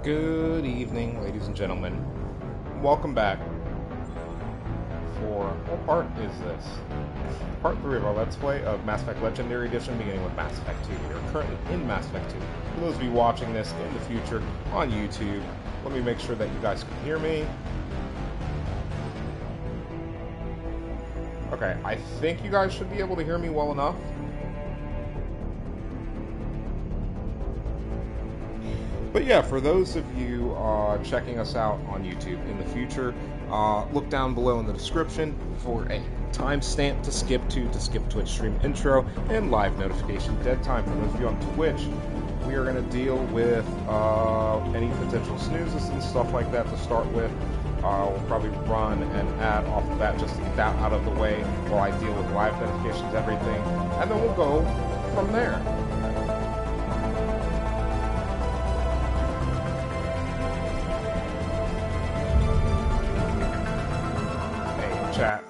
Good evening, ladies and gentlemen. Welcome back for what part is this? Part 3 of our Let's Play of Mass Effect Legendary Edition, beginning with Mass Effect 2. We are currently in Mass Effect 2. For those of you watching this in the future on YouTube, let me make sure that you guys can hear me. Okay, I think you guys should be able to hear me well enough. But yeah, for those of you checking us out on YouTube in the future, look down below in the description for a timestamp to skip Twitch stream intro and live notification dead time. For those of you on Twitch, we are going to deal with any potential snoozes and stuff like that to start with. We'll probably run an ad off of that just to get that out of the way while I deal with live notifications, everything, and then we'll go from there. Chat.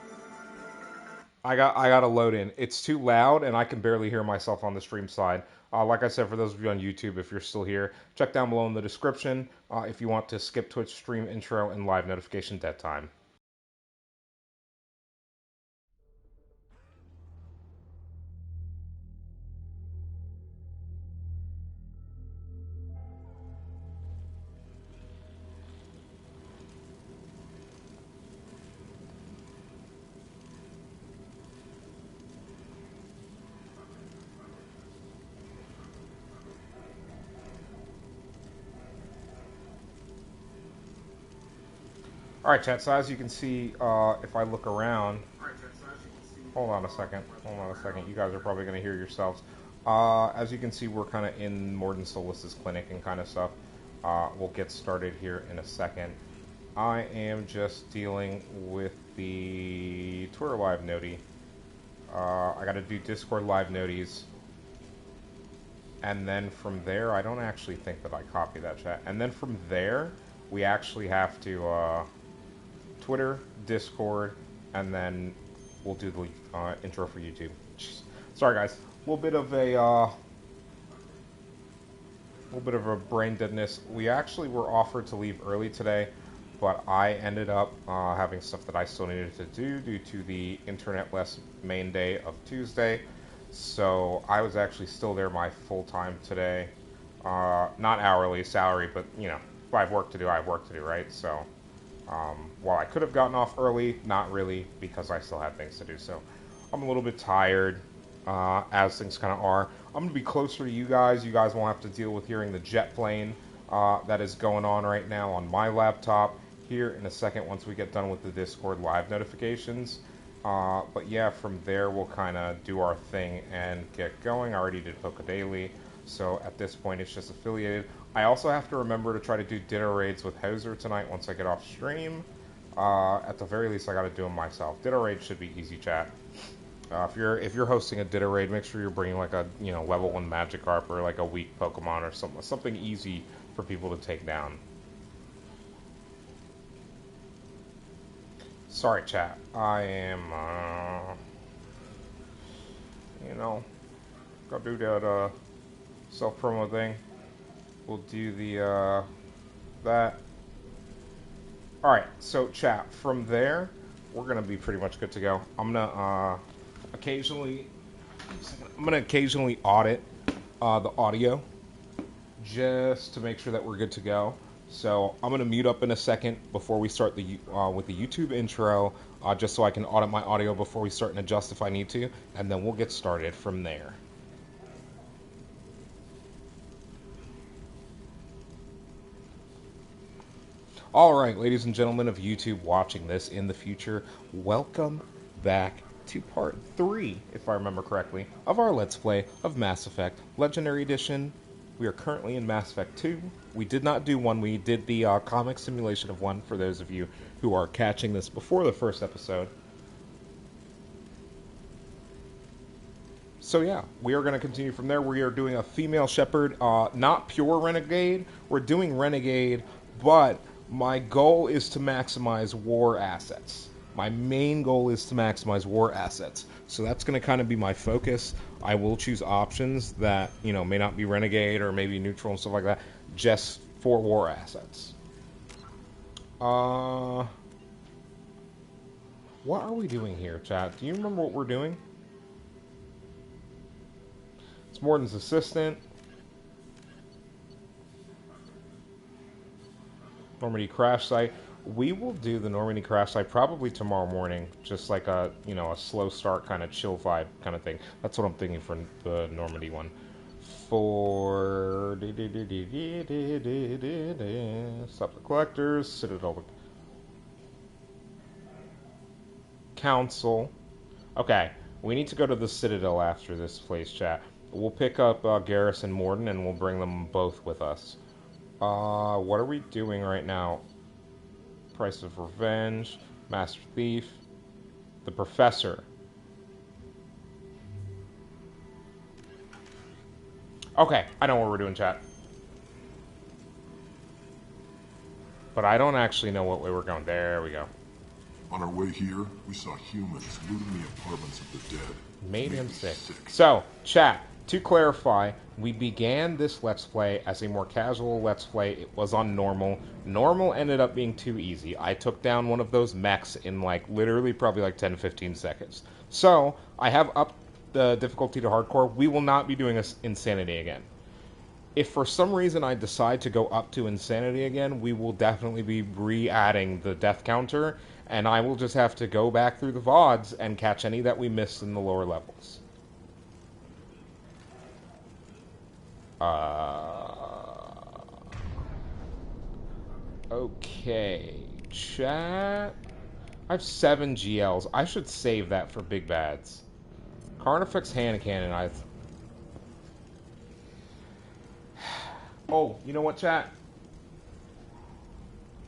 I got to load in. It's too loud, and I can barely hear myself on the stream side. Like I said, for those of you on YouTube, if you're still here, check down below in the description if you want to skip Twitch stream intro and live notification dead time. Alright, chat, so as you can see, if I look around... Hold on a second. You guys are probably going to hear yourselves. As you can see, we're kind of in Mordin Solis' clinic and kind of stuff. We'll get started here in a second. I am just dealing with the Twitter live noti. I got to do Discord live noties. And then from there, I don't actually think that I copy that chat. And then from there, we actually have to... Twitter, Discord, and then we'll do the intro for YouTube. Sorry, guys. A little bit of a brain deadness. We actually were offered to leave early today, but I ended up having stuff that I still needed to do due to the internet-less main day of Tuesday. So I was actually still there my full time today. Not hourly, salary, but, you know, if I have work to do, I have work to do, right? So... while I could have gotten off early, not really, because I still had things to do. So I'm a little bit tired, as things kind of are. I'm going to be closer to you guys. You guys won't have to deal with hearing the jet plane that is going on right now on my laptop here in a second once we get done with the Discord live notifications. But yeah, from there we'll kind of do our thing and get going. I already did Hoka Daily, so at this point it's just affiliated. I also have to remember to try to do ditto raids with Hauser tonight once I get off stream. At the very least, I got to do them myself. Ditto raids should be easy, chat. If you're hosting a ditto raid, make sure you're bringing like a level 1 Magikarp or like a weak Pokemon or something easy for people to take down. Sorry, chat. I am go do that self promo thing. We'll do the, that. Alright, so chat, from there, we're going to be pretty much good to go. I'm going to occasionally audit the audio just to make sure that we're good to go. So I'm going to mute up in a second before we start with the YouTube intro, just so I can audit my audio before we start and adjust if I need to, and then we'll get started from there. Alright, ladies and gentlemen of YouTube watching this in the future, welcome back to part 3, if I remember correctly, of our Let's Play of Mass Effect Legendary Edition. We are currently in Mass Effect 2. We did not do 1, we did the comic simulation of 1 for those of you who are catching this before the first episode. So yeah, we are going to continue from there. We are doing a female Shepard, not pure Renegade. We're doing Renegade, but... my goal is to maximize war assets. My main goal is to maximize war assets. So that's going to kind of be my focus. I will choose options that, may not be Renegade or maybe neutral and stuff like that, just 4 war assets. What are we doing here, chat? Do you remember what we're doing? It's Morden's assistant. Normandy crash site. We will do the Normandy crash site probably tomorrow morning. Just like a, you know, a slow start kind of chill vibe kind of thing. That's what I'm thinking for the Normandy one. For stop the collectors, Citadel Council. Okay, we need to go to the Citadel after this place, chat. We'll pick up Garrus and Morden, and we'll bring them both with us. What are we doing right now? Price of Revenge, Master Thief, the Professor. Okay, I know what we're doing, chat. But I don't actually know what way we're going. There we go. On our way here, we saw humans looting the apartments of the dead. Made him sick. So, chat, to clarify, we began this Let's Play as a more casual Let's Play. It was on normal. Normal ended up being too easy. I took down one of those mechs in, like, literally probably like 10-15 seconds. So, I have upped the difficulty to hardcore. We will not be doing Insanity again. If for some reason I decide to go up to Insanity again, we will definitely be re-adding the death counter, and I will just have to go back through the VODs and catch any that we missed in the lower levels. Okay, chat. I have 7 GLs. I should save that for big bads. Carnifex hand cannon. Oh, you know what, chat?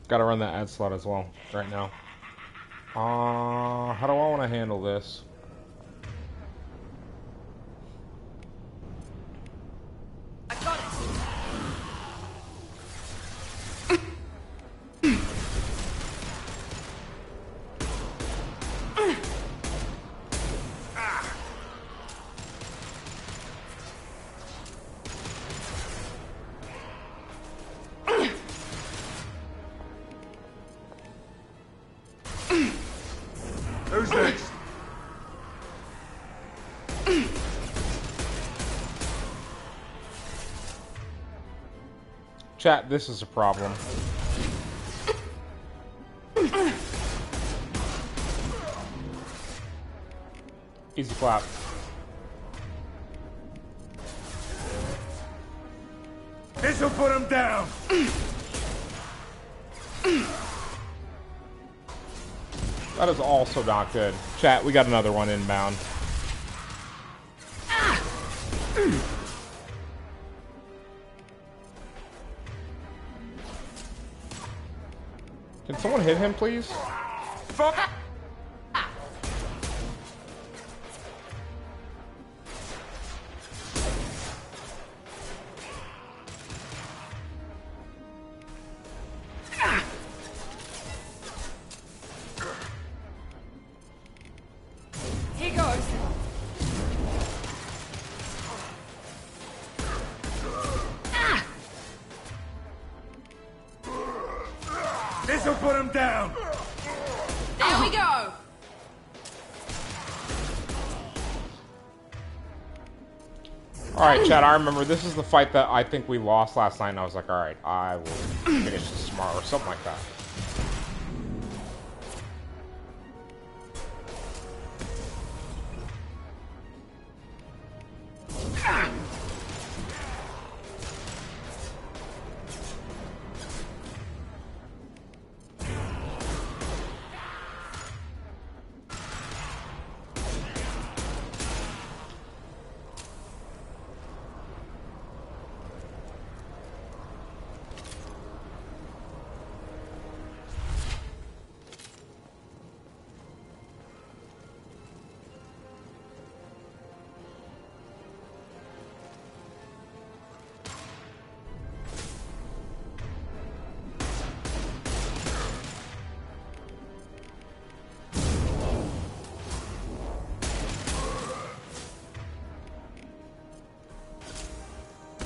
Gotta run that ad slot as well right now. How do I want to handle this? I got it. Who's next? Chat, this is a problem. Easy clap. This'll put him down. That is also not good. Chat, we got another one inbound. Can someone hit him, please? Fuck. Here goes. This'll put him down. There we go. Alright, chat, I remember this is the fight that I think we lost last night, and I was like, alright, I will finish this tomorrow, or something like that.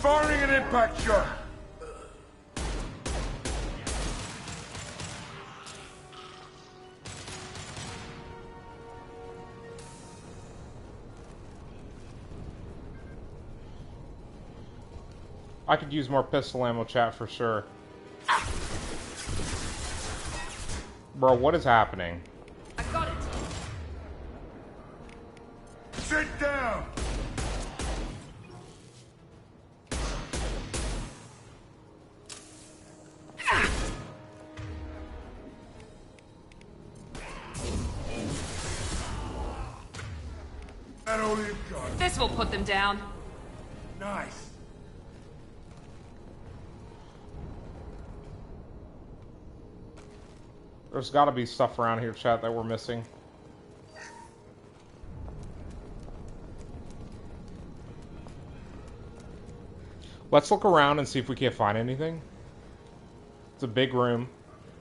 Firing an impact shot. I could use more pistol ammo, chat, for sure. Bro, what is happening? I got it. Sit down! That all you've got? This will put them down. Nice. There's gotta be stuff around here, chat, that we're missing. Let's look around and see if we can't find anything. It's a big room.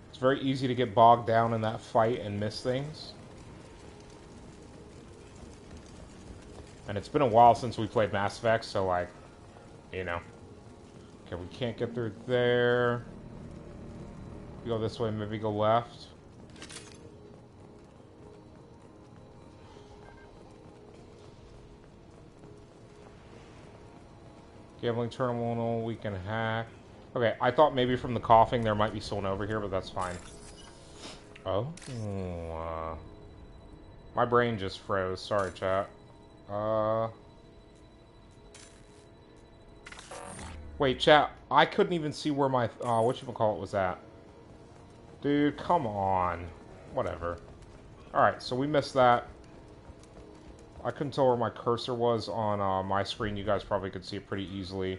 It's very easy to get bogged down in that fight and miss things. And it's been a while since we played Mass Effect, so like, you know. Okay, we can't get through there. Go this way, maybe go left. Gambling terminal, we can hack. Okay, I thought maybe from the coughing there might be someone over here, but that's fine. Oh. My brain just froze. Sorry, chat. Wait, chat. I couldn't even see where my whatchamacallit was at. Dude, come on. Whatever. Alright, so we missed that. I couldn't tell where my cursor was on my screen. You guys probably could see it pretty easily.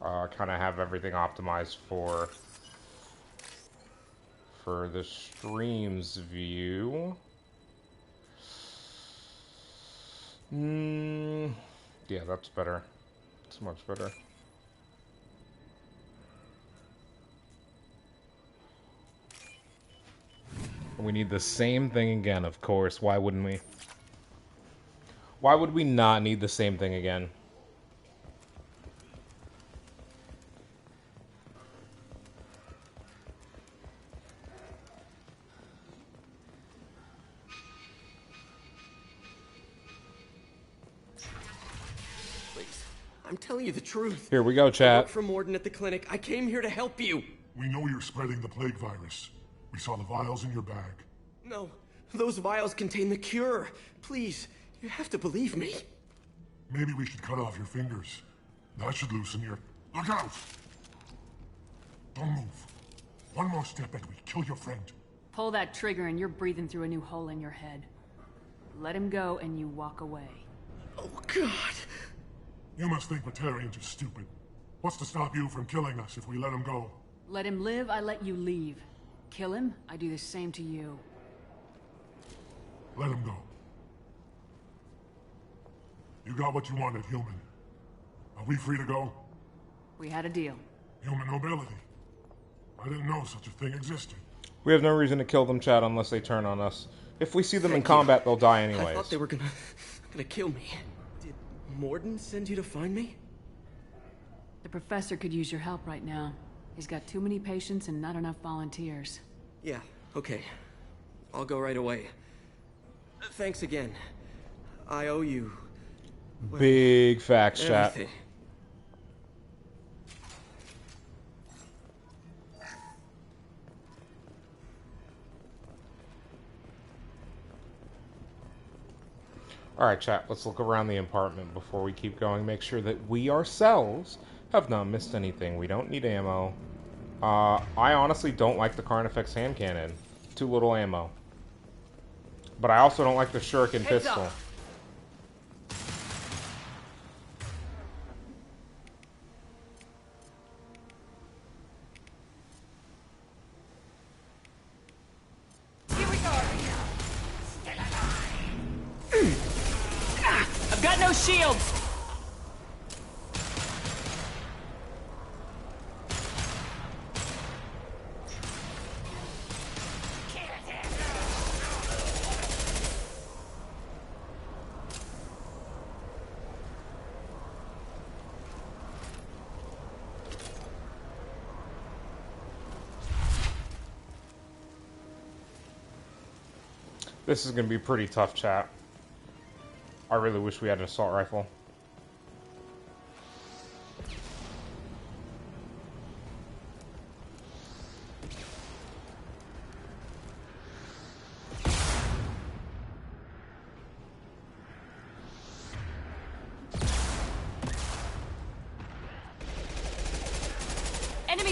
Kind of have everything optimized for the stream's view. Yeah, that's better. It's much better. We need the same thing again, of course. Why wouldn't we? Why would we not need the same thing again? Please, I'm telling you the truth. Here we go, I chat. work for Morden at the clinic. I came here to help you. We know you're spreading the plague virus. We saw the vials in your bag. No, those vials contain the cure. Please, you have to believe me. Maybe we should cut off your fingers. That should loosen your... Look out! Don't move. One more step and we kill your friend. Pull that trigger and you're breathing through a new hole in your head. Let him go and you walk away. Oh, God. You must think Batarians are stupid. What's to stop you from killing us if we let him go? Let him live, I let you leave. Kill him, I do the same to you. Let him go. You got what you wanted, human. Are we free to go? We had a deal. Human nobility. I didn't know such a thing existed. We have no reason to kill them, chat, unless they turn on us. If we see them in Thank combat, you. they'll die I anyways. thought they were gonna kill me. Did Morden send you to find me? The professor could use your help right now. He's got too many patients and not enough volunteers. Yeah, okay. I'll go right away. Thanks again. I owe you... well, Big facts, chat. everything. Alright, chat, let's look around the apartment before we keep going. Make sure that we ourselves have not missed anything. We don't need ammo. I honestly don't like the Carnifex hand cannon. Too little ammo. But I also don't like the Shuriken Heads pistol. up. Here we go. I've got no shields. This is going to be pretty tough, chat. I really wish we had an assault rifle.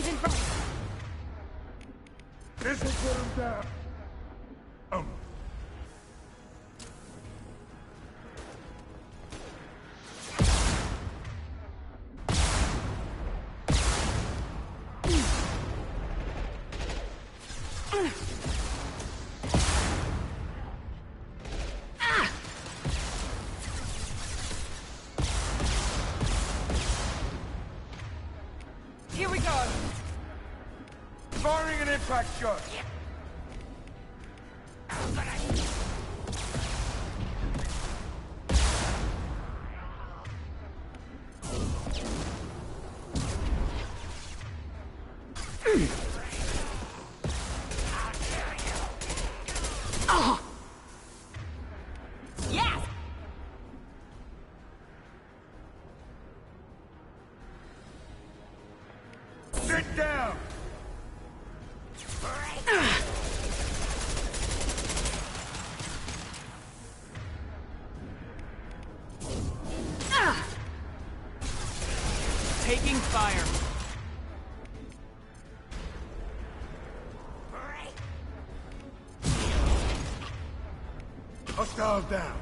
Enemies in front! This will put him down. Here we go. Firing an impact shot. Yes! Sit down. Taking fire. Hostiles down.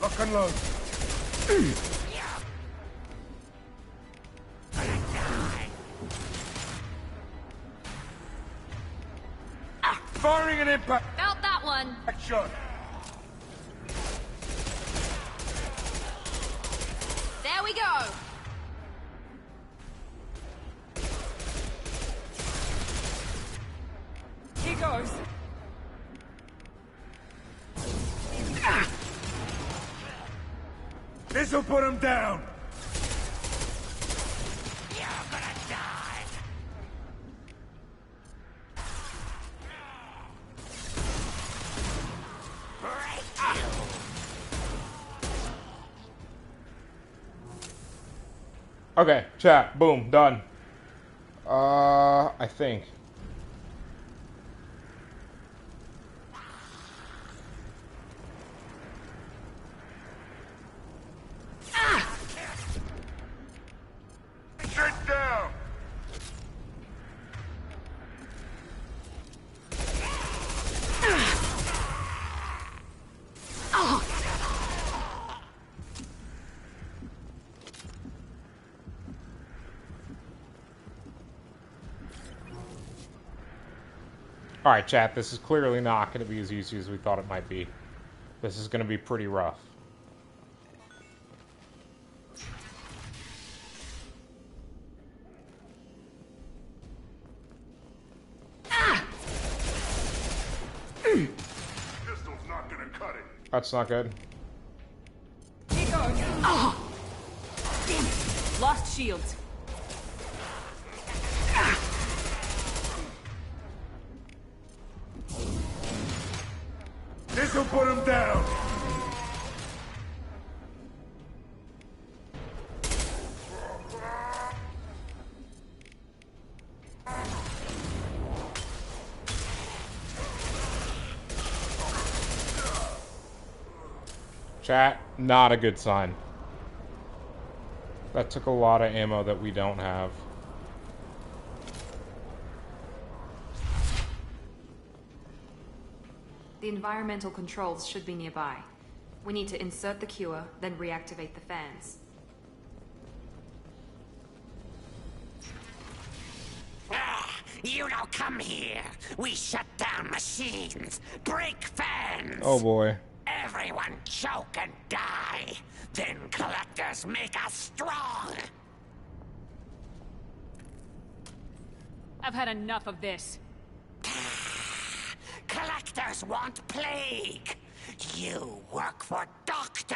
Lock and load. Firing an impact Felt that one. shot. There we go. Here goes. This'll put him down. You're gonna die. Okay, chat. Boom. Done. I think. Sit down. Alright, chat. This is clearly not going to be as easy as we thought it might be. This is going to be pretty rough. Pistol's not gonna cut it. That's not good. Here goes. Damn it. Lost shields. This'll put him down. Chat, not a good sign. That took a lot of ammo that we don't have. The environmental controls should be nearby. We need to insert the cure, then reactivate the fans. You don't come here. We shut down machines, break fans. Oh boy. Everyone choke and die. Then collectors make us strong. I've had enough of this. Collectors want plague. You work for Doctor.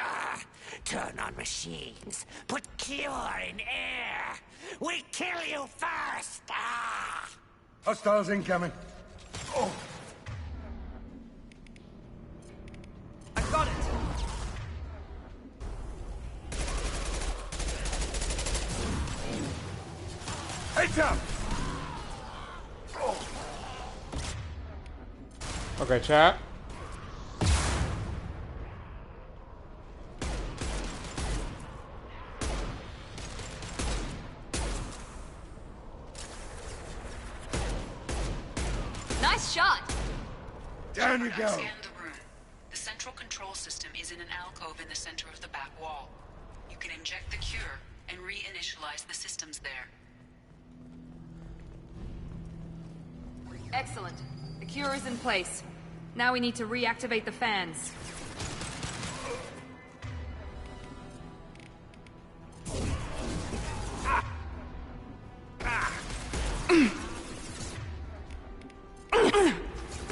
Turn on machines. Put cure in air. We kill you first. Ah! Hostiles incoming. Oh. I got it. Heads up. Okay, chat. Nice shot! Down you Shepard, go. I scanned the room. The central control system is in an alcove in the center of the back wall. You can inject the cure and reinitialize the systems there. Excellent. The cure is in place. Now we need to reactivate the fans.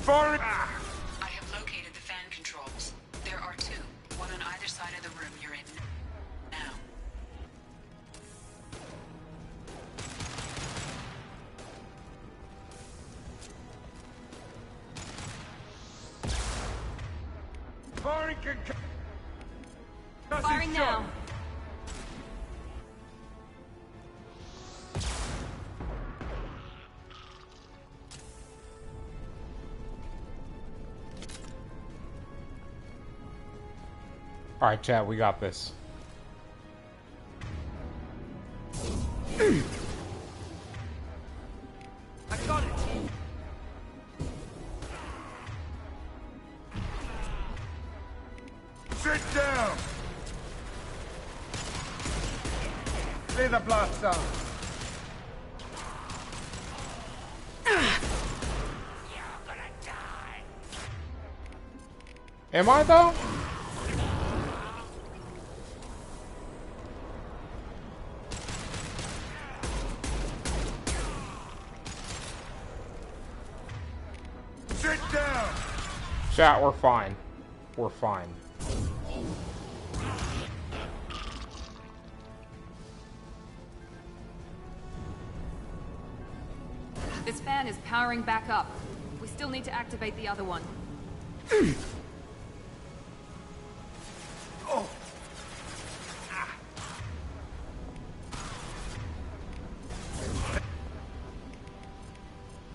Fire it! I have located the fan controls. There are two, one on either side of the room you're in now. Firing Firing now. Alright, chat, we got this. I got it. Sit down. Lay the blast down. Am I, though? Sit down. Chat, we're fine. We're fine. This fan is powering back up. We still need to activate the other one. Oh.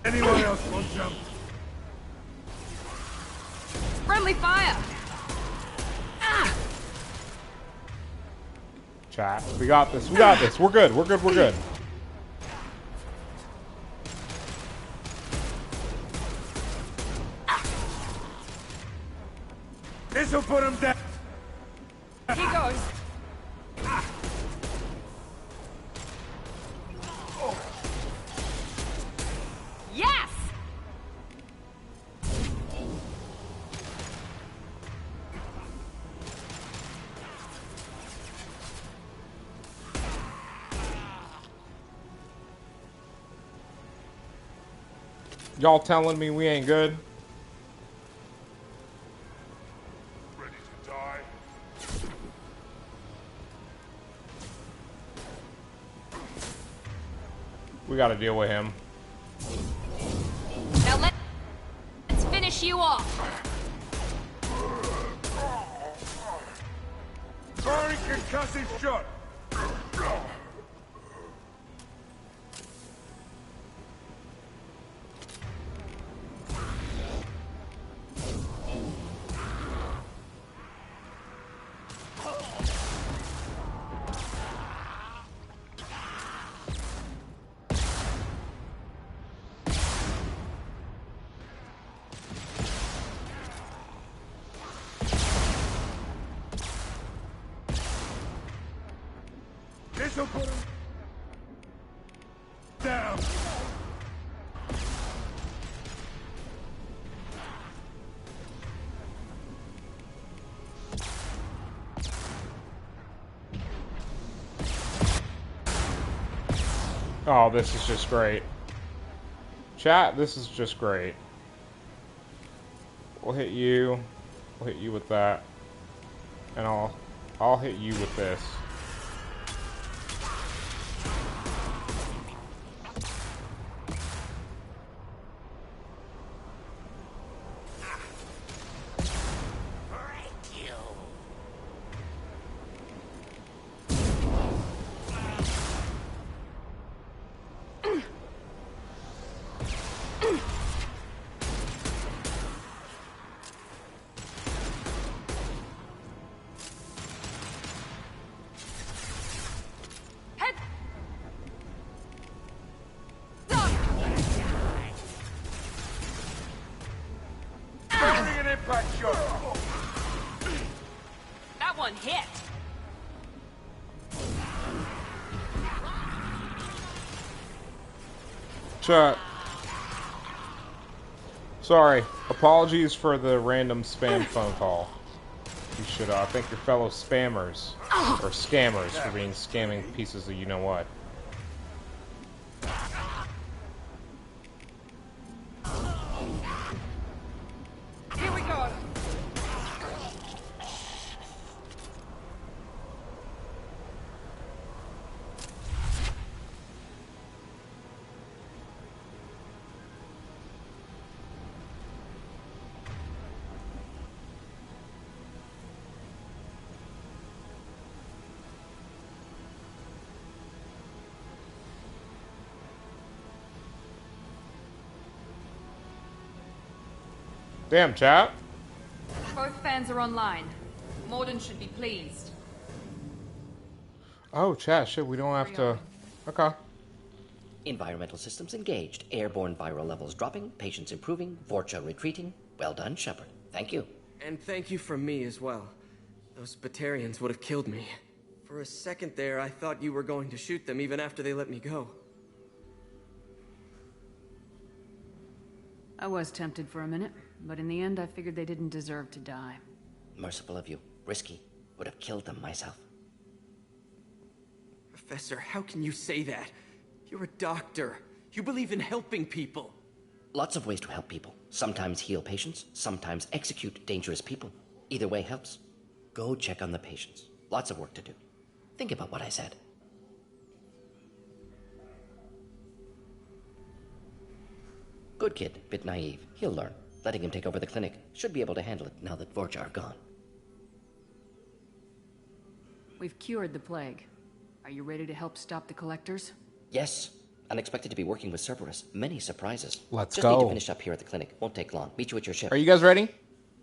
Anyone else want some? Friendly fire! Chat, we got this. We got this. We're good. We're good. We're good. This'll put him down. He goes. Yes! Y'all telling me we ain't good? Ready to die? We gotta deal with him. Now let's finish you off. Firing concussive shot. This'll put him down. Oh, this is just great. Chat, this is just great. We'll hit you. We'll hit you with that. And I'll hit you with this. Break you. shot. That one hit! Chat. Sorry. Apologies for the random spam phone call. You should thank your fellow spammers. Or scammers for being scamming pieces of you-know-what. Here we go! Damn, chat. Both fans are online. Morden should be pleased. Oh, chat, shit, we don't have to... Okay. Environmental systems engaged. Airborne viral levels dropping. Patients improving. Vorcha retreating. Well done, Shepard. Thank you. And thank you from me as well. Those Batarians would have killed me. For a second there, I thought you were going to shoot them even after they let me go. I was tempted for a minute, but in the end I figured they didn't deserve to die. Merciful of you. Risky. Would have killed them myself. Professor, how can you say that? You're a doctor. You believe in helping people. Lots of ways to help people. Sometimes heal patients, sometimes execute dangerous people. Either way helps. Go check on the patients. Lots of work to do. Think about what I said. Good kid, bit naive. He'll learn. Letting him take over the clinic. Should be able to handle it now that Vorcha are gone. We've cured the plague. Are you ready to help stop the collectors? Yes. Unexpected to be working with Cerberus. Many surprises. Let's Just go. need to finish up here at the clinic. Won't take long. Meet you at your ship. Are you guys ready?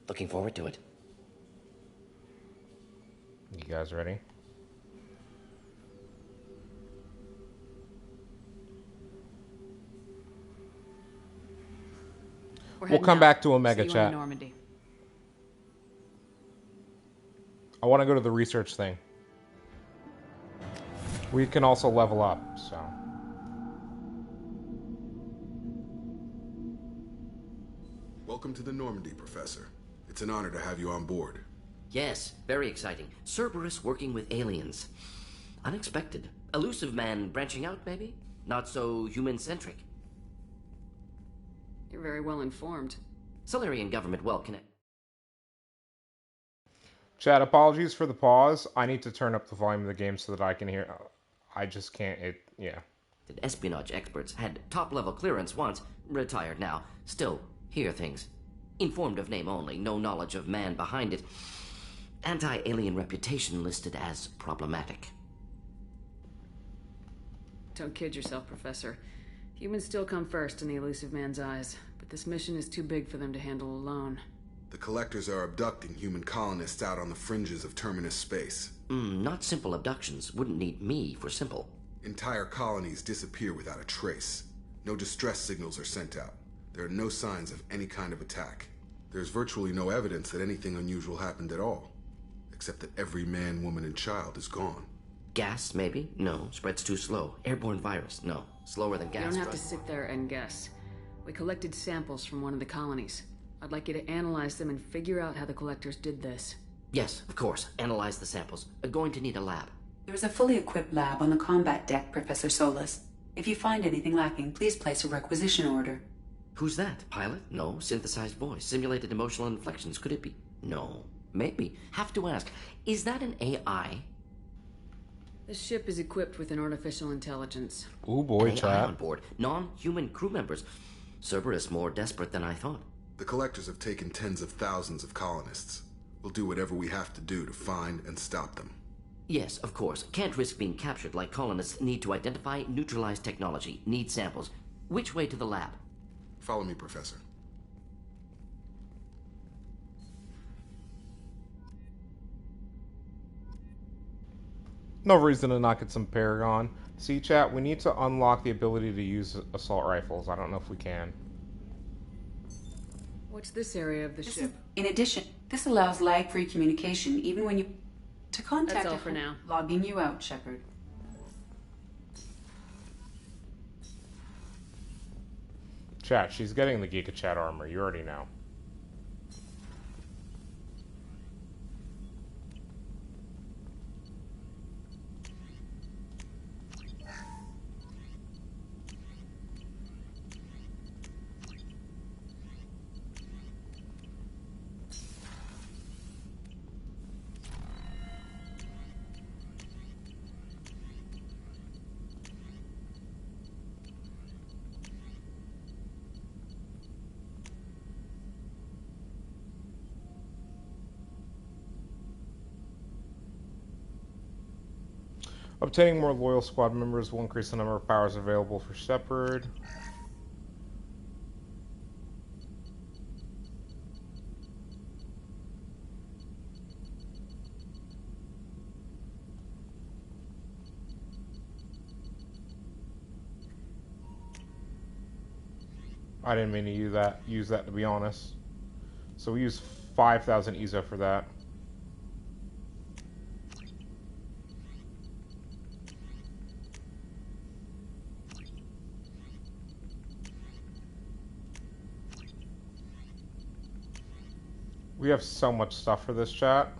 Looking forward to it. You guys ready? We'll come back to Omega See you in chat. Normandy. I want to go to the research thing. We can also level up, so. Welcome to the Normandy, Professor. It's an honor to have you on board. Yes, very exciting. Cerberus working with aliens. Unexpected. Elusive man branching out, maybe? Not so human-centric. You're very well informed. Solarian government well connected. Chat, apologies for the pause. I need to turn up the volume of the game so that I can hear. I just can't. Yeah. Espionage experts had top-level clearance once, retired now. Still, hear things. Informed of name only, no knowledge of man behind it. Anti-alien reputation listed as problematic. Don't kid yourself, Professor. Humans still come first in the elusive man's eyes, but this mission is too big for them to handle alone. The Collectors are abducting human colonists out on the fringes of Terminus space. Not simple abductions. Wouldn't need me for simple. Entire colonies disappear without a trace. No distress signals are sent out. There are no signs of any kind of attack. There's virtually no evidence that anything unusual happened at all. Except that every man, woman, and child is gone. Gas, maybe? No. Spreads too slow. Airborne virus? No. Slower than gas. You don't have to sit there and guess. We collected samples from one of the colonies. I'd like you to analyze them and figure out how the Collectors did this. Yes, of course. Analyze the samples. Going to need a lab. There is a fully equipped lab on the combat deck, Professor Solis. If you find anything lacking, please place a requisition order. Who's that? Pilot? No. Synthesized voice. Simulated emotional inflections. Could it be? No. Maybe. Have to ask. Is that an AI? The ship is equipped with an artificial intelligence. Ooh boy, AI chat. on board. Non-human crew members. Cerberus more desperate than I thought. The Collectors have taken tens of thousands of colonists. We'll do whatever we have to do to find and stop them. Yes, of course. Can't risk being captured like colonists need to identify, neutralize technology, need samples. Which way to the lab? Follow me, Professor. No reason to not get some Paragon. See, chat, we need to unlock the ability to use assault rifles. I don't know if we can. What's this area of the ship? In addition, this allows lag-free communication even when you... To contact... That's all for now. Logging you out, Shepard. Chat, she's getting the Giga Chat armor. You already know. Obtaining more loyal squad members will increase the number of powers available for Shepard. I didn't mean to use that to be honest. So we use 5,000 EZO for that. We have so much stuff for this chat.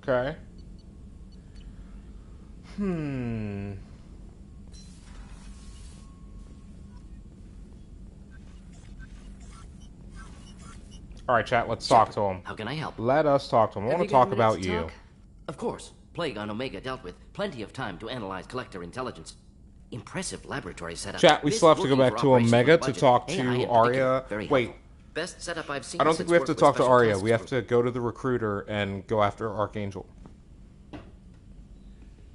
Okay. Alright, chat, let's talk to him. How can I help? Let us talk to him. I want to talk about you. Of course. Plague on Omega dealt with. Plenty of time to analyze collector intelligence. Impressive laboratory setup. Chat, we still have to go back to Omega to talk to Arya. Wait. Best setup I've seen. I don't think we have to talk to Arya. We have to go to the recruiter and go after Archangel.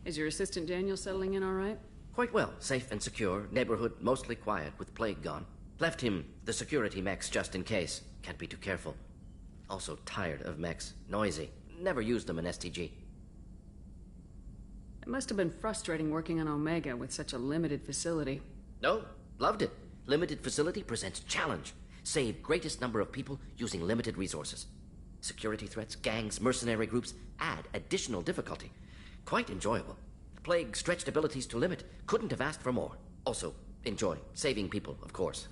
Is your assistant Daniel settling in all right? Quite well. Safe and secure. Neighborhood mostly quiet with Plague gone. Left him the security mechs just in case. Can't be too careful. Also tired of mechs. Noisy. Never used them in STG. It must have been frustrating working on Omega with such a limited facility. No, loved it. Limited facility presents challenge. Save greatest number of people using limited resources. Security threats, gangs, mercenary groups add additional difficulty. Quite enjoyable. Plague stretched abilities to limit. Couldn't have asked for more. Also, enjoy. Saving people, of course.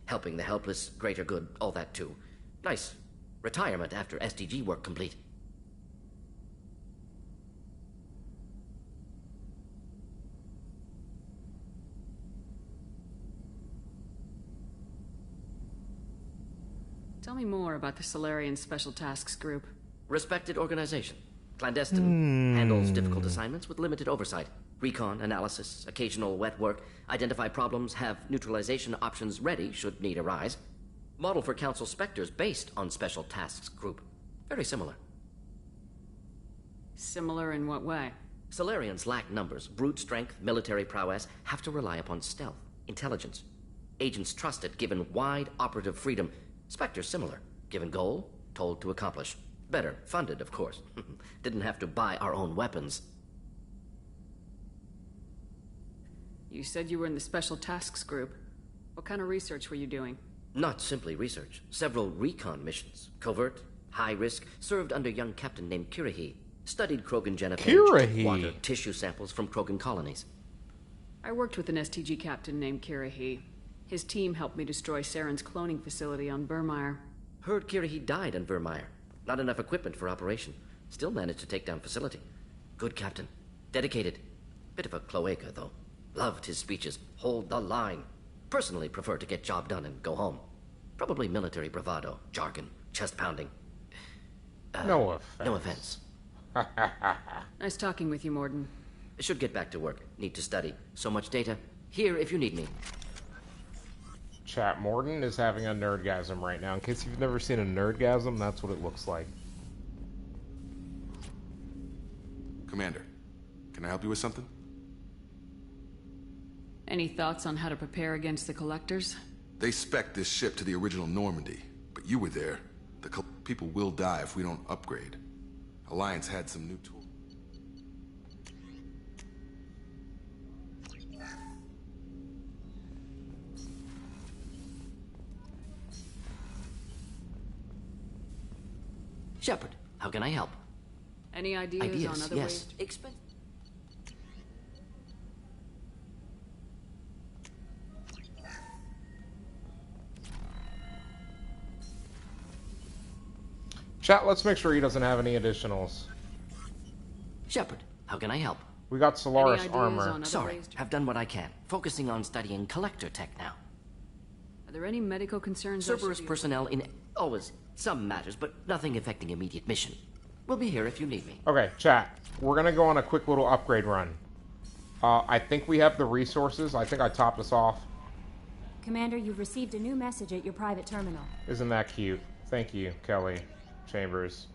Helping the helpless, greater good, all that too. Nice. Retirement after SDG work complete. Tell me more about the Salarian Special Tasks Group. Respected organization. Clandestine. Handles difficult assignments with limited oversight. Recon, analysis, occasional wet work. Identify problems, have neutralization options ready should need arise. Model for Council Spectres based on Special Tasks Group. Very similar. Similar in what way? Salarians lack numbers, brute strength, military prowess, have to rely upon stealth, intelligence. Agents trusted, given wide operative freedom. Spectres similar, given goal, told to accomplish. Better, funded, of course. Didn't have to buy our own weapons. You said you were in the Special Tasks Group. What kind of research were you doing? Not simply research. Several recon missions. Covert, high risk, served under young captain named Kirahi. Studied Krogan genophage, took water, tissue samples from Krogan colonies. I worked with an STG captain named Kirahi. His team helped me destroy Saren's cloning facility on Burmire. Heard Kirahi died on Burmire. Not enough equipment for operation. Still managed to take down facility. Good captain. Dedicated. Bit of a cloaca, though. Loved his speeches. Hold the line. Personally prefer to get job done and go home. Probably military bravado, jargon, chest pounding. No offense. No offense. Nice talking with you, Mordin. Should get back to work. Need to study. So much data. Here if you need me. Chat, Mordin is having a nerdgasm right now. In case you've never seen a nerdgasm, that's what it looks like. Commander, can I help you with something? Any thoughts on how to prepare against the Collectors? They spec'd this ship to the original Normandy, but you were there. The people will die if we don't upgrade. Alliance had some new tools. Shepard, how can I help? Any ideas on other yes. ways? Chat, let's make sure he doesn't have any additionals. Shepard, how can I help? We got Solaris armor. Sorry, have done what I can. Focusing on studying Collector tech now. Are there any medical concerns? Cerberus personnel in always some matters, but nothing affecting immediate mission. We'll be here if you need me. Okay, chat. We're gonna go on a quick little upgrade run. I think we have the resources. I think I topped us off. Commander, you've received a new message at your private terminal. Isn't that cute? Thank you, Kelly Chambers.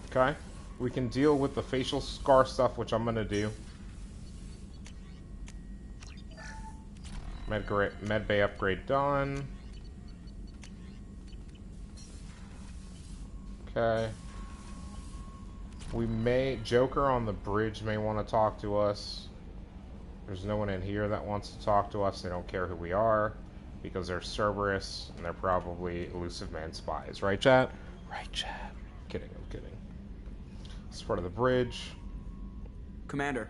Okay, we can deal with the facial scar stuff, which I'm gonna do. Med bay upgrade done. Okay. Joker on the bridge may want to talk to us. There's no one in here that wants to talk to us. They don't care who we are because they're Cerberus and they're probably Elusive Man spies. Right, chat? Right, chat. Kidding, I'm kidding. It's part of the bridge. Commander.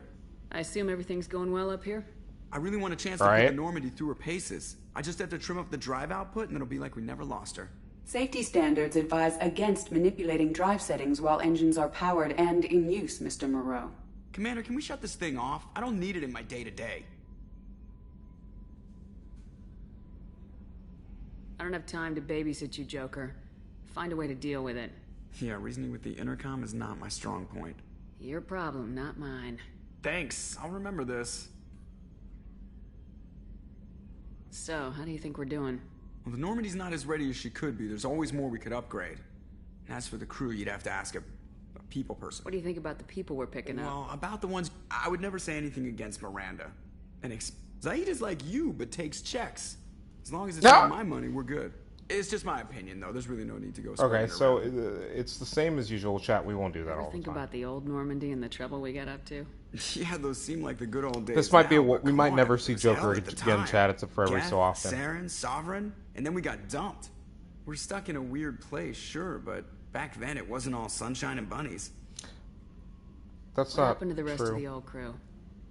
I assume everything's going well up here? I really want a chance to put the Normandy through her paces. I just have to trim up the drive output and it'll be like we never lost her. Safety standards advise against manipulating drive settings while engines are powered and in use, Mr. Moreau. Commander, can we shut this thing off? I don't need it in my day-to-day. I don't have time to babysit you, Joker. Find a way to deal with it. Yeah, reasoning with the intercom is not my strong point. Your problem, not mine. Thanks, I'll remember this. So, how do you think we're doing? Well, the Normandy's not as ready as she could be. There's always more we could upgrade. And as for the crew, you'd have to ask a people person. What do you think about the people we're picking up? Well, about the ones... I would never say anything against Miranda. And Zaid is like you, but takes checks. As long as it's not my money, we're good. It's just my opinion, though. There's really no need to go... Okay, so it's the same as usual, chat. We won't do that all the time. Think about the old Normandy and the trouble we got up to. Yeah, those seem like the good old days. This might be we might never see Joker again, chat. It's for every so often. Saren, Sovereign, and then we got dumped. We're stuck in a weird place, sure, but back then it wasn't all sunshine and bunnies. That's what not happened to the rest true. of the old crew?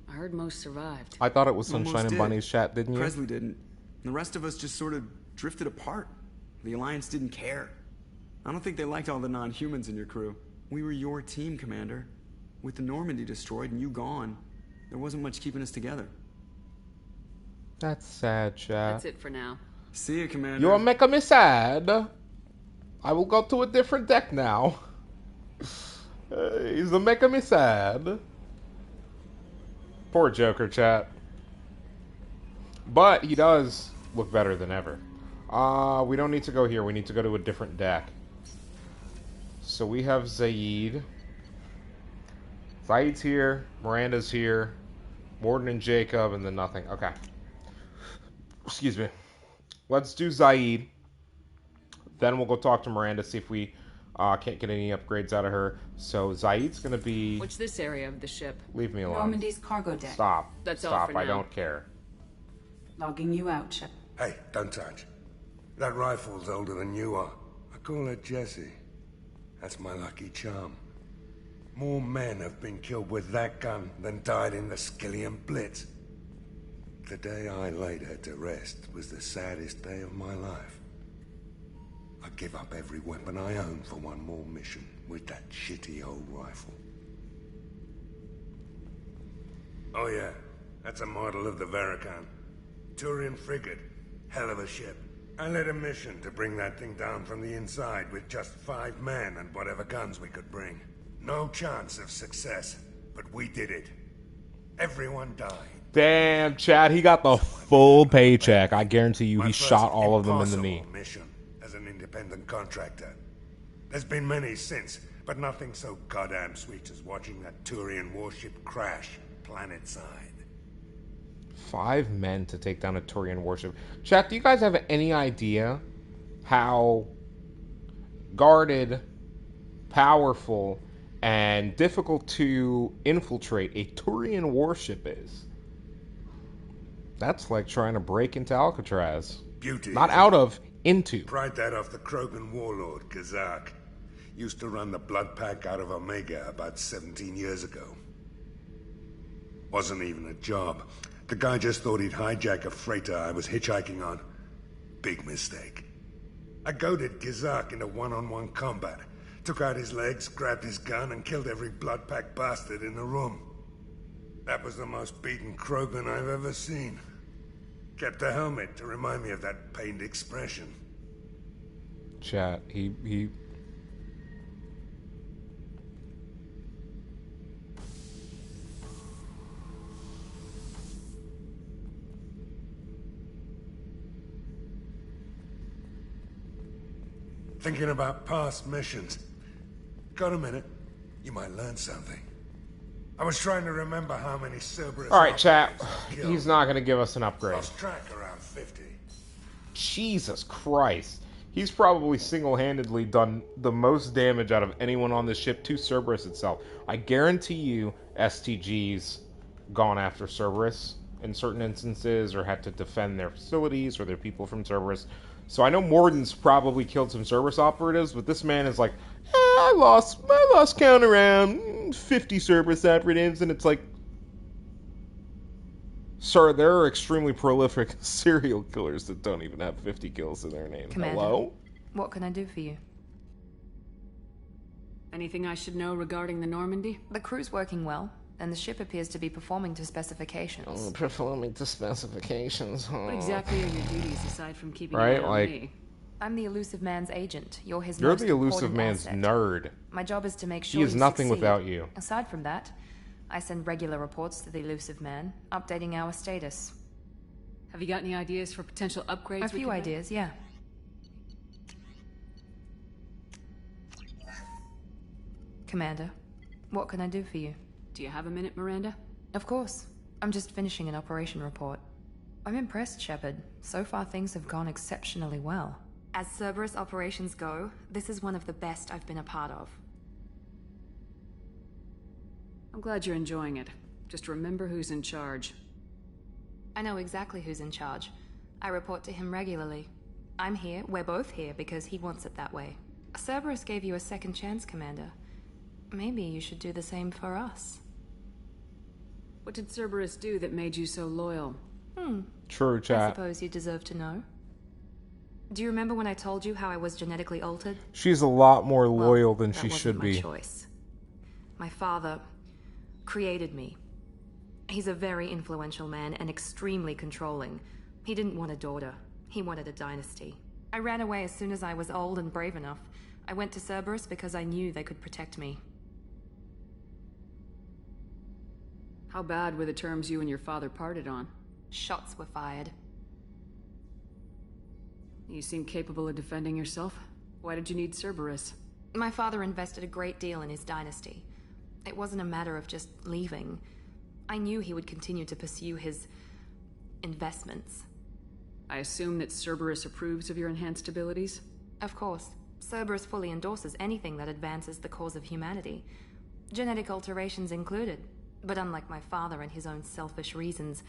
I heard most survived. I thought it was sunshine and bunnies, chat. Didn't you? Presley didn't. The rest of us just sort of drifted apart. The Alliance didn't care. I don't think they liked all the non-humans in your crew. We were your team, Commander. With the Normandy destroyed and you gone, there wasn't much keeping us together. That's sad, chat. That's it for now. See you, Commander. You're making me sad. I will go to a different deck now. He's making me sad. Poor Joker, chat. But he does look better than ever. We don't need to go here. We need to go to a different deck. So we have Zaid. Zaid's here. Miranda's here. Mordin and Jacob, and then nothing. Okay. Excuse me. Let's do Zaid. Then we'll go talk to Miranda, see if we can't get any upgrades out of her. So Zaid's going to be... What's this area of the ship? Leave me alone. Normandy's cargo deck. Stop. That's all Stop. for I now. don't care. Logging you out, Shep. Hey, don't touch. That rifle's older than you are. I call her Jessie. That's my lucky charm. More men have been killed with that gun than died in the Skillian Blitz. The day I laid her to rest was the saddest day of my life. I give up every weapon I own for one more mission with that shitty old rifle. Oh yeah, that's a model of the Verican. Turian frigate. Hell of a ship. I led a mission to bring that thing down from the inside with just 5 men and whatever guns we could bring. No chance of success, but we did it. Everyone died. Damn, Chad, he got the full paycheck. I guarantee you he shot all of them in the knee. Mission as an independent contractor. There's been many since, but nothing so goddamn sweet as watching that Turian warship crash planet-side. 5 men to take down a Turian warship. Chat, do you guys have any idea how guarded, powerful, and difficult to infiltrate a Turian warship is? That's like trying to break into Alcatraz. Beauty. Not out of, into. Pried that off the Krogan warlord, Kazak. Used to run the Blood Pack out of Omega about 17 years ago. Wasn't even a job. The guy just thought he'd hijack a freighter I was hitchhiking on. Big mistake. I goaded Gizak into one-on-one combat. Took out his legs, grabbed his gun, and killed every Blood Pack bastard in the room. That was the most beaten Krogan I've ever seen. Kept a helmet to remind me of that pained expression. Chat, he... Thinking about past missions. Got a minute? You might learn something. I was trying to remember how many Cerberus... Alright, chat. He's not going to give us an upgrade. Lost track around 50. Jesus Christ. He's probably single-handedly done the most damage out of anyone on this ship to Cerberus itself. I guarantee you STG's gone after Cerberus in certain instances, or had to defend their facilities or their people from Cerberus. So I know Morden's probably killed some Cerberus operatives, but this man is like, I lost count around 50 Cerberus operatives, and it's like, sir, there are extremely prolific serial killers that don't even have 50 kills in their name. Commander, hello? What can I do for you? Anything I should know regarding the Normandy? The crew's working well, and the ship appears to be performing to specifications. Oh, performing to specifications, huh? What exactly are your duties aside from keeping right? an eye on Like, me? I'm the Elusive Man's agent. You're his you're most the Elusive important Man's asset. nerd. My job is to make sure He is you nothing succeed. without you. Aside from that, I send regular reports to the Elusive Man, updating our status. Have you got any ideas for potential upgrades? A few ideas, yeah. Commander, what can I do for you? Do you have a minute, Miranda? Of course. I'm just finishing an operation report. I'm impressed, Shepard. So far things have gone exceptionally well. As Cerberus operations go, this is one of the best I've been a part of. I'm glad you're enjoying it. Just remember who's in charge. I know exactly who's in charge. I report to him regularly. I'm here, we're both here, because he wants it that way. Cerberus gave you a second chance, Commander. Maybe you should do the same for us. What did Cerberus do that made you so loyal? True, I chat. suppose you deserve to know. Do you remember when I told you how I was genetically altered? She's a lot more loyal than that she wasn't should my be. choice. My father created me. He's a very influential man and extremely controlling. He didn't want a daughter. He wanted a dynasty. I ran away as soon as I was old and brave enough. I went to Cerberus because I knew they could protect me. How bad were the terms you and your father parted on? Shots were fired. You seem capable of defending yourself. Why did you need Cerberus? My father invested a great deal in his dynasty. It wasn't a matter of just leaving. I knew he would continue to pursue his investments. I assume that Cerberus approves of your enhanced abilities? Of course. Cerberus fully endorses anything that advances the cause of humanity. Genetic alterations included. But unlike my father and his own selfish reasons,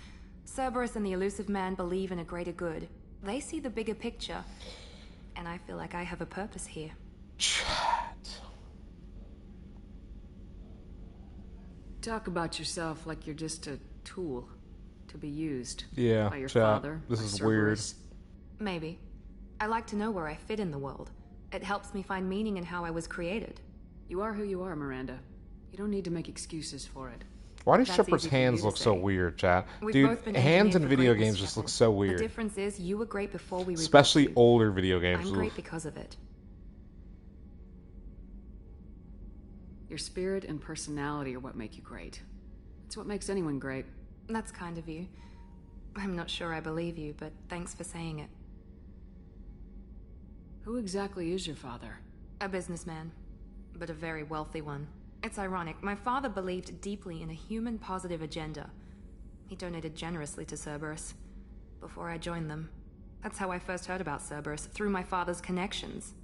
Cerberus and the Elusive Man believe in a greater good. They see the bigger picture, and I feel like I have a purpose here. Chat. Talk about yourself like you're just a tool to be used Yeah, by your chat. father. This by is Cerberus. Maybe. I like to know where I fit in the world. It helps me find meaning in how I was created. You are who you are, Miranda. You don't need to make excuses for it. Why do That's Shepard's easy for you hands to look so say. weird, chat? We've Dude, both been hands in engineered for video greatness, games just look Shepard. so The weird. difference is you were great before we rebuilt Especially you. older video games. I'm great Oof. because of it. Your spirit and personality are what make you great. It's what makes anyone great. That's kind of you. I'm not sure I believe you, but thanks for saying it. Who exactly is your father? A businessman, but a very wealthy one. It's ironic, my father believed deeply in a human-positive agenda. He donated generously to Cerberus before I joined them. That's how I first heard about Cerberus, through my father's connections.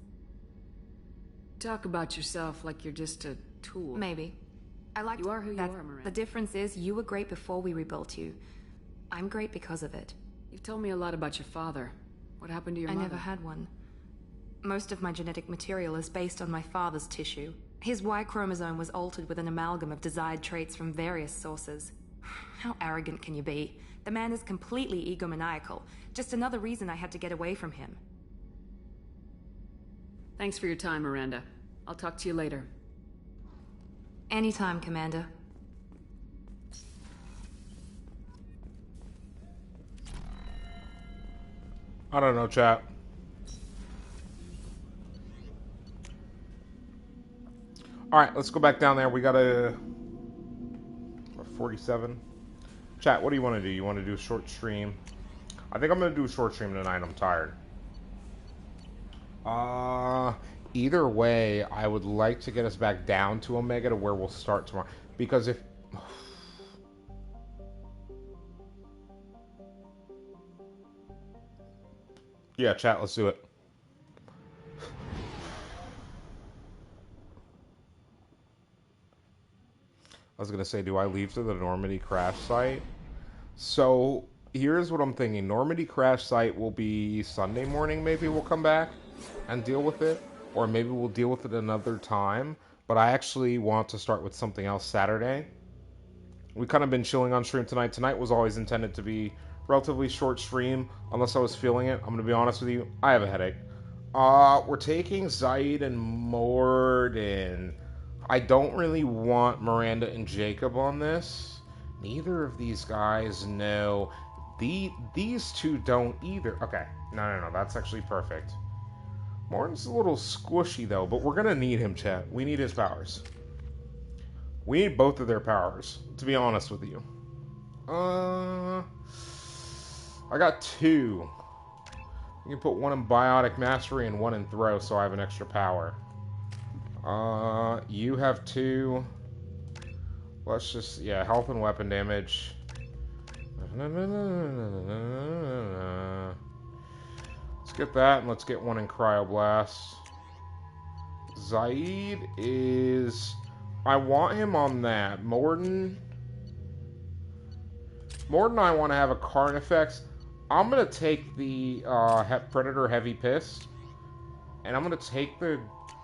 Talk about yourself like you're just a tool. Maybe. I like You are who you are, Miranda. The difference is, you were great before we rebuilt you. I'm great because of it. You've told me a lot about your father. What happened to your mother? I never had one. Most of my genetic material is based on my father's tissue. His Y chromosome was altered with an amalgam of desired traits from various sources. How arrogant can you be? The man is completely egomaniacal. Just another reason I had to get away from him. Thanks for your time, Miranda. I'll talk to you later. Anytime, Commander. I don't know, chat. Alright, let's go back down there. We got a 47. Chat, what do you want to do? You want to do a short stream? I think I'm going to do a short stream tonight. I'm tired. Either way, I would like to get us back down to Omega to where we'll start tomorrow. Because if... Yeah, chat, let's do it. I was going to say, do I leave to the Normandy crash site? So, here's what I'm thinking. Normandy crash site will be Sunday morning, maybe we'll come back and deal with it. Or maybe we'll deal with it another time. But I actually want to start with something else Saturday. We've kind of been chilling on stream tonight. Tonight was always intended to be relatively short stream, unless I was feeling it. I'm going to be honest with you. I have a headache. We're taking Zaid and Morden. I don't really want Miranda and Jacob on this. Neither of these guys know. These two don't either. Okay. No. That's actually perfect. Morden's a little squishy, though, but we're going to need him, chat. We need his powers. We need both of their powers, to be honest with you. I got two. You can put one in Biotic Mastery and one in Throw, so I have an extra power. You have two. Let's just, yeah, health and weapon damage. Let's get that, and let's get one in Cryoblast. Zaid is... I want him on that. Morden, I want to have a Carnifex. I'm going to take the Predator Heavy Pist. And I'm going to take the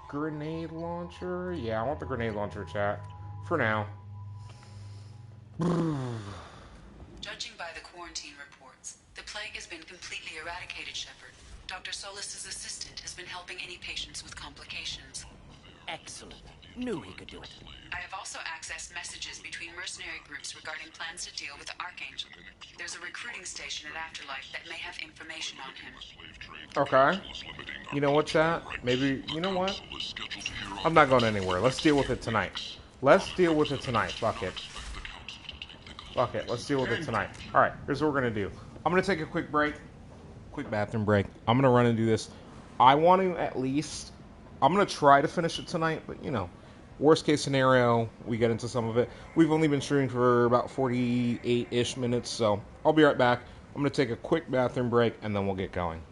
grenade launcher. Yeah, I want the grenade launcher, chat. For now. Judging by the quarantine reports, the plague has been completely eradicated, Shepard. Dr. Solis' assistant has been helping any patients with complications. Excellent. Knew he could do it. I have also accessed messages between mercenary groups regarding plans to deal with the Archangel. There's a recruiting station at Afterlife that may have information on him. Okay. You know what, chat? Maybe, you know what? I'm not going anywhere. Let's deal with it tonight. Let's deal with it tonight. Fuck it. Fuck it. Let's deal with it tonight. Alright, here's what we're going to do. I'm going to take a quick break. Quick bathroom break. I'm going to run and do this. I want to at least... I'm going to try to finish it tonight, but, you know... Worst case scenario, we get into some of it. We've only been streaming for about 48-ish minutes, so I'll be right back. I'm going to take a quick bathroom break, and then we'll get going.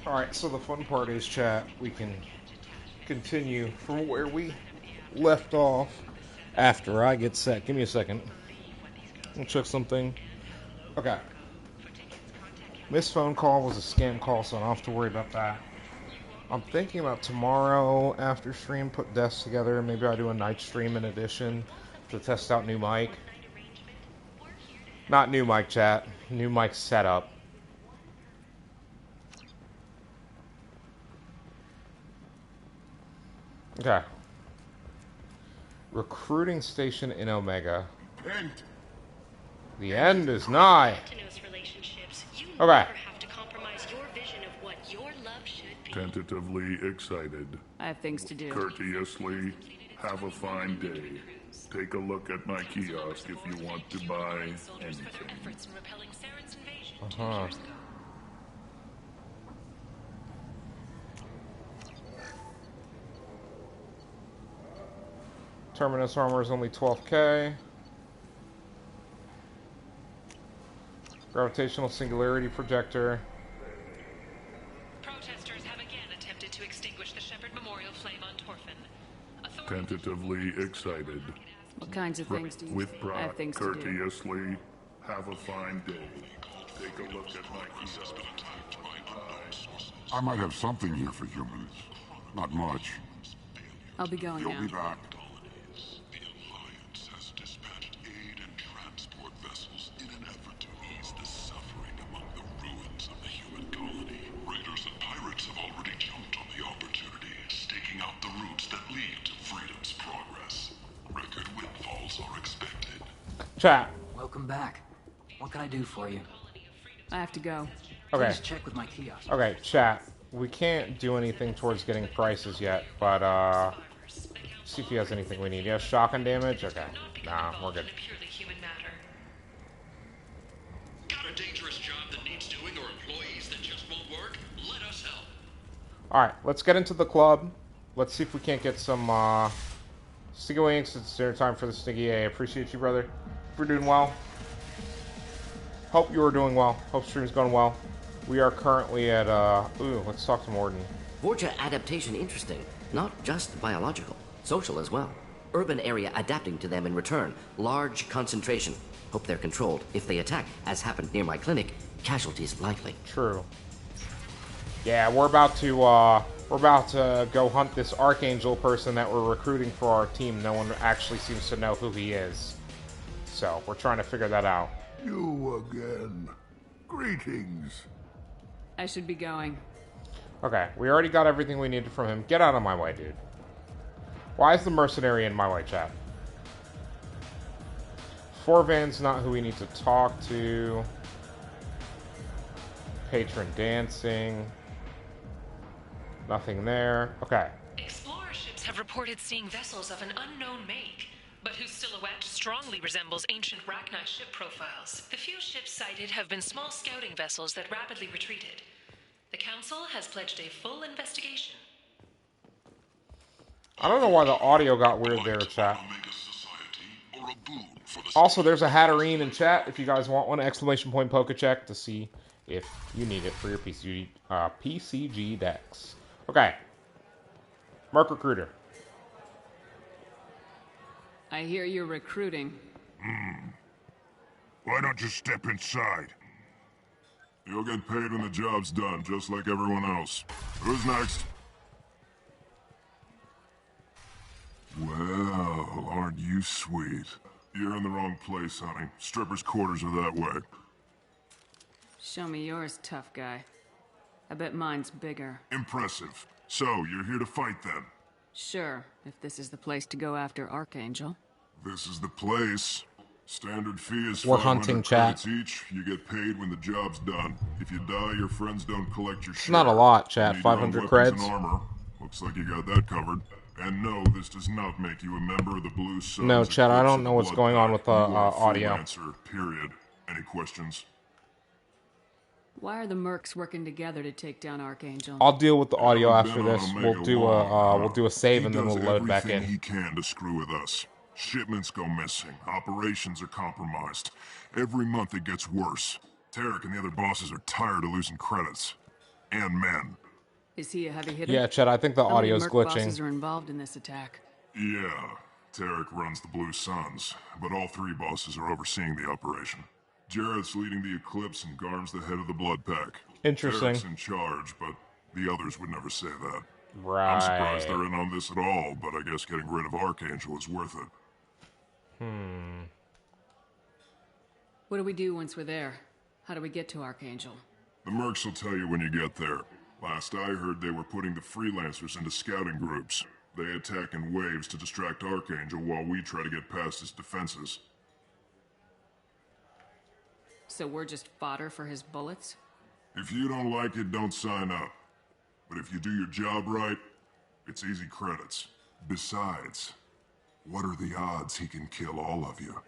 Alright, so the fun part is, chat, we can continue from where we left off after I get set. Give me a second. I'll check something. Okay. This phone call was a scam call, so I don't have to worry about that. I'm thinking about tomorrow after stream, put desks together. Maybe I'll do a night stream in addition to test out new mic. Not new mic, chat. New mic setup. Okay. Recruiting station in Omega. The end is nigh. Okay. Tentatively excited. I have things to do. Courteously, have a fine day. Take a look at my kiosk if you want to buy anything. Uh-huh. Terminus armor is only 12k. Gravitational singularity projector. Protesters have again attempted to extinguish the Shepherd Memorial flame on Torfin. Tentatively excited. What kinds of things do you With I have things to do. courteously, have a fine day. Take a look at my kiosk. I might have something here for humans. Not much. I'll be going You'll now. be back. Chat. Welcome back. What can I do for you? I have to go. Okay. Please check with my kiosk. Okay, chat. We can't do anything towards getting prices yet, but see if he has anything we need. He has shotgun damage? Okay. Nah, we're good. Got a dangerous job that needs doing or employees that just won't work? Let us help. Alright, let's get into the club. Let's see if we can't get some Sticky Winks. It's dinner time for the Sticky. I appreciate you, brother. We're doing well. Hope you are doing well. Hope stream's going well. We are currently at, ooh, let's talk to Morden. Vorcha adaptation interesting. Not just biological. Social as well. Urban area adapting to them in return. Large concentration. Hope they're controlled. If they attack, as happened near my clinic, casualties likely. True. Yeah, we're about to go hunt this Archangel person that we're recruiting for our team. No one actually seems to know who he is. So, we're trying to figure that out. You again. Greetings. I should be going. Okay, we already got everything we needed from him. Get out of my way, dude. Why is the mercenary in my way, chat? Forvan's not who we need to talk to. Patron dancing. Nothing there. Okay. Explorer ships have reported seeing vessels of an unknown make, but whose silhouette strongly resembles ancient Rachni ship profiles. The few ships sighted have been small scouting vessels that rapidly retreated. The Council has pledged a full investigation. I don't know why the audio got weird there, chat. Also, there's a Hatterene in chat if you guys want one. Exclamation point Pokecheck to see if you need it for your PCG decks. Okay. Merc Recruiter. I hear you're recruiting. Why don't you step inside? You'll get paid when the job's done, just like everyone else. Who's next? Well, aren't you sweet? You're in the wrong place, honey. Strippers' quarters are that way. Show me yours, tough guy. I bet mine's bigger. Impressive. So, you're here to fight then? Sure, if this is the place to go after Archangel. This is the place. Standard fee is We're 500 hunting, chat. credits each. You get paid when the job's done. If you die, your friends don't collect your share. It's not a lot, chat. You need 500 your own weapons creds. and armor. Looks like you got that covered. And no, this does not make you a member of the Blue Suns. No, chat, I don't know what's Blood going on Pack. with the You are a full audio. Answer, period. Any questions? Why are the mercs working together to take down Archangel? I'll deal with the audio Haven't after been on this. Omega We'll do a save He and then does we'll load back everything in. he can to screw with us. Shipments go missing. Operations are compromised. Every month it gets worse. Tarek and the other bosses are tired of losing credits. and men. Is he a heavy hitter? Yeah, Chet, I think the How many audio's Merc glitching. bosses are involved in this attack? Yeah, Tarek runs the Blue Suns, but all 3 bosses are overseeing the operation. Jareth's leading the Eclipse and Garm's the head of the Blood Pack. Interesting. Tarek's in charge, but the others would never say that. Right. I'm surprised they're in on this at all, but I guess getting rid of Archangel is worth it. What do we do once we're there? How do we get to Archangel? The Mercs will tell you when you get there. Last I heard, they were putting the freelancers into scouting groups. They attack in waves to distract Archangel while we try to get past his defenses. So we're just fodder for his bullets? If you don't like it, don't sign up. But if you do your job right, it's easy credits. Besides, what are the odds he can kill all of you?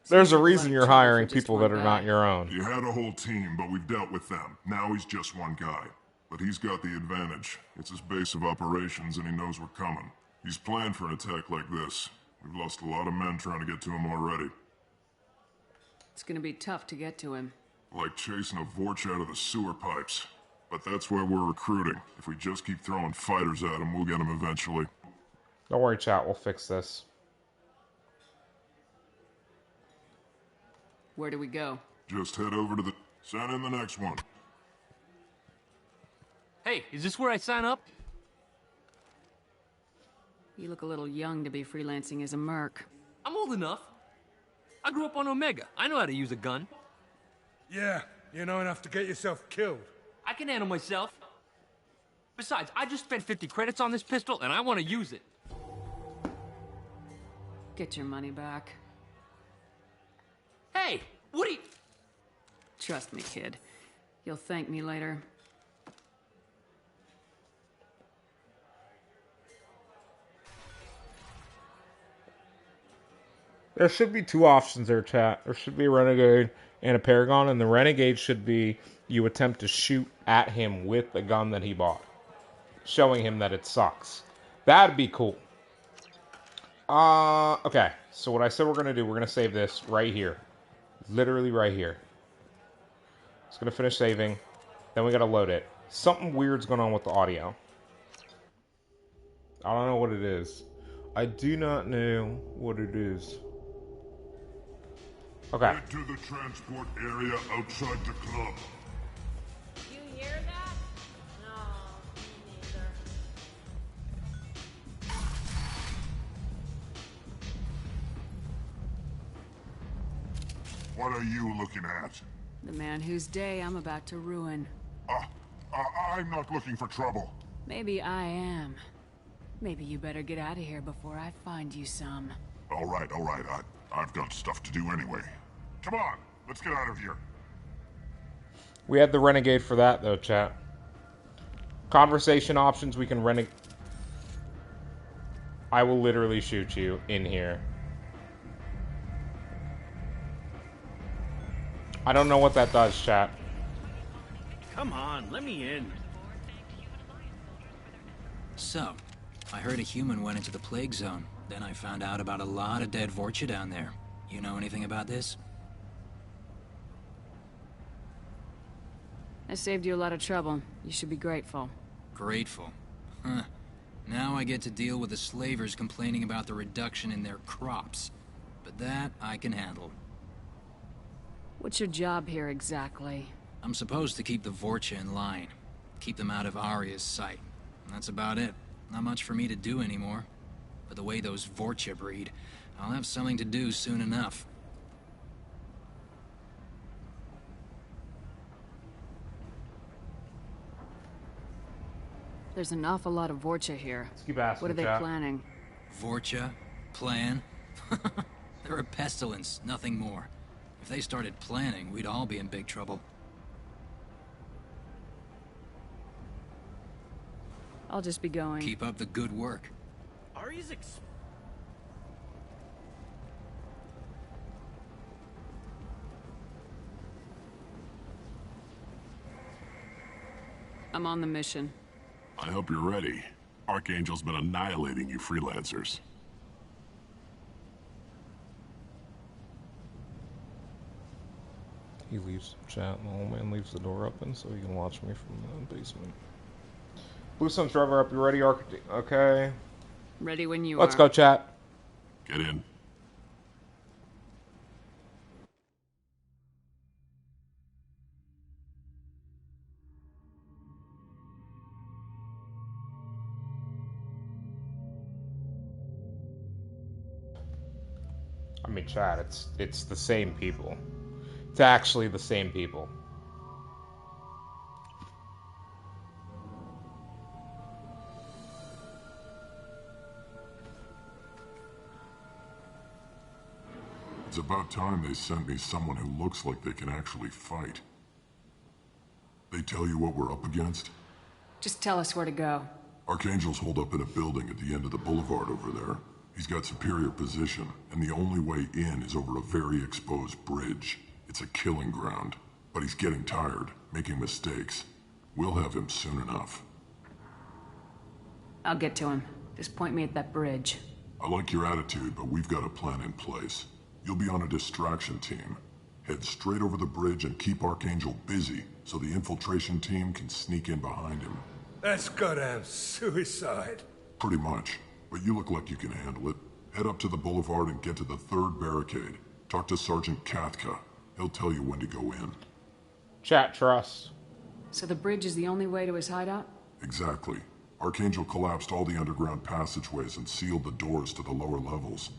There's a reason you're hiring people that are not your own. You had a whole team, but we've dealt with them. Now he's just one guy. But he's got the advantage. It's his base of operations, and he knows we're coming. He's planned for an attack like this. We've lost a lot of men trying to get to him already. It's gonna be tough to get to him. Like chasing a Vorch out of the sewer pipes. But that's why we're recruiting. If we just keep throwing fighters at him, we'll get him eventually. Don't worry, chat. We'll fix this. Where do we go? Just head over to the... Sign in the next one. Hey, is this where I sign up? You look a little young to be freelancing as a merc. I'm old enough. I grew up on Omega. I know how to use a gun. Yeah, you know enough to get yourself killed. I can handle myself. Besides, I just spent 50 credits on this pistol, and I want to use it. Get your money back. Hey, what are you... Trust me, kid. You'll thank me later. There should be 2 options there, chat. There should be a Renegade and a Paragon, and the Renegade should be you attempt to shoot at him with the gun that he bought, showing him that it sucks. That'd be cool. Okay, so what I said we're going to do, we're going to save this right here. Literally right here. It's going to finish saving. Then we got to load it. Something weird's going on with the audio. I don't know what it is. I do not know what it is. Okay. Head to the transport area outside the club. You hear that? No, me neither. What are you looking at? The man whose day I'm about to ruin. I'm not looking for trouble. Maybe I am. Maybe you better get out of here before I find you some. All right. I've got stuff to do anyway. Come on, let's get out of here. We had the Renegade for that, though, chat. Conversation options, we can renegade. I will literally shoot you in here. I don't know what that does, chat. Come on, let me in. So, I heard a human went into the plague zone. Then I found out about a lot of dead Vorcha down there. You know anything about this? I saved you a lot of trouble. You should be grateful. Grateful? Huh. Now I get to deal with the slavers complaining about the reduction in their crops. But that I can handle. What's your job here exactly? I'm supposed to keep the Vorcha in line. Keep them out of Arya's sight. And that's about it. Not much for me to do anymore. But the way those Vorcha breed, I'll have something to do soon enough. There's an awful lot of Vorcha here. Let's keep asking, what are they chat. planning? Vorcha? Plan? They're a pestilence, nothing more. If they started planning, we'd all be in big trouble. I'll just be going. Keep up the good work. Ari's I'm on the mission. I hope you're ready. Archangel's been annihilating you freelancers. He leaves chat, and the old man leaves the door open so he can watch me from the basement. Blue Sun's driver up. You ready, Okay. Ready when you are. Let's go, chat. Get in. I mean, chat, it's the same people. It's actually the same people. It's about time they sent me someone who looks like they can actually fight. They tell you what we're up against? Just tell us where to go. Archangel's holed up in a building at the end of the boulevard over there. He's got superior position, and the only way in is over a very exposed bridge. It's a killing ground, but he's getting tired, making mistakes. We'll have him soon enough. I'll get to him. Just point me at that bridge. I like your attitude, but we've got a plan in place. You'll be on a distraction team. Head straight over the bridge and keep Archangel busy, so the infiltration team can sneak in behind him. That's goddamn suicide. Pretty much. But you look like you can handle it. Head up to the boulevard and get to the third barricade. Talk to Sergeant Kathka. He'll tell you when to go in. Chat, trust. So the bridge is the only way to his hideout? Exactly. Archangel collapsed all the underground passageways and sealed the doors to the lower levels.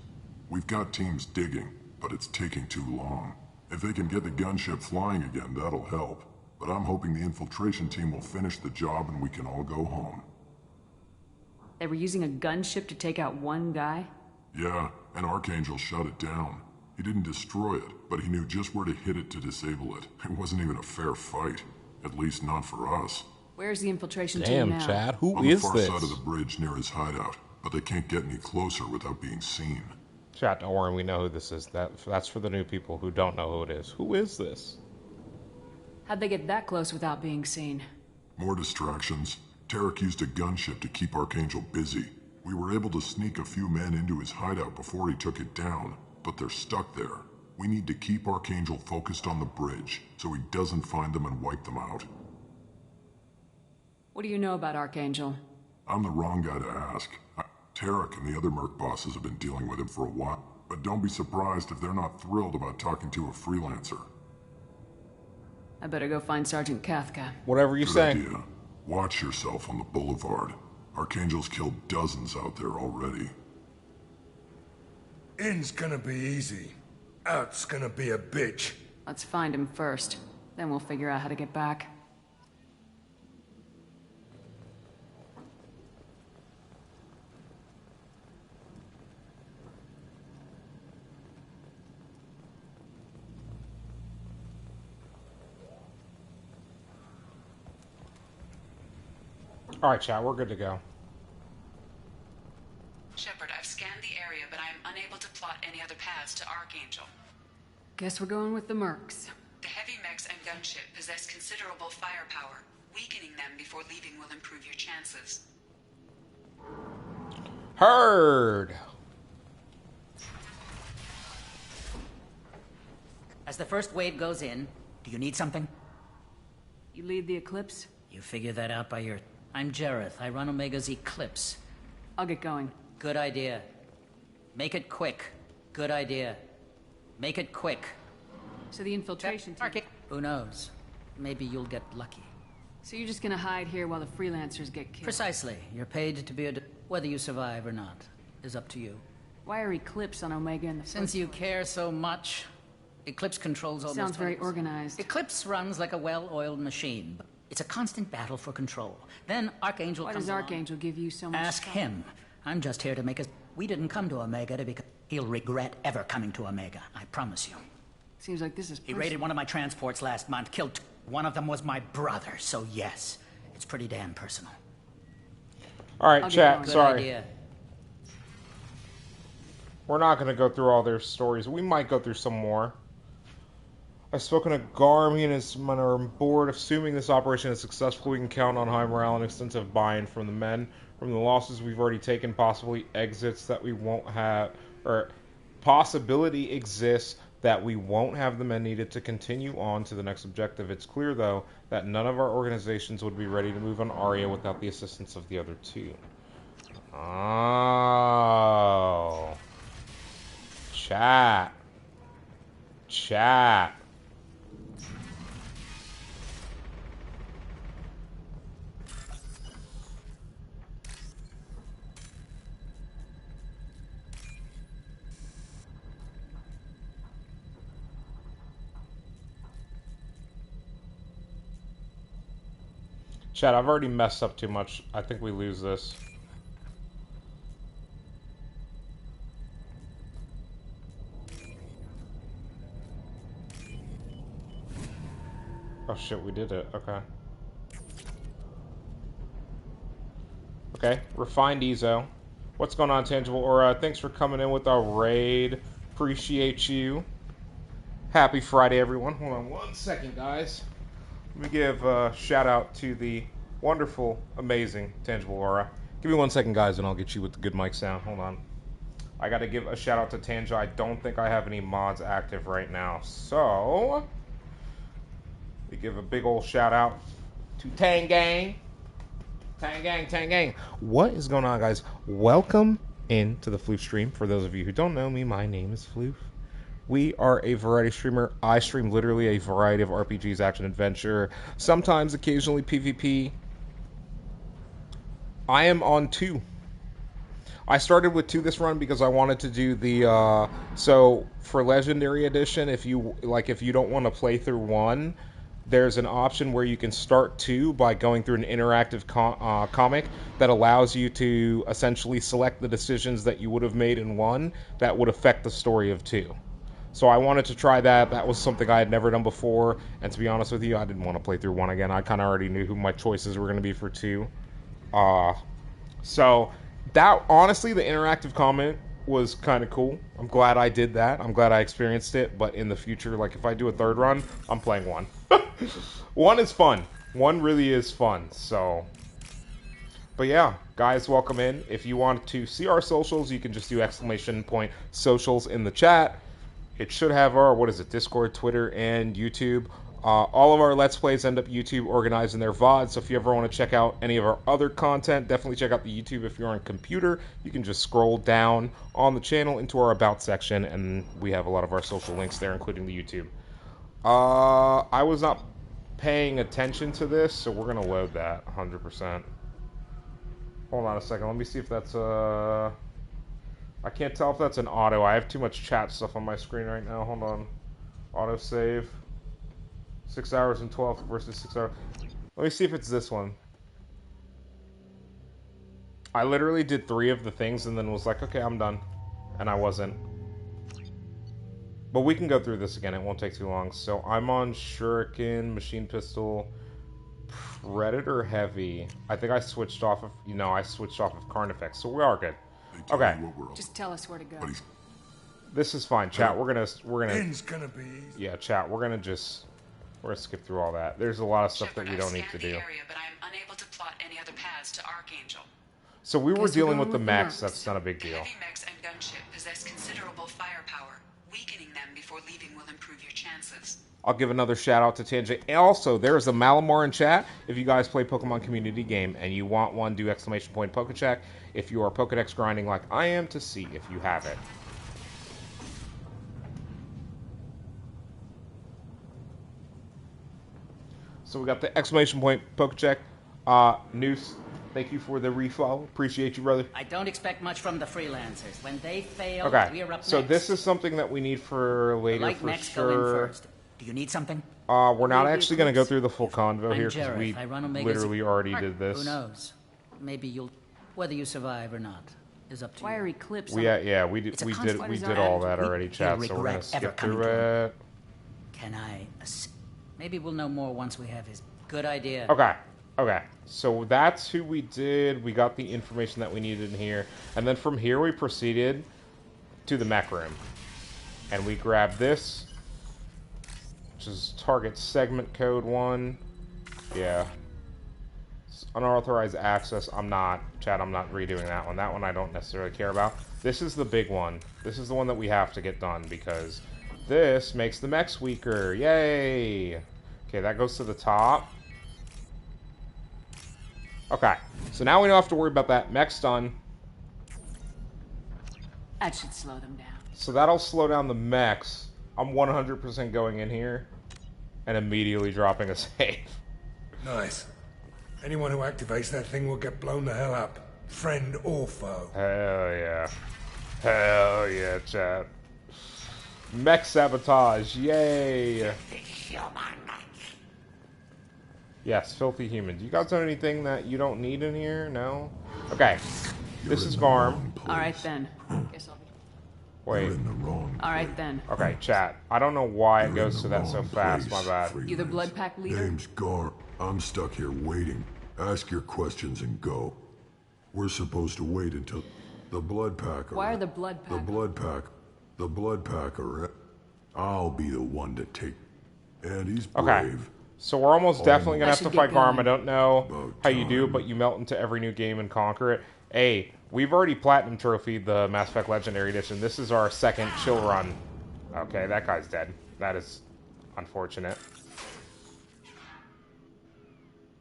We've got teams digging, but it's taking too long. If they can get the gunship flying again, that'll help. But I'm hoping the infiltration team will finish the job and we can all go home. They were using a gunship to take out one guy? Yeah, and Archangel shut it down. He didn't destroy it, but he knew just where to hit it to disable it. It wasn't even a fair fight. At least not for us. Where's the infiltration team now? Damn, Chad, who on is the far this? side of the bridge near his hideout, but they can't get any closer without being seen. Chat, don't worry, we know who this is. That's for the new people who don't know who it is. Who is this? How'd they get that close without being seen? More distractions. Tarek used a gunship to keep Archangel busy. We were able to sneak a few men into his hideout before he took it down, but they're stuck there. We need to keep Archangel focused on the bridge, so he doesn't find them and wipe them out. What do you know about Archangel? I'm the wrong guy to ask. Tarek and the other Merc bosses have been dealing with him for a while, but don't be surprised if they're not thrilled about talking to a freelancer. I better go find Sergeant Kathka. Whatever you Good say. idea. Watch yourself on the boulevard. Archangel's killed dozens out there already. In's gonna be easy. Out's gonna be a bitch. Let's find him first. Then we'll figure out how to get back. Alright, chat, we're good to go. Shepard, I've scanned the area, but I am unable to plot any other paths to Archangel. Guess we're going with the Mercs. The heavy mechs and gunship possess considerable firepower. Weakening them before leaving will improve your chances. Heard! As the first wave goes in, do you need something? You lead the Eclipse? You figure that out by your... I'm Jareth. I run Omega's Eclipse. I'll get going. Good idea. Make it quick. Good idea. Make it quick. So the infiltration team... Who knows? Maybe you'll get lucky. So you're just gonna hide here while the freelancers get killed? Precisely. You're paid to be a... Whether you survive or not is up to you. Why are Eclipse on Omega in the first Since you place? care so much, Eclipse controls almost... Sounds very organized. Eclipse runs like a well-oiled machine. It's a constant battle for control. Then Archangel Why comes does along. Archangel give you so much Ask trouble? him. I'm just here to make us... We didn't come to Omega to become... He'll regret ever coming to Omega, I promise you. Seems like this is He raided one of my transports last month, killed one of them was my brother, so yes, it's pretty damn personal. Alright, chat, Good sorry. idea. We're not going to go through all their stories. We might go through some more. I've spoken to Garm. He and his men are on board. Assuming this operation is successful, we can count on high morale and extensive buy-in from the men. From the losses we've already taken, possibly exits that we won't have, or possibility exists that we won't have the men needed to continue on to the next objective. It's clear, though, that none of our organizations would be ready to move on Aria without the assistance of the other two. Oh. Chat. Chat. Chat, I've already messed up too much. I think we lose this. Oh shit, we did it. Okay. Okay, refined Ezo. What's going on, Tangible Aura? Thanks for coming in with our raid. Appreciate you. Happy Friday, everyone. Hold on one second, guys. Let me give a shout out to the wonderful, amazing Tangible Aura. Give me 1 second, guys, and I'll get you with the good mic sound. Hold on. I got to give a shout out to Tanja. I don't think I have any mods active right now, so we give a big old shout out to Tang Gang. Tang Gang, Tang Gang. What is going on, guys? Welcome into the Floof stream. For those of you who don't know me, my name is Floof. We are a variety streamer. I stream literally a variety of RPGs, action, adventure, sometimes, occasionally PvP. I am on 2. I started with 2 this run because I wanted to do the, so for Legendary Edition, if you don't want to play through 1, there's an option where you can start 2 by going through an interactive comic that allows you to essentially select the decisions that you would have made in 1 that would affect the story of 2. So I wanted to try that. That was something I had never done before. And to be honest with you, I didn't want to play through 1 again. I kind of already knew who my choices were going to be for 2. So that, honestly, the interactive comment was kind of cool. I'm glad I did that. I'm glad I experienced it. But in the future, like if I do a 3rd run, I'm playing 1. 1 is fun. 1 really is fun. So, but yeah, guys, welcome in. If you want to see our socials, you can just do !socials in the chat. It should have our, Discord, Twitter, and YouTube. All of our Let's Plays end up YouTube organized in their VOD, so if you ever want to check out any of our other content, definitely check out the YouTube. If you're on a computer, you can just scroll down on the channel into our About section, and we have a lot of our social links there, including the YouTube. I was not paying attention to this, so we're going to load that 100%. Hold on a second. Let me see if that's I can't tell if that's an auto. I have too much chat stuff on my screen right now. Hold on. Auto save. 6 hours and 12 versus 6 hours. Let me see if it's this one. I literally did 3 of the things and then was like, okay, I'm done. And I wasn't. But we can go through this again. It won't take too long. So I'm on Shuriken, Machine Pistol, Predator Heavy. I think I switched off of... I switched off of Carnifex. So we are good. Okay. Just tell us where to go. This is fine, chat. We're gonna. It's gonna be easy. Yeah, chat. We're gonna skip through all that. There's a lot of stuff that we don't need to do. Area, but I'm unable to plot any other paths to Archangel. So we were dealing with the mechs. That's not a big deal. Heavy mechs and gunship possess considerable firepower. Weakening them before leaving will improve your chances. I'll give another shout out to Tanja. And also, there's a Malamar in chat. If you guys play Pokemon Community Game and you want one, do ! Pokecheck. If you are Pokedex grinding like I am, to see if you have it. So we got the ! Pokecheck. Noose, thank you for the refollow. Appreciate you, brother. I don't expect much from the freelancers. When they fail, okay. We are up so next. This is something that we need for later like for next, sure. go in first. Do you need something? We're not actually going to go through the full convo here because we literally already did this. Who knows? Maybe you'll... Whether you survive or not is up to Why you. are Eclipse? We did all that already, chat. So we're going to skip through it. Can I... Maybe we'll know more once we have his good idea. Okay. So that's who we did. We got the information that we needed in here. And then from here we proceeded to the mech room. And we grabbed this, which is target segment code 1. Yeah. It's unauthorized access. I'm not redoing that one. That one I don't necessarily care about. This is the big one. This is the one that we have to get done because This makes the mechs weaker. Yay! Okay, that goes to the top. Okay, so now we don't have to worry about that. Mech's done. That should slow them down. So that'll slow down the mechs. I'm 100% going in here and immediately dropping a save. Nice. Anyone who activates that thing will get blown the hell up. Friend or foe. Hell yeah. Hell yeah, chat. Mech sabotage, yay! Yes, filthy human. Do you guys have anything that you don't need in here? No? Okay. This is Garm. Alright then. Guess I'll be... Wait. Alright then. Okay, chat. I don't know why it goes to that so fast, my bad. You the blood pack leader? Name's Gar. I'm stuck here waiting. Ask your questions and go. We're supposed to wait until the blood pack. Why are the blood pack? The blood pack are. I'll be the one to take. And he's brave. Okay. So we're almost definitely gonna have to fight Garm. I don't know how you do it, but you melt into every new game and conquer it. Hey, we've already platinum trophied the Mass Effect Legendary Edition. This is our second chill run. Okay, that guy's dead. That is unfortunate.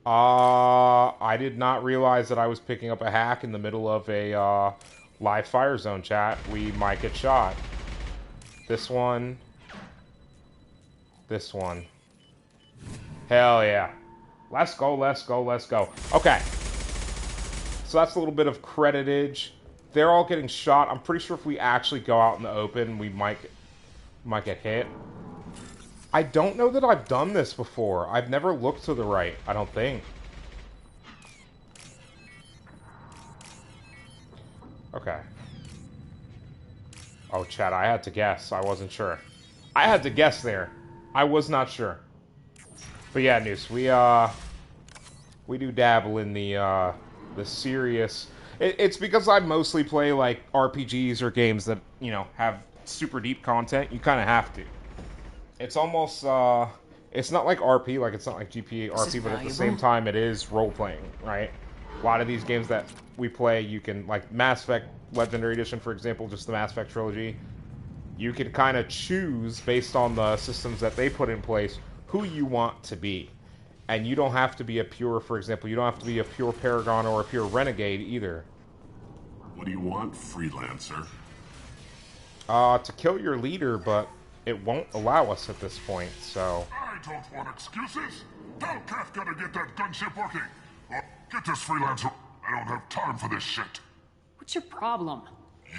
I did not realize that I was picking up a hack in the middle of a live fire zone, chat. We might get shot. This one. This one. Hell yeah. Let's go, let's go, let's go. Okay. So that's a little bit of creditage. They're all getting shot. I'm pretty sure if we actually go out in the open, we might get hit. I don't know that I've done this before. I've never looked to the right, I don't think. Okay. Oh, chat, I had to guess. I wasn't sure. I had to guess there. I was not sure. But yeah, Noose, we do dabble in the serious... It's because I mostly play, like, RPGs or games that, you know, have super deep content. You kind of have to. It's almost, it's not like RP, like, it's not like GTA RP, but at the same time, it is role-playing, right? A lot of these games that we play, you can, like, Mass Effect Legendary Edition, for example, just the Mass Effect trilogy, you can kind of choose, based on the systems that they put in place, who you want to be. And you don't have to be a pure, for example, you don't have to be a pure Paragon or a pure Renegade either. What do you want, freelancer? To kill your leader, but it won't allow us at this point, so... I don't want excuses. Tell Kafka to get that gunship working. Or get this freelancer. I don't have time for this shit. What's your problem?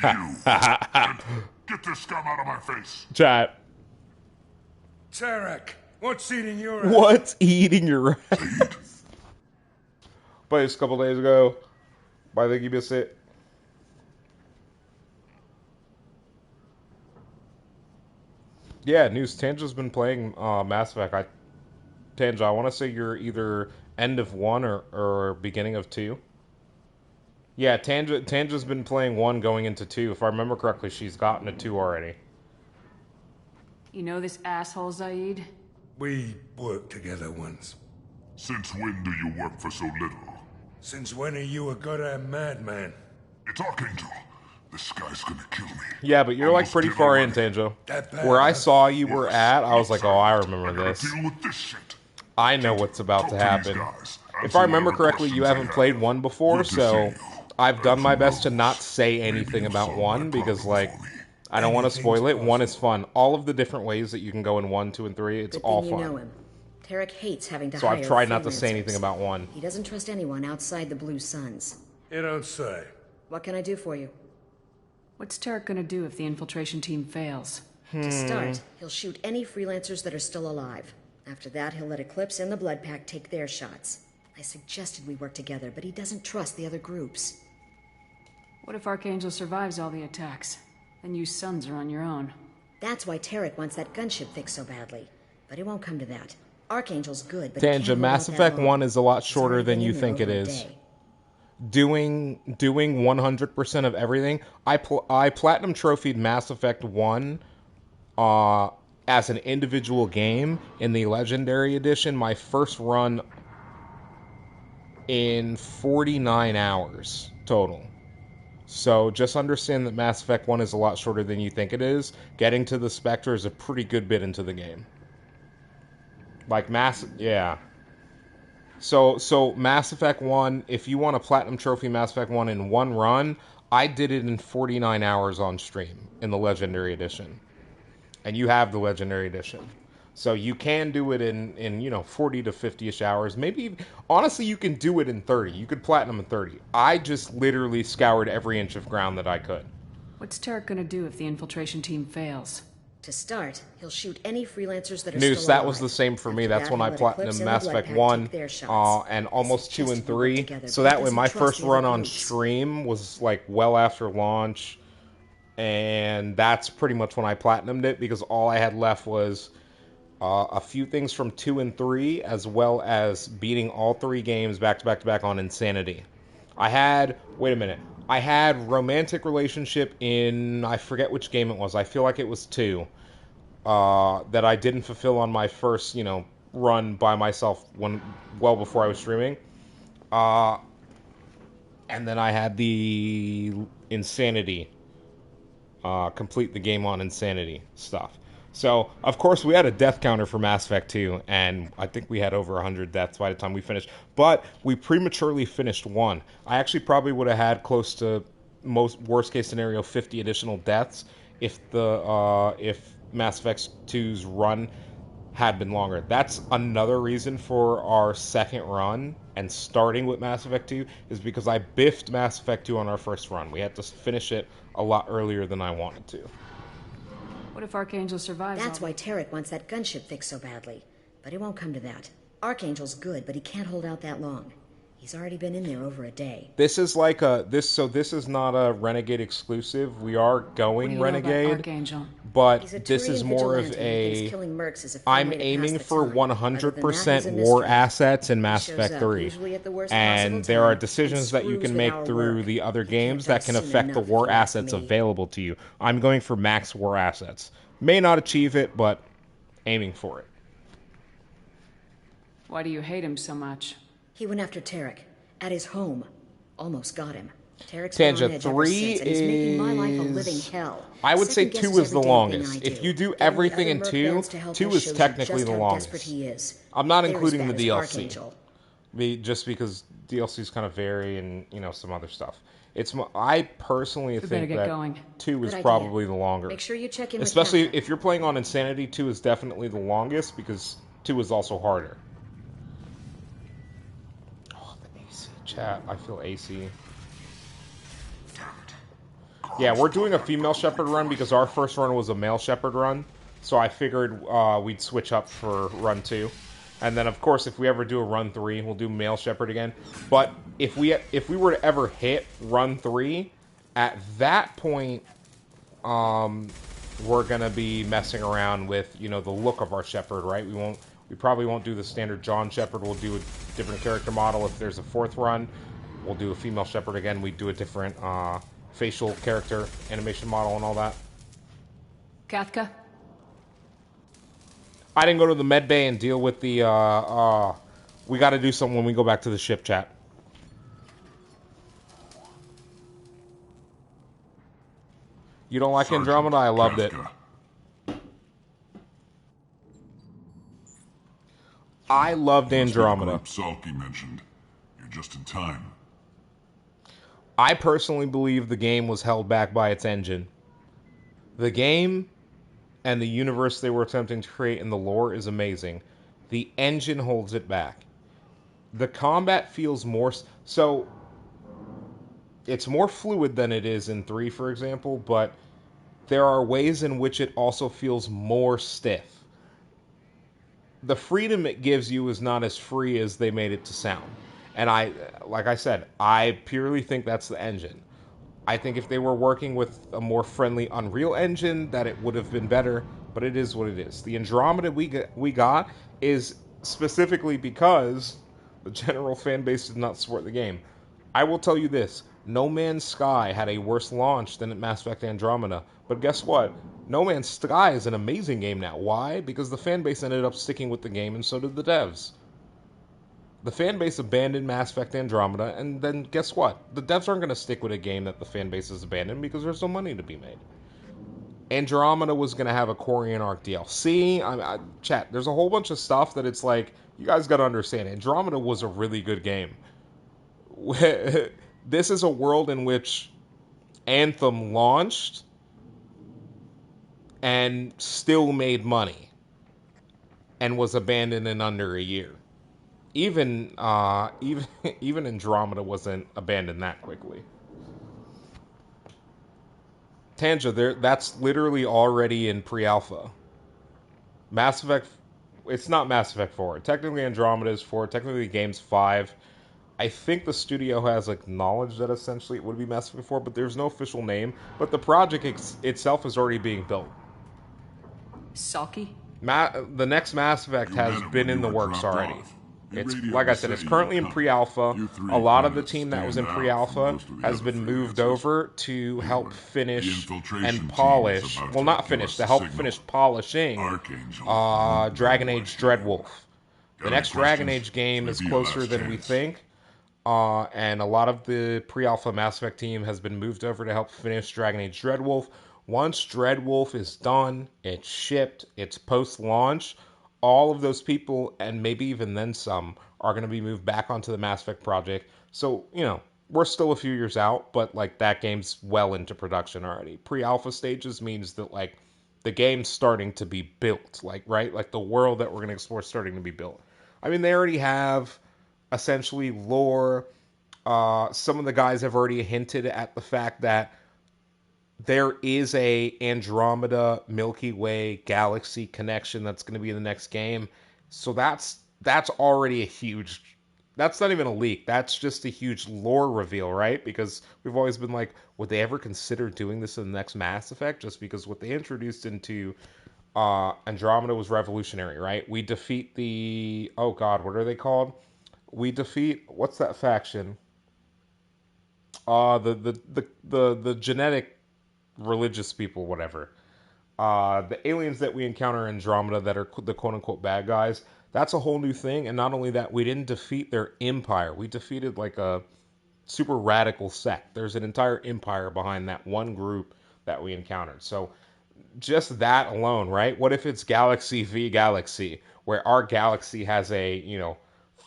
Get this scum out of my face. Chat. Tarek, what's eating your ass? What's eating your ass? Played this a couple days ago. By the give me a sit. Yeah, News. Tanja's been playing Mass Effect. Tanja, I want to say you're either end of 1 or beginning of 2. Yeah, Tanja's been playing 1 going into 2. If I remember correctly, she's gotten to 2 already. You know this asshole, Zaid? We worked together once. Since when do you work for so little? Since when are you a goddamn madman? It's Archangel. This guy's gonna kill me. Yeah, but you're like pretty far in, Tanjo. Where I saw you were at, I was like, oh, I remember this. I know what's about to happen. If I remember correctly, you haven't played 1 before, so I've done my best to not say anything about 1 because, like, I don't want to spoil it. 1 is fun. All of the different ways that you can go in 1, 2, and 3, it's all fun. You know him. Tarek hates having to so hire I've tried not to say freelancers. anything about 1. He doesn't trust anyone outside the Blue Suns. You don't say. What can I do for you? What's Tarek gonna do if the infiltration team fails? To start, he'll shoot any freelancers that are still alive. After that, he'll let Eclipse and the Blood Pack take their shots. I suggested we work together, but he doesn't trust the other groups. What if Archangel survives all the attacks? Then you Sons are on your own. That's why Tarek wants that gunship fixed so badly. But it won't come to that. Archangel's good, but Tanja, Mass Effect 1 is a lot shorter than you think it is. Doing 100% of everything. I platinum trophied Mass Effect 1 as an individual game in the Legendary Edition. My first run in 49 hours total. So just understand that Mass Effect 1 is a lot shorter than you think it is. Getting to the Spectre is a pretty good bit into the game. Yeah. So Mass Effect 1, if you want a Platinum Trophy Mass Effect 1 in one run, I did it in 49 hours on stream in the Legendary Edition. And you have the Legendary Edition. So you can do it in 40 to 50-ish hours. Maybe, honestly, you can do it in 30. You could Platinum in 30. I just literally scoured every inch of ground that I could. What's Tarek gonna do if the infiltration team fails? To start, he'll shoot any freelancers that are Noose, still that alive. was the same for me. After That's that, when I he'll let Eclipse Platinum and the Mass Blood Effect Pack 1 take their shots. and almost 2 and Suggested we work 3. together, So but that he way, doesn't my trust first the run other on groups. stream was like well after launch. And that's pretty much when I Platinumed it, because all I had left was a few things from 2 and 3, as well as beating all 3 games back to back to back on Insanity. I had romantic relationship in, I forget which game it was. I feel like it was 2. That I didn't fulfill on my first, run by myself well before I was streaming. And then I had the Insanity, complete the game on Insanity stuff. So, of course, we had a death counter for Mass Effect 2, and I think we had over 100 deaths by the time we finished. But we prematurely finished 1. I actually probably would have had close to worst case scenario 50 additional deaths if Mass Effect 2's run had been longer. That's another reason for our second run and starting with Mass Effect 2 is because I biffed Mass Effect 2 on our first run. We had to finish it a lot earlier than I wanted to. What if Archangel survives? That's why Tarek wants that gunship fixed so badly. But it won't come to that. Archangel's good, but he can't hold out that long. He's already been in there over a day. This is this is not a Renegade exclusive. We are going Renegade, Archangel? But this is more of a. I'm aiming for 100% war assets in Mass Effect 3, and there are decisions that you can make through the other games that can affect the war assets available to you. I'm going for max war assets. May not achieve it, but aiming for it. Why do you hate him so much? He went after Tarek at his home. Almost got him. Tarek's Tanja, been on edge ever 3 since, and he's making my life a living hell. I would say 2 Second is the guesses longest. every damn thing I If do. you do Getting everything other in merc 2, bands to help 2 us is shows you technically just the how longest. desperate he is. I'm not They're as including bad the as DLC. Archangel. Just because DLCs kind of vary and some other stuff. I personally We better think get that going. 2 is Good idea. probably the longer. Make sure you check in with Especially Captain. if you're playing on Insanity, 2 is definitely the longest because 2 is also harder. Oh, the AC chat. I feel AC. Yeah, we're doing a female shepherd run because our first run was a male shepherd run. So I figured we'd switch up for run 2. And then, of course, if we ever do a run 3, we'll do male shepherd again. But if we were to ever hit run 3, at that point, we're gonna be messing around with the look of our shepherd, right? We probably won't do the standard John shepherd. We'll do a different character model. If there's a 4th run, we'll do a female shepherd again. We do a different facial character animation model and all that. Kathka? I didn't go to the med bay and deal with the, we gotta do something when we go back to the ship, chat. You don't like Andromeda? I loved it. I loved Andromeda. Salky mentioned. You're just in time. I personally believe the game was held back by its engine. The game and the universe they were attempting to create in the lore is amazing. The engine holds it back. The combat feels more... So, it's more fluid than it is in 3, for example, but there are ways in which it also feels more stiff. The freedom it gives you is not as free as they made it to sound. And like I said, I purely think that's the engine. I think if they were working with a more friendly Unreal Engine, that it would have been better, but it is what it is. The Andromeda we got is specifically because the general fan base did not support the game. I will tell you this, No Man's Sky had a worse launch than Mass Effect Andromeda, but guess what? No Man's Sky is an amazing game now. Why? Because the fan base ended up sticking with the game, and so did the devs. The fan base abandoned Mass Effect Andromeda, and then guess what? The devs aren't going to stick with a game that the fan base has abandoned because there's no money to be made. Andromeda was going to have a Quarian Arc DLC. Chat, there's a whole bunch of stuff that it's like, you guys got to understand, Andromeda was a really good game. This is a world in which Anthem launched and still made money and was abandoned in under a year. Even Andromeda wasn't abandoned that quickly. Tanja, that's literally already in pre-alpha. Mass Effect, it's not Mass Effect 4. Technically Andromeda is 4. Technically the game's 5. I think the studio has acknowledged that essentially it would be Mass Effect 4, but there's no official name. But the project itself is already being built. Saki? The next Mass Effect has been in the works already. It's like I said, it's currently in pre-alpha. A lot of the team that was in pre-alpha has been moved over to help finish and polish. Well, not finish, to help finish polishing Dragon Age Dreadwolf. The next Dragon Age game is closer than we think. And a lot of the pre-alpha Mass Effect team has been moved over to help finish Dragon Age Dreadwolf. Once Dreadwolf is done, it's shipped, it's post-launch, all of those people, and maybe even then some, are going to be moved back onto the Mass Effect project. So, we're still a few years out, but, that game's well into production already. Pre-alpha stages means that, the game's starting to be built, right? The world that we're going to explore is starting to be built. I mean, they already have, essentially, lore. Some of the guys have already hinted at the fact that there is a Andromeda Milky Way galaxy connection that's going to be in the next game. So that's already a huge... That's not even a leak. That's just a huge lore reveal, right? Because we've always been like, would they ever consider doing this in the next Mass Effect? Just because what they introduced into Andromeda was revolutionary, right? We defeat the... Oh god, what are they called? We defeat... What's that faction? The genetic... religious people, whatever. The aliens that we encounter in Andromeda that are the quote-unquote bad guys, that's a whole new thing. And not only that, we didn't defeat their empire. We defeated a super radical sect. There's an entire empire behind that one group that we encountered. So just that alone, right? What if it's Galaxy v Galaxy, where our galaxy has a,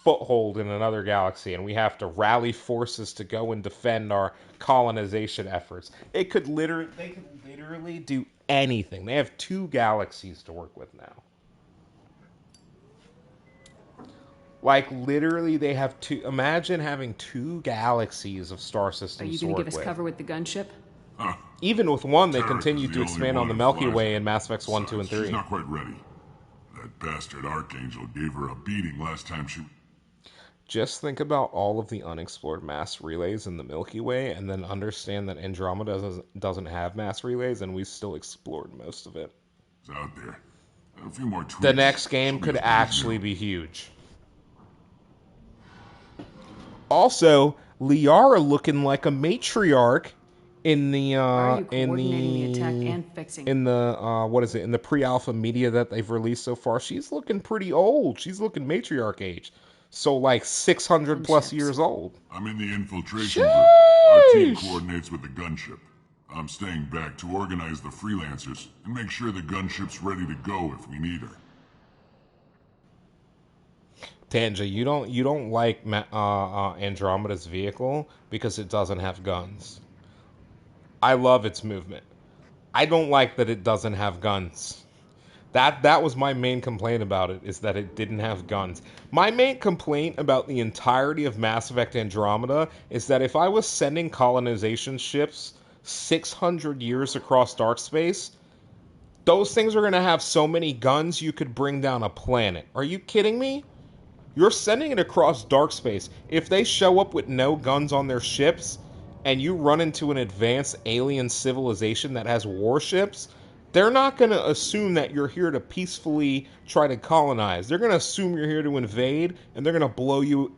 foothold in another galaxy and we have to rally forces to go and defend our colonization efforts. They could literally do anything. They have 2 galaxies to work with now. Literally they have 2. Imagine having 2 galaxies of star systems to work with. Are you going to give us cover with the gunship? Even with one, they continue to expand on the Milky Way in Mass Effects 1, 2, and 3. She's not quite ready. That bastard Archangel gave her a beating last time she... Just think about all of the unexplored mass relays in the Milky Way, and then understand that Andromeda doesn't have mass relays, and we still explored most of it. It's out there. A few more tweaks. The next game could actually be huge. Also, Liara looking like a matriarch in the in the pre-alpha media that they've released so far. She's looking pretty old. She's looking matriarch age. So 600 plus years old. I'm in the infiltration group. Our team coordinates with the gunship. I'm staying back to organize the freelancers and make sure the gunship's ready to go if we need her. Tanja, you don't like Andromeda's vehicle because it doesn't have guns. I love its movement. I don't like that it doesn't have guns. That was my main complaint about it, is that it didn't have guns. My main complaint about the entirety of Mass Effect Andromeda is that if I was sending colonization ships 600 years across dark space, those things are going to have so many guns you could bring down a planet. Are you kidding me? You're sending it across dark space. If they show up with no guns on their ships, and you run into an advanced alien civilization that has warships, they're not going to assume that you're here to peacefully try to colonize. They're going to assume you're here to invade, and they're going to blow you,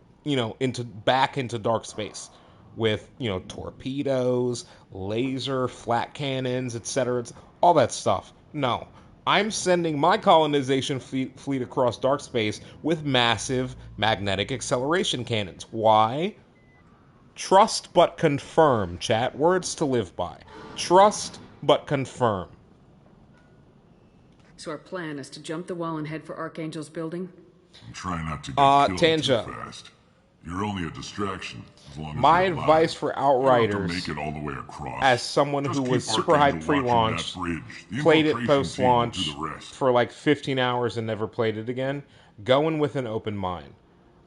back into dark space with, torpedoes, laser, flat cannons, etc. All that stuff. No. I'm sending my colonization fleet across dark space with massive magnetic acceleration cannons. Why? Trust but confirm, chat. Words to live by. Trust but confirm. So our plan is to jump the wall and head for Archangel's building? Try not to get killed Tanja. too fast. You're only a distraction as long as My you're alive. advice for You don't have Outriders, to make it all the way across. as someone Just who keep was super hyped Archangel watching pre-launch, that bridge. The played it infiltration team will post-launch do the rest. for like 15 hours and never played it again, go in with an open mind.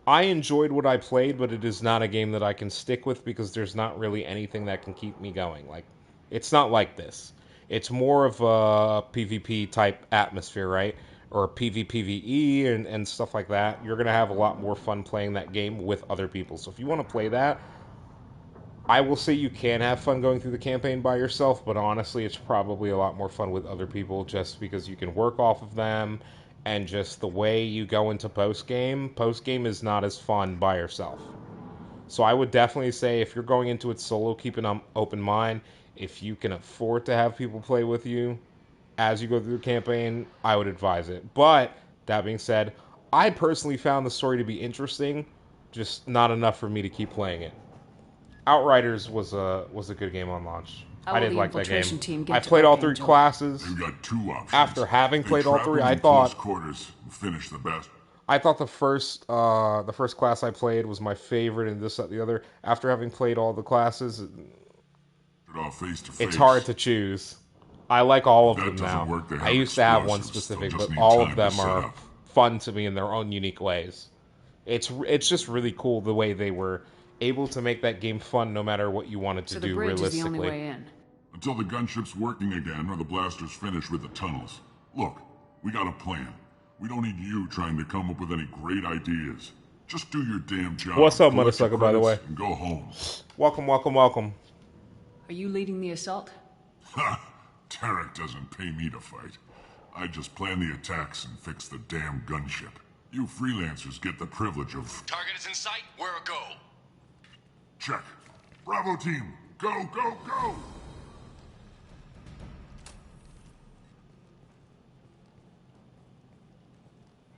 I enjoyed what I played, but it is not a game that I can stick with because there's not really anything that can keep me going. Like, it's not like this. It's more of a PvP type atmosphere, right? Or PvPvE and stuff like that. You're going to have a lot more fun playing that game with other people. So if you want to play that, I will say you can have fun going through the campaign by yourself, but honestly, it's probably a lot more fun with other people just because you can work off of them, and just the way you go into post-game is not as fun by yourself. So I would definitely say if you're going into it solo, keep an open mind. If you can afford to have people play with you as you go through the campaign, I would advise it. But, that being said, I personally found the story to be interesting, just not enough for me to keep playing it. Outriders was a good game on launch. I did like that game. I played all 3 classes. You got 2 options. After having played all 3, I close thought quarters and finish the best. I thought the first class I played was my favorite, and this, that, the other. After having played all the classes, Face to face. it's hard to choose. I like all of them doesn't now. work, they have I used to have one explosives, specific, they'll just but need all time of to them set are up. fun to me in their own unique ways. It's just really cool the way they were able to make that game fun no matter what you wanted to So do the bridge is realistically. the only way in. Until the gunship's working again or the blasters finish with the tunnels. Look, we got a plan. We don't need you trying to come up with any great ideas. Just do your damn job. What's up, collect your Mothersucker, by the way? credits, and go home. Welcome. Are you leading the assault? Ha! Tarek doesn't pay me to fight. I just plan the attacks and fix the damn gunship. You freelancers get the privilege of... Target is in sight. Where a go? Check. Bravo team, go!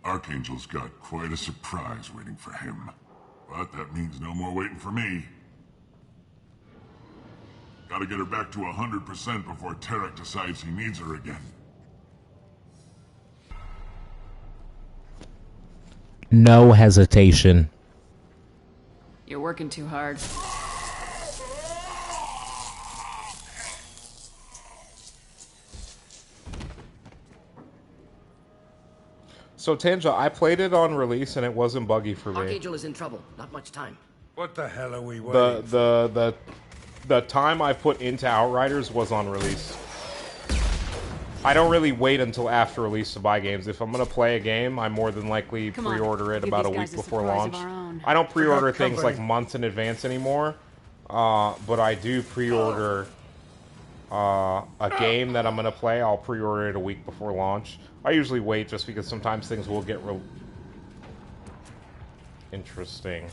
Archangel's got quite a surprise waiting for him. But that means no more waiting for me. Gotta get her back to 100% before Tarek decides he needs her again. No hesitation. You're working too hard. So Tanja, I played it on release and it wasn't buggy for me. Archangel is in trouble. Not much time. What the hell are we waiting The time I put into Outriders was on release. I don't really wait until after release to buy games. If I'm going to play a game, I more than likely pre-order it about a week before launch. I don't pre-order things like months in advance anymore, but I do pre-order a game that I'm going to play. I'll pre-order it a week before launch. I usually wait just because sometimes things will get interesting.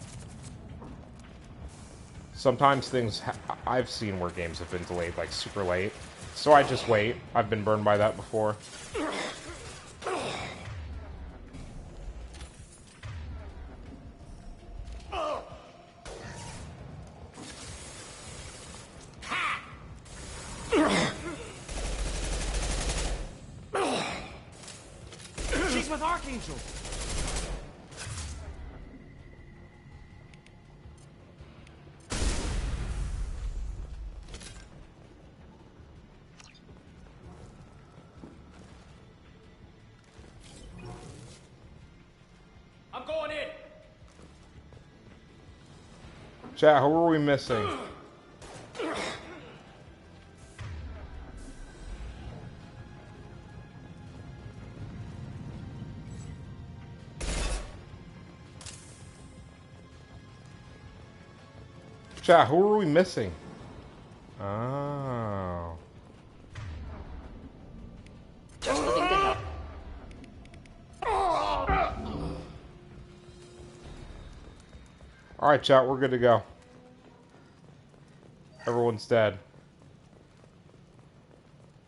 Sometimes things I've seen where games have been delayed like super late. So I just wait. I've been burned by that before. She's with Archangel. I'm going in. Chat, who are we missing? Chat, who are we missing? Oh. Just looking to help. Alright, chat, we're good to go. Everyone's dead.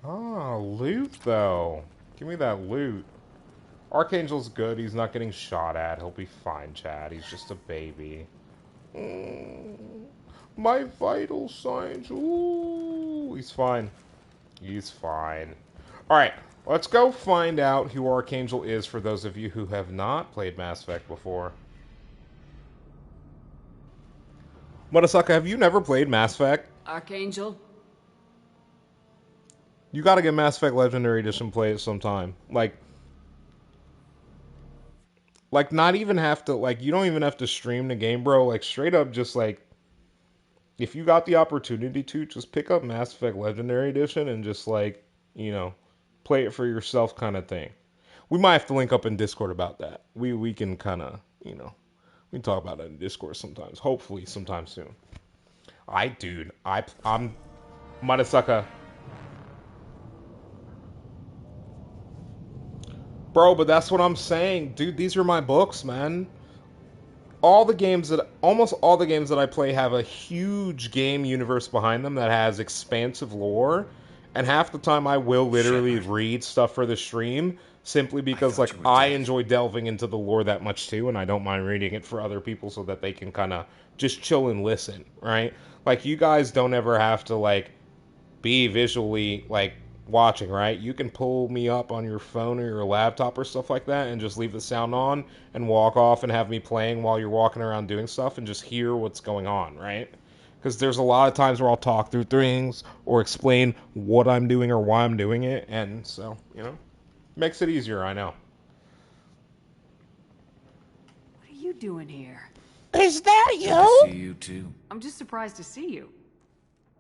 Oh, loot, though. Give me that loot. Archangel's good. He's not getting shot at. He'll be fine, Chad. He's just a baby. My vital signs. Ooh, he's fine. He's fine. Alright, let's go find out who Archangel is for those of you who have not played Mass Effect before. Mudasaka, have you never played Mass Effect? Archangel? You gotta get Mass Effect Legendary Edition, play it sometime. Like, not even have to, like, you don't even have to stream the game, bro. Like, straight up just, like, if you got the opportunity to, just pick up Mass Effect Legendary Edition and just, like, you know, play it for yourself kind of thing. We might have to link up in Discord about that. We can kind of, you know, we can talk about it in Discord sometimes. Hopefully sometime soon. I'm Mudasaka. Bro, but that's what I'm saying. Dude, these are my books, man. Almost all the games that I play have a huge game universe behind them that has expansive lore. And half the time I will literally read stuff for the stream simply because, like, I enjoy delving into the lore that much too, and I don't mind reading it for other people so that they can kind of just chill and listen, right? Like, you guys don't ever have to, like, be visually, like, watching, right? You can pull me up on your phone or your laptop or stuff like that and just leave the sound on and walk off and have me playing while you're walking around doing stuff and just hear what's going on, right? Because there's a lot of times where I'll talk through things or explain what I'm doing or why I'm doing it, and so, you know, makes it easier, I know. What are you doing here? Is that you? Good to see you too. I'm just surprised to see you.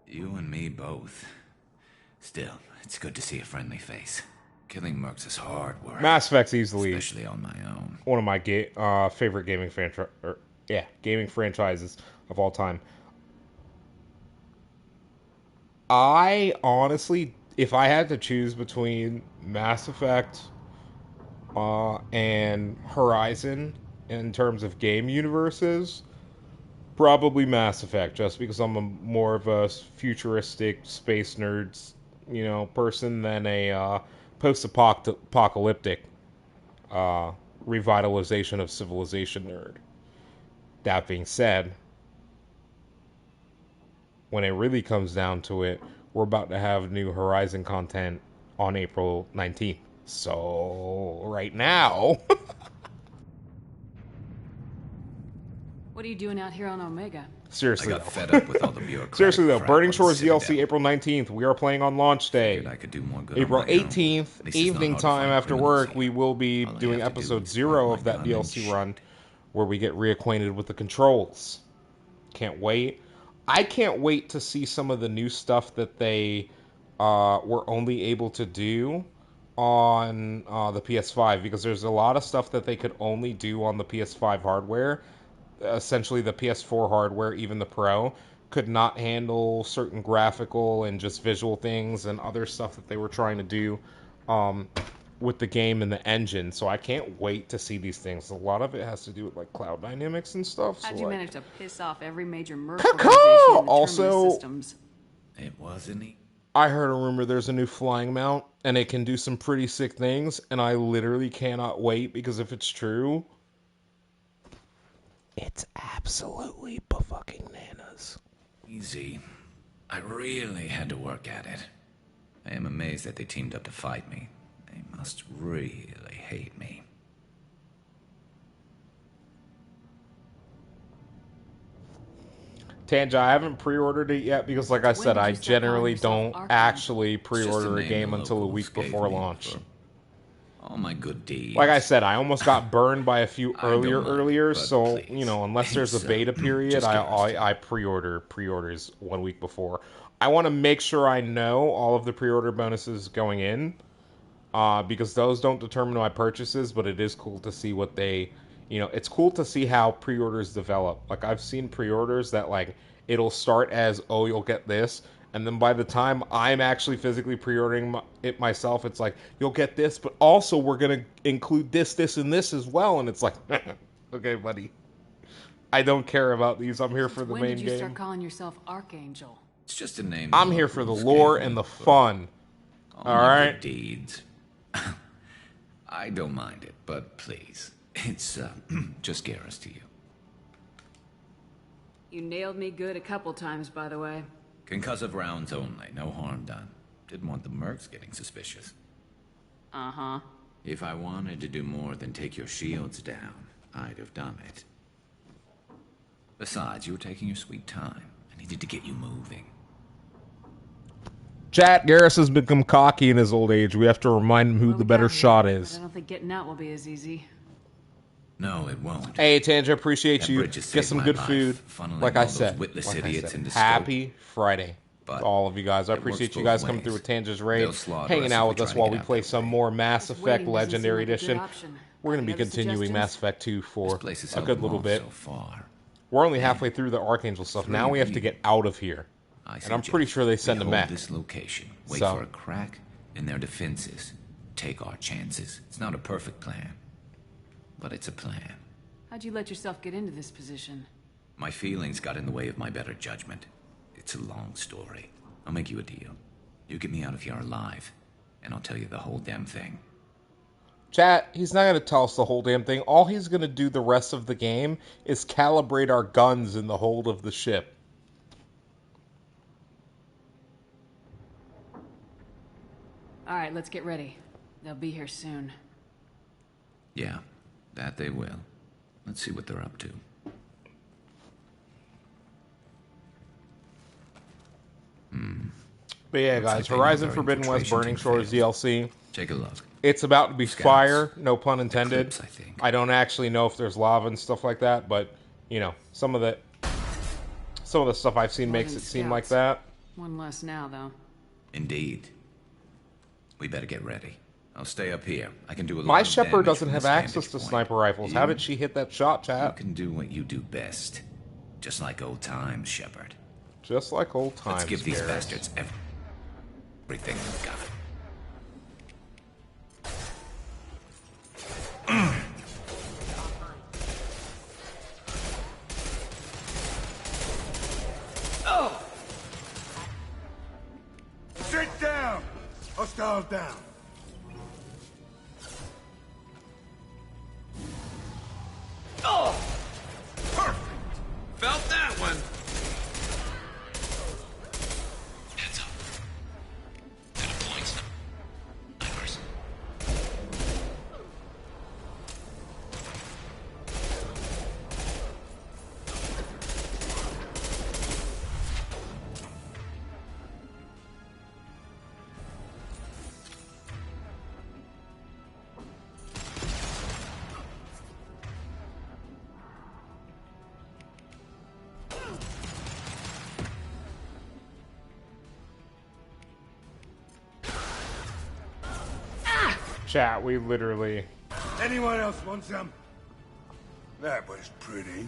You and me both. Still, it's good to see a friendly face. Killing mercs is hard work. Mass Effect's easily, especially on my own, one of my favorite gaming franchises of all time. I honestly, if I had to choose between Mass Effect and Horizon in terms of game universes, probably Mass Effect, just because I'm more of a futuristic space nerds, you know, person than a post-apocalyptic revitalization of civilization nerd. That being said, when it really comes down to it, we're about to have new Horizon content on April 19th. So, right now... What are you doing out here on Omega? Seriously, I got fed up with all the bureaucratic seriously though, crap Burning on Shores DLC, Citadel. April 19th. We are playing on launch day. I could do more good April on my own. 18th, At least it's not evening hard to time find after criminals work, we will be doing episode 0 of that DLC run, where we get reacquainted with the controls. Can't wait. I can't wait to see some of the new stuff that they were only able to do on the PS5, because there's a lot of stuff that they could only do on the PS5 hardware. Essentially, the PS4 hardware, even the Pro, could not handle certain graphical and just visual things and other stuff that they were trying to do with the game and the engine. So I can't wait to see these things. A lot of it has to do with, like, cloud dynamics and stuff. How'd so, you like, manage to piss off every major merc organization in the also, Terminus systems? It wasn't he? I heard a rumor there's a new flying mount, and it can do some pretty sick things, and I literally cannot wait, because if it's true, it's absolutely fucking bananas. Easy. I really had to work at it. I am amazed that they teamed up to fight me. They must really hate me. Tanja, I haven't pre-ordered it yet because, like I said, I generally don't actually pre-order a game until a week before launch. All my good deeds. Like I said, I almost got burned by a few earlier, so, you know, unless there's a beta period, I pre-orders 1 week before. I want to make sure I know all of the pre-order bonuses going in, because those don't determine my purchases, but it is cool to see what they, you know, it's cool to see how pre-orders develop. Like, I've seen pre-orders that, like, it'll start as, oh, you'll get this, and then by the time I'm actually physically pre-ordering it myself, it's like, you'll get this, but also we're going to include this, this, and this as well. And it's like, okay, buddy. I don't care about these. I'm here for the main game. When did you start calling yourself Archangel? It's just a name. I'm here for the lore and the fun. All right? Deeds. I don't mind it, but please. It's, just Garrus to you. You nailed me good a couple times, by the way. Concussive rounds only, no harm done. Didn't want the mercs getting suspicious. Uh-huh. If I wanted to do more than take your shields down, I'd have done it. Besides, you were taking your sweet time. I needed to get you moving. Chat, Garrus has become cocky in his old age. We have to remind him who the better shot is. I don't think getting out will be as easy. No, it won't. Hey, Tanja, appreciate That you. bridge Get has saved some my good life, food. funneling Like all I those said. witless idiots into Happy Friday But to all of you guys. I it appreciate works you both guys coming ways. through with Tanja's Raid, They'll slaughter hanging us out if with we us try to while get we out play that some way. more Mass Effect waiting doesn't seem Legendary like a good Edition. option. We're going to be Any other continuing suggestions? Mass Effect 2 for place has a helped good them little all bit. so far. We're only halfway through the Archangel stuff. Three Now we have of to you. get out of here. And I'm pretty sure they send a hold mech. this location, wait So- for a crack in their defenses, take our chances. It's not a perfect plan, but it's a plan. How'd you let yourself get into this position? My feelings got in the way of my better judgment. It's a long story. I'll make you a deal. You get me out of here alive, and I'll tell you the whole damn thing. Chat, he's not going to tell us the whole damn thing. All he's going to do the rest of the game is calibrate our guns in the hold of the ship. All right, let's get ready. They'll be here soon. Yeah, that they will. Let's see what they're up to. But yeah, Looks guys, like they know Horizon their Forbidden West infiltration Burning team Shores DLC. Take a look. It's about to be Scouts. fire, no pun intended. Eclipse, I think. I don't actually know if there's lava and stuff like that, but you know, some of the stuff I've seen makes it seem like that. One less now, though. Indeed. We better get ready. I'll stay up here. I can do a lot My of Shepard damage doesn't from have this access vantage to point. sniper rifles. How You- did she hit that shot, You chat? can do what you do best. Just like old times, Shepard. Just like old times. Let's give these Garrus. bastards everything we've got. Sit down! Hostile down. Oh! Perfect! Felt that one! Heads up. They're deploying snipers. Chat, we literally. Anyone else want some? That was pretty.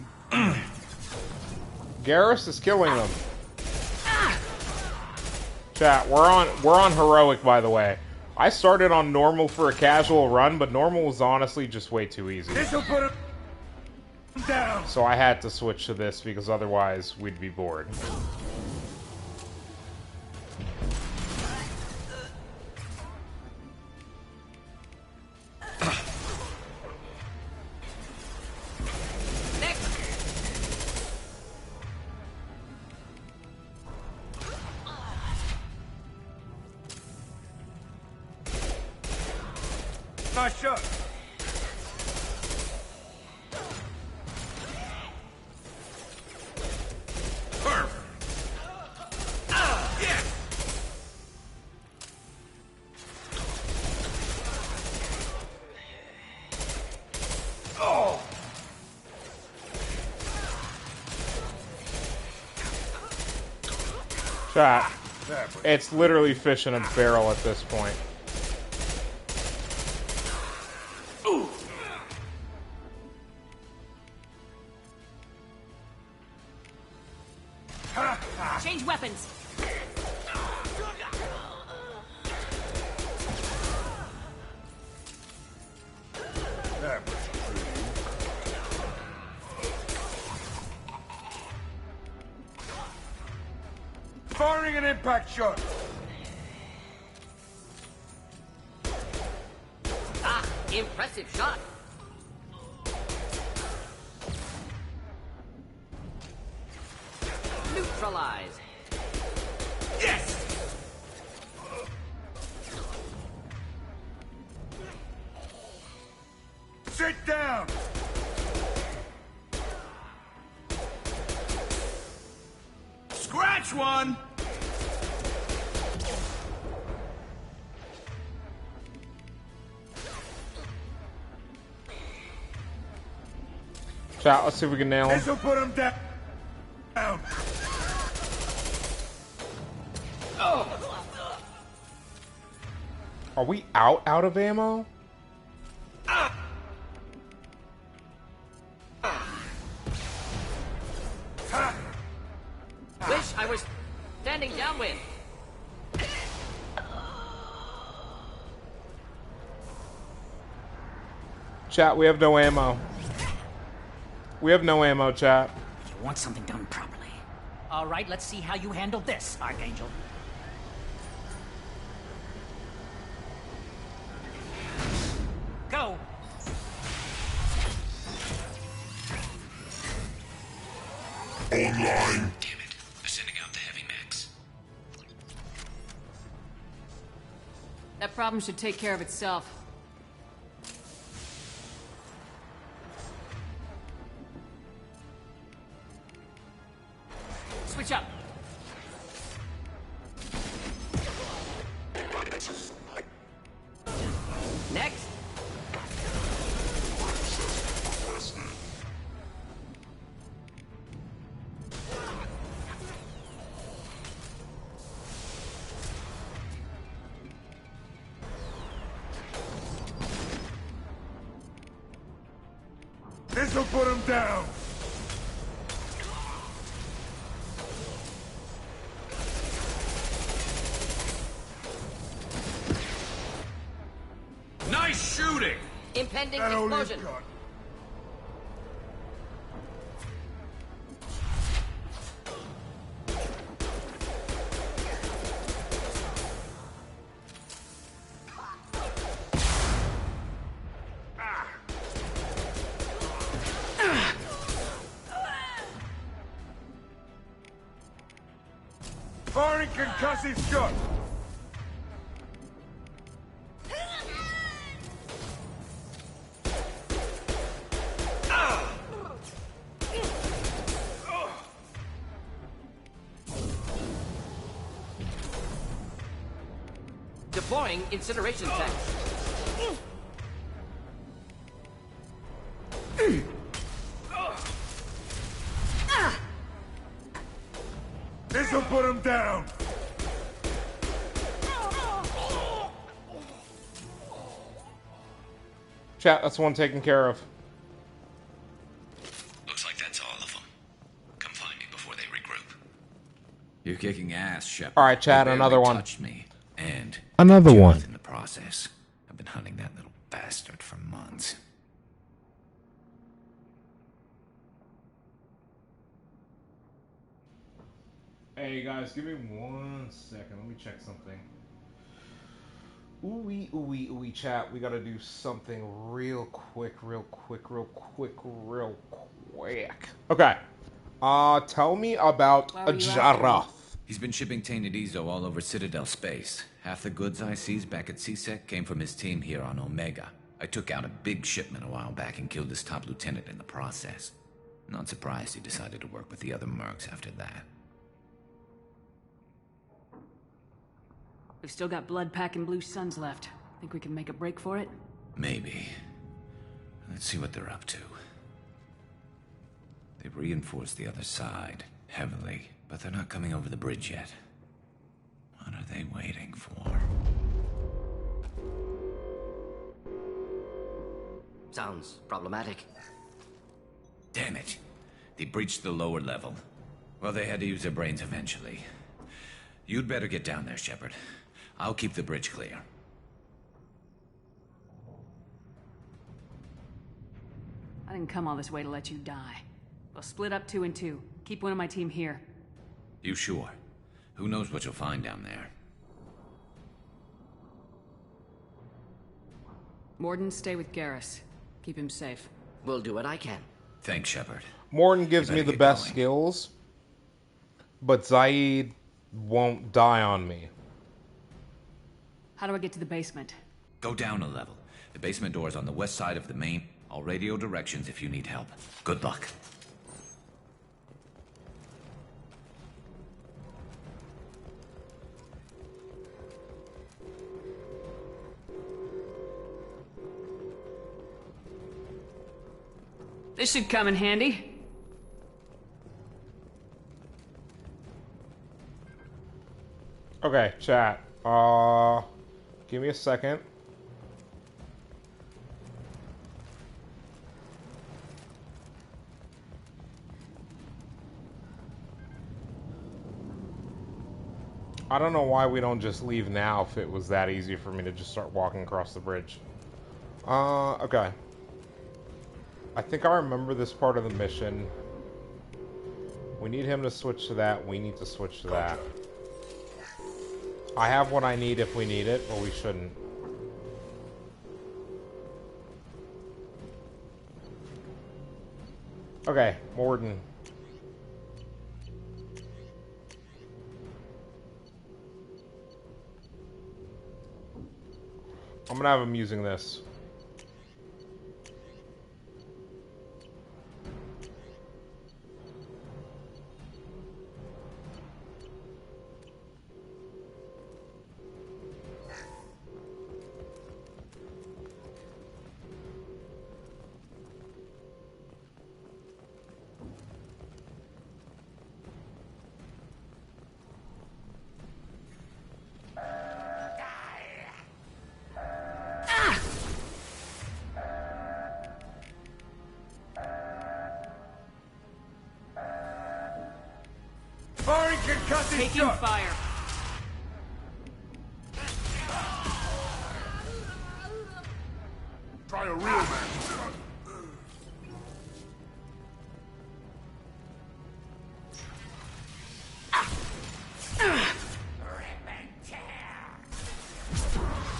Garrus is killing them. Chat, we're on heroic, by the way. I started on normal for a casual run, but normal was honestly just way too easy. This'll put him down. So I had to switch to this because otherwise we'd be bored. Nice shot. Chat, it's literally fish in a barrel at this point. Change weapons. That was pretty. Firing an impact shot. Impressive shot. Neutralize. Yes! Sit down! Scratch one! Chat, let's see if we can nail him. This'll put him down. Are we out of ammo? Wish I was standing downwind. Chat, we have no ammo. We have no ammo, chat. You want something done properly. All right, let's see how you handle this, Archangel. Go! Online. Damn it. They're sending out the heavy mechs. That problem should take care of itself. Switch up. Next. This'll put him down. Nice shooting! Impending That only explosion. gun. Firing concussive shot. Deploying incineration tech. This'll put him down. Chat, that's one taken care of. Looks like that's all of them. Come find me before they regroup. You're kicking ass, Shepard. All right, chat, They barely another one. touched me. And Another killed one. in the process. I've been hunting that little bastard for months. Hey guys, give me 1 second. Let me check something. Ooh-wee, chat. We gotta do something real quick. Okay. Tell me about Jarath. He's been shipping tainted Ezo all over Citadel space. Half the goods I seized back at CSEC came from his team here on Omega. I took out a big shipment a while back and killed his top lieutenant in the process. Not surprised he decided to work with the other mercs after that. We've still got Blood Pack and Blue Suns left. Think we can make a break for it? Maybe. Let's see what they're up to. They've reinforced the other side, heavily, but they're not coming over the bridge yet. What are they waiting for? Sounds problematic. Damn it. They breached the lower level. Well, they had to use their brains eventually. You'd better get down there, Shepard. I'll keep the bridge clear. I didn't come all this way to let you die. We'll split up 2 and 2. Keep one of my team here. You sure? Who knows what you'll find down there? Morden, stay with Garrus. Keep him safe. We'll do what I can. Thanks, Shepard. Morton gives me the best skills, but Zaid won't die on me. How do I get to the basement? Go down a level. The basement door is on the west side of the main. I'll radio directions if you need help. Good luck. This should come in handy. Okay, chat. Give me a second. I don't know why we don't just leave now if it was that easy for me to just start walking across the bridge. Okay. I think I remember this part of the mission. We need him to switch to that. We need to switch to that. I have what I need if we need it, but we shouldn't. Okay, Morden. I'm gonna have him using this. Taking fire. Try a real man.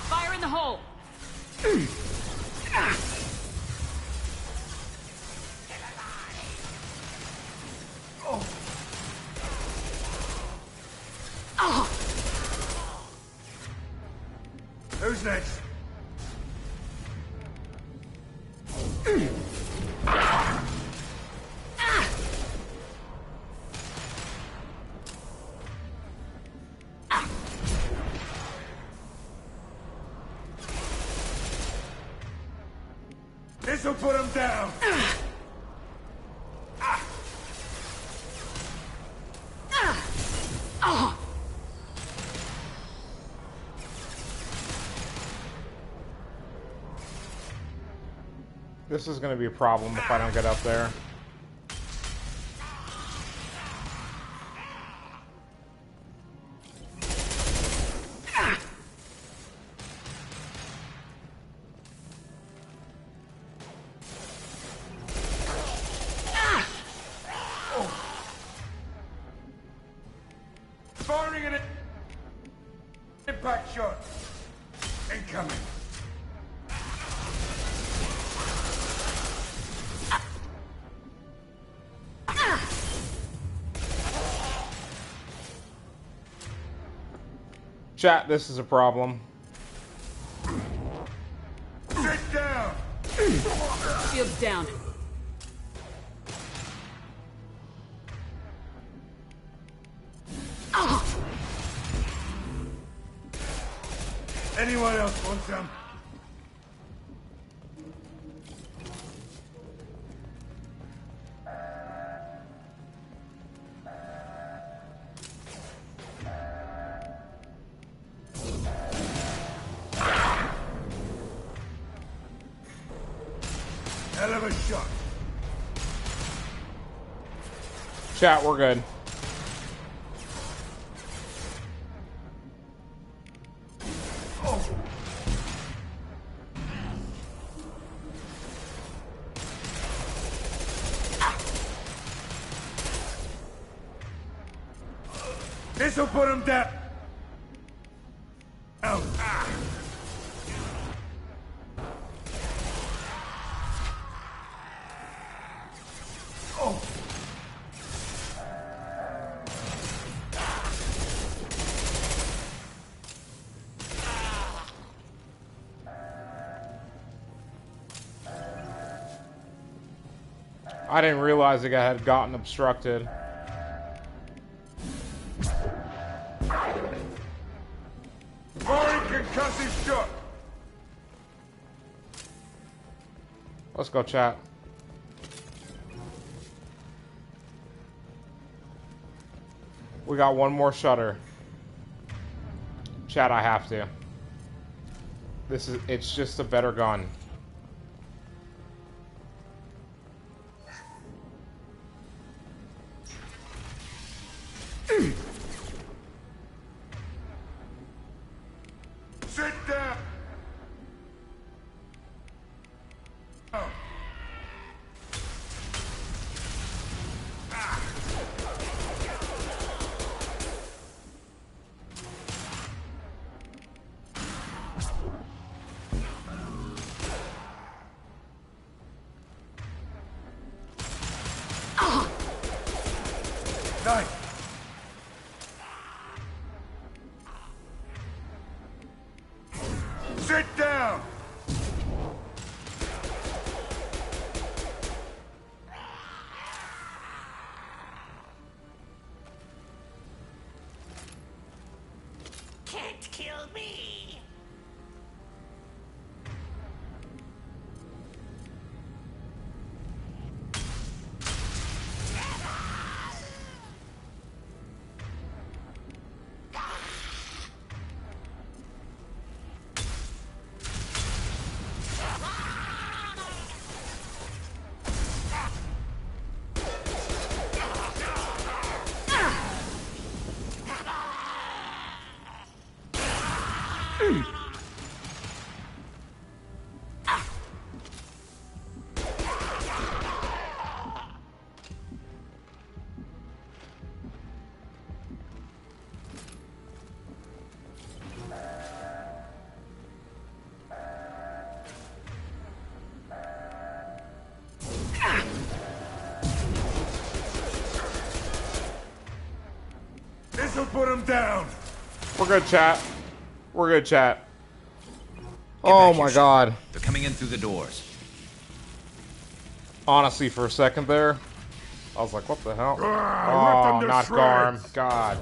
Fire in the hole. Who's next? This'll put him down. This is going to be a problem if I don't get up there. Firing an impact shot. Incoming. Chat, this is a problem. Sit down. Shields down. Anyone else want some? Hell of a shot. Chat, we're good. This'll put him down. I didn't realize it had gotten obstructed. Firing concussive shot! Let's go, chat. We got one more shutter. Chat, I have to. It's just a better gun. Sit down! Nice. Sit down! Can't kill me! This'll put him down! We're good, chat. We're good, chat. Oh my god. They're coming in through the doors. Honestly, for a second there, I was like, what the hell? Ah, Oh, not Garm. God.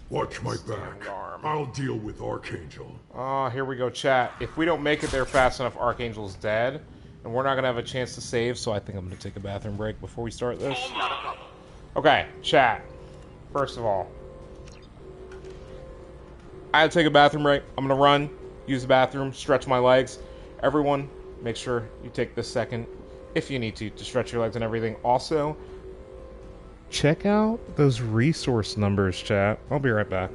Watch my back. I'll deal with Archangel. Oh, here we go, chat. If we don't make it there fast enough, Archangel's dead. And we're not going to have a chance to save, so I think I'm going to take a bathroom break before we start this. Okay, chat. First of all, I had to take a bathroom break. I'm going to run, use the bathroom, stretch my legs. Everyone, make sure you take this second, if you need to stretch your legs and everything. Also, check out those resource numbers, chat. I'll be right back.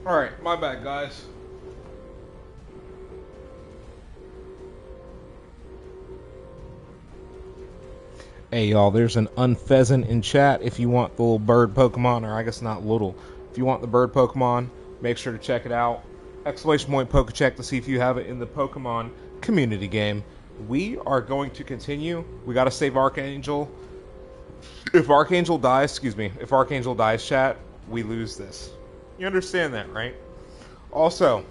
Alright, my bad, guys. Hey, y'all, there's an unpheasant in chat if you want the little bird Pokemon, or I guess not little. If you want the bird Pokemon, make sure to check it out. Exclamation point Pokecheck to see if you have it in the Pokemon community game. We are going to continue. We gotta save Archangel. If Archangel dies, chat, we lose this. You understand that, right? Also,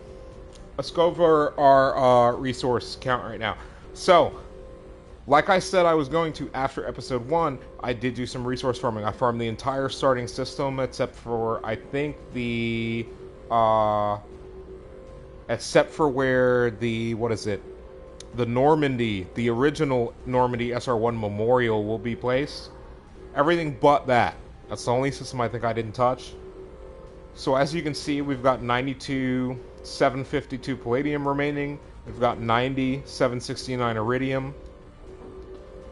let's go over our resource count right now. So, like I said I was going to after episode 1, I did do some resource farming. I farmed the entire starting system except for, I think, except for where the, what is it? The Normandy, the original Normandy SR1 Memorial will be placed. Everything but that. That's the only system I think I didn't touch. So as you can see, we've got 92,752 palladium remaining. We've got 90,769 iridium,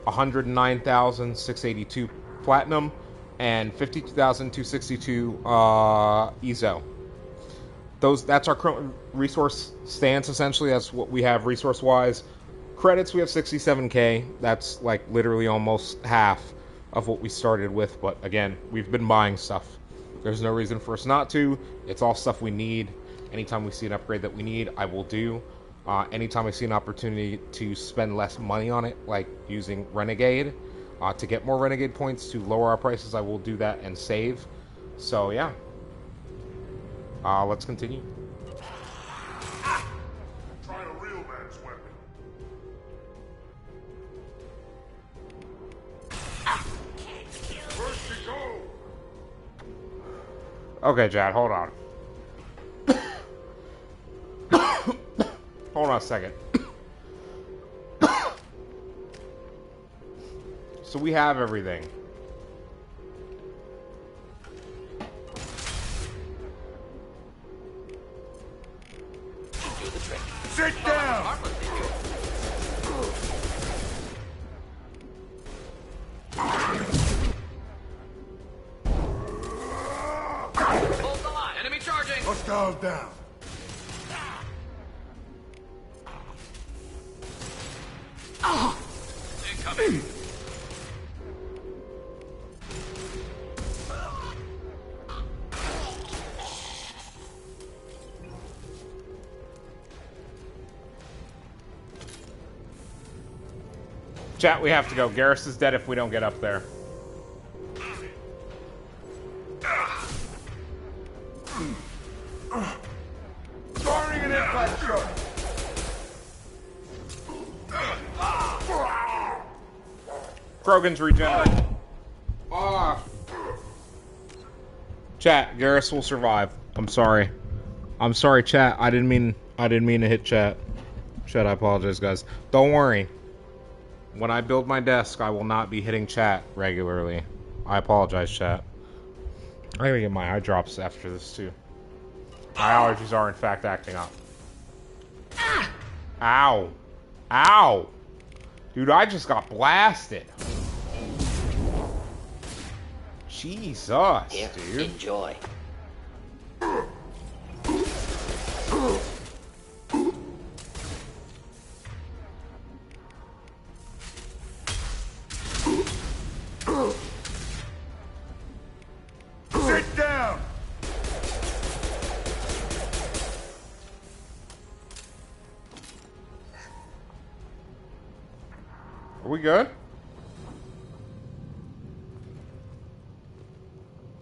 109,682 platinum, and 52,262 EZO. That's our current resource stance, essentially. That's what we have resource-wise. Credits, we have 67k. That's like literally almost half of what we started with, but again, we've been buying stuff. There's no reason for us not to. It's all stuff we need. Anytime we see an upgrade that we need, I will do. Anytime I see an opportunity to spend less money on it, like using Renegade, to get more Renegade points to lower our prices, I will do that and save. So yeah. Let's continue. Try a real man's weapon. First you go. Okay, Chad, hold on. Hold on a second. So we have everything. Sit down! Hold the line. Enemy charging. Hostile down. Incoming. Chat, we have to go. Garrus is dead if we don't get up there. Firing an impact shot. Krogan's regenerating. Chat, Garrus will survive. I'm sorry. I'm sorry, chat. I didn't mean to hit chat. Chat, I apologize, guys. Don't worry. When I build my desk, I will not be hitting chat regularly. I apologize, chat. I gotta get my eye drops after this, too. My allergies are, in fact, acting up. Ow. Ow. Dude, I just got blasted. Jesus, Here, dude. enjoy. Sit down! Are we good?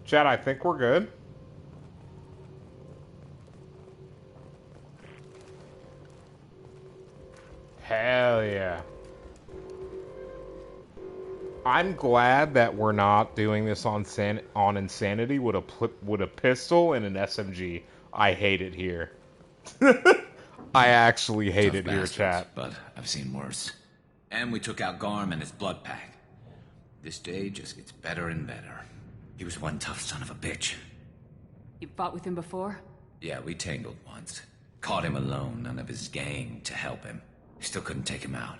Chat, I think we're good. Hell yeah. I'm glad that we're not doing this on Insanity with a pistol and an SMG. I hate it here. I actually hate Tough it here, bastards, chat. But I've seen worse. And we took out Garm and his blood pack. This day just gets better and better. He was one tough son of a bitch. You fought with him before? Yeah, we tangled once. Caught him alone, none of his gang to help him. Still couldn't take him out.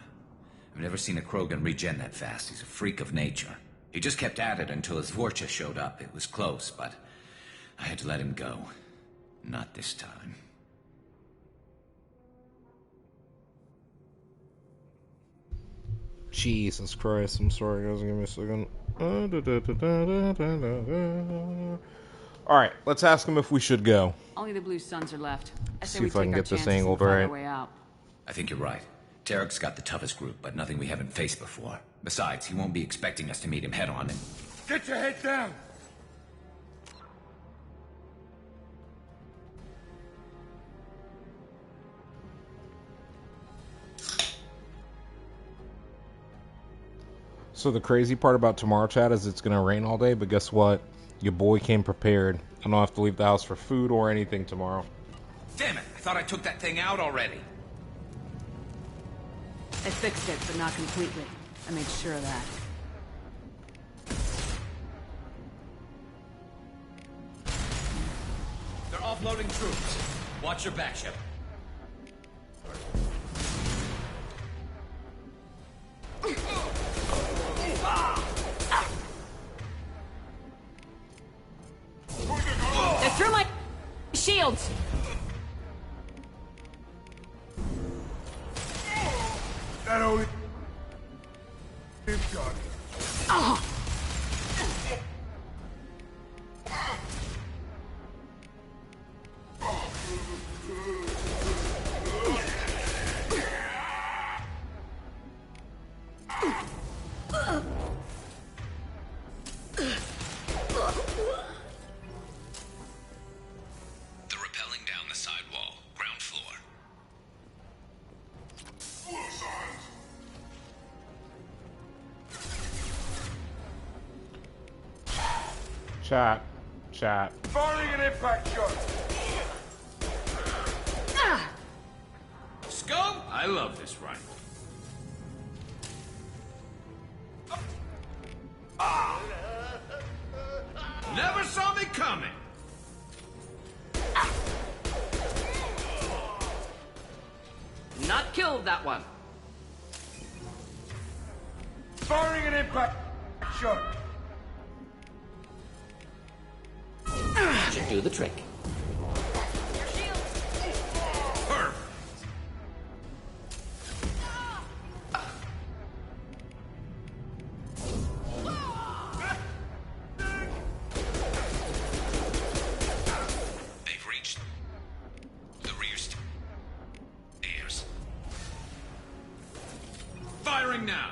I've never seen a Krogan regen that fast. He's a freak of nature. He just kept at it until his Vorcha showed up. It was close, but I had to let him go. Not this time. Jesus Christ, I'm sorry guys, give me a second. Alright, let's ask him if we should go. Only the Blue Suns are left. I say See we if I take can our get this chances and angled fight our right. way out. I think you're right. Tarek's got the toughest group, but nothing we haven't faced before. Besides, he won't be expecting us to meet him head on and... Get your head down! So the crazy part about tomorrow, Chad, is it's going to rain all day, but guess what? Your boy came prepared. I don't have to leave the house for food or anything tomorrow. Damn it! I thought I took that thing out already. I fixed it, but not completely. I made sure of that. They're offloading troops. Watch your back, Shepard. They're through my shields! That only... shot. Oh. They're rappelling down the side wall, ground floor. Chat. Firing an impact shot. Scope! I love this rifle. Never saw me coming. Not killed that one. Firing an impact shot. Should do the trick. Perfect. They've reached the rear stairs. Firing now.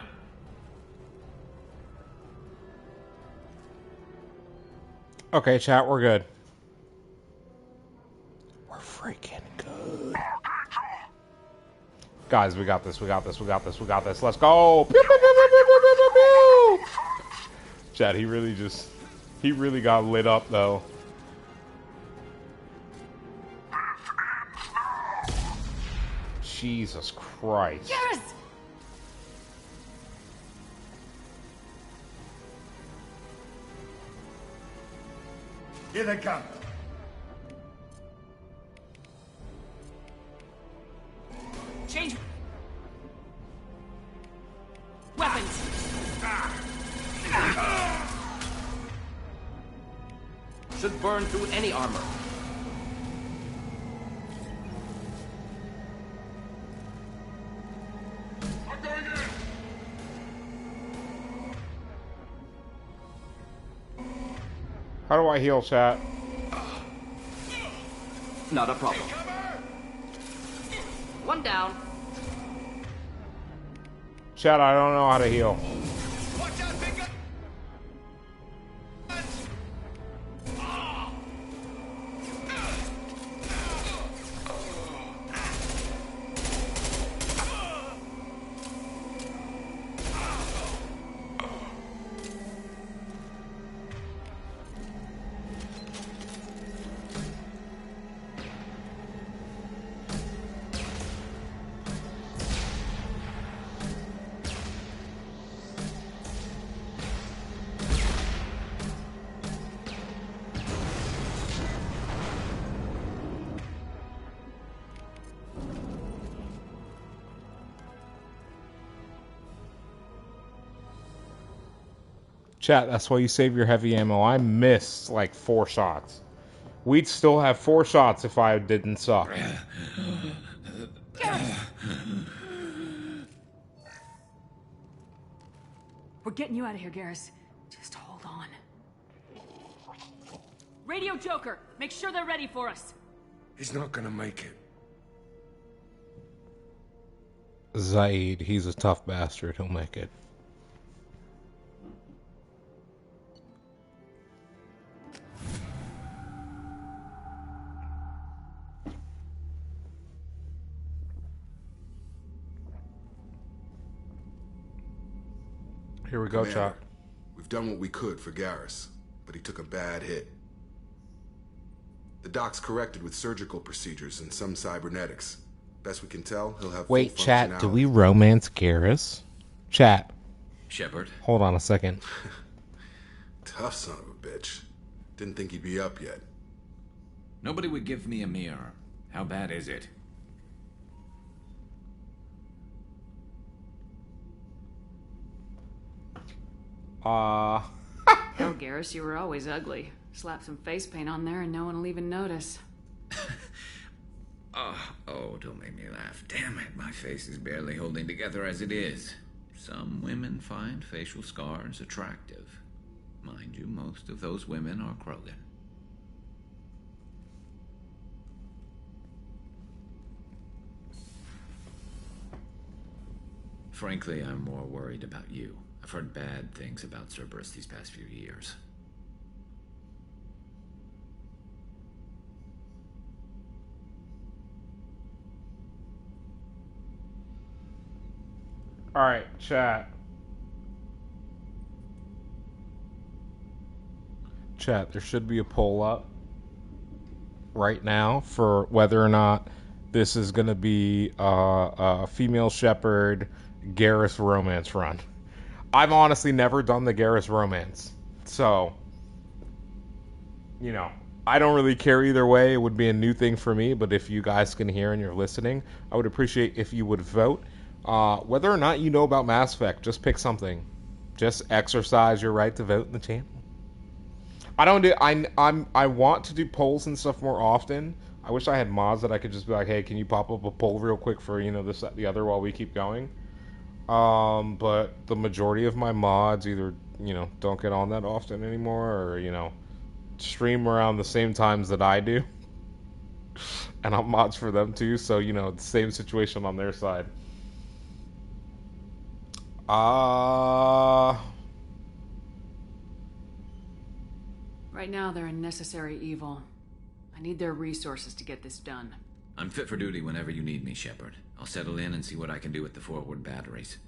Okay, chat, we're good. We're freaking good. Guys, we got this. Let's go. Pew, pew, pew, pew, pew, pew, pew, pew. Chat, he really got lit up, though. Jesus Christ. Yes! Here they come. Change weapons. Should burn through any armor. How do I heal, chat? Not a problem. One down. Chat, I don't know how to heal. Chat, that's why you save your heavy ammo. I missed like 4 shots. We'd still have 4 shots if I didn't suck. We're getting you out of here, Garrus. Just hold on. Radio Joker, make sure they're ready for us. He's not gonna make it. Zaid, he's a tough bastard. He'll make it. Here we go, Commander, Chop. we've done what we could for Garrus, but he took a bad hit. The doc's corrected with surgical procedures and some cybernetics. Best we can tell, he'll have Wait, full chat, functionality. do we romance Garrus? Chat. Shepard. Hold on a second. Tough son of a bitch. Didn't think he'd be up yet. Nobody would give me a mirror. How bad is it? Oh, Garrus, you were always ugly. Slap some face paint on there and no one will even notice. Oh, don't make me laugh. Damn it, my face is barely holding together as it is. Some women find facial scars attractive. Mind you, most of those women are Krogan. Frankly, I'm more worried about you. I've heard bad things about Cerberus these past few years. Alright, chat. Chat, there should be a poll up right now for whether or not this is going to be a female Shepard Garrus romance run. I've honestly never done the Garrus romance, so, you know, I don't really care either way. It would be a new thing for me, but if you guys can hear and you're listening, I would appreciate if you would vote. Whether or not you know about Mass Effect, just pick something. Just exercise your right to vote in the channel. I want to do polls and stuff more often. I wish I had mods that I could just be like, hey, can you pop up a poll real quick for, you know, this, that, the other while we keep going. But the majority of my mods either, you know, don't get on that often anymore or, you know, stream around the same times that I do. And I'm mods for them too, so, you know, the same situation on their side. Right now, they're a necessary evil. I need their resources to get this done. I'm fit for duty whenever you need me, Shepard. I'll settle in and see what I can do with the forward batteries.